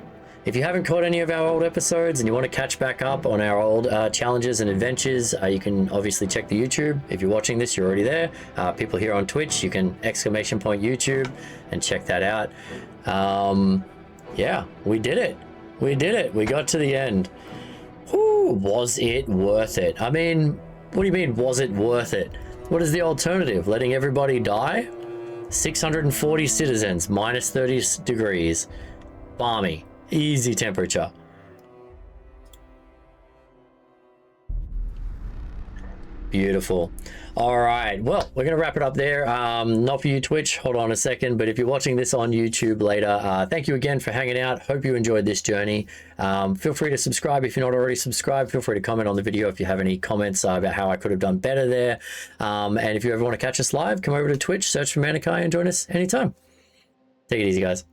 If you haven't caught any of our old episodes and you want to catch back up on our old challenges and adventures, you can obviously check the YouTube. If you're watching this, you're already there. People here on Twitch, you can ! YouTube and check that out. Yeah, we did it. We did it. We got to the end. Whew, was it worth it? I mean, what do you mean, was it worth it? What is the alternative? Letting everybody die? 640 citizens, minus 30 degrees. Balmy. Easy temperature. Beautiful. All right, well, we're gonna wrap it up there. Not for you, Twitch, hold on a second, but if you're watching this on YouTube later, thank you again for hanging out. Hope you enjoyed this journey. Feel free to subscribe if you're not already subscribed. Feel free to comment on the video if you have any comments about how I could have done better there. And if you ever want to catch us live, come over to Twitch, search for Manikai and join us anytime. Take it easy, guys.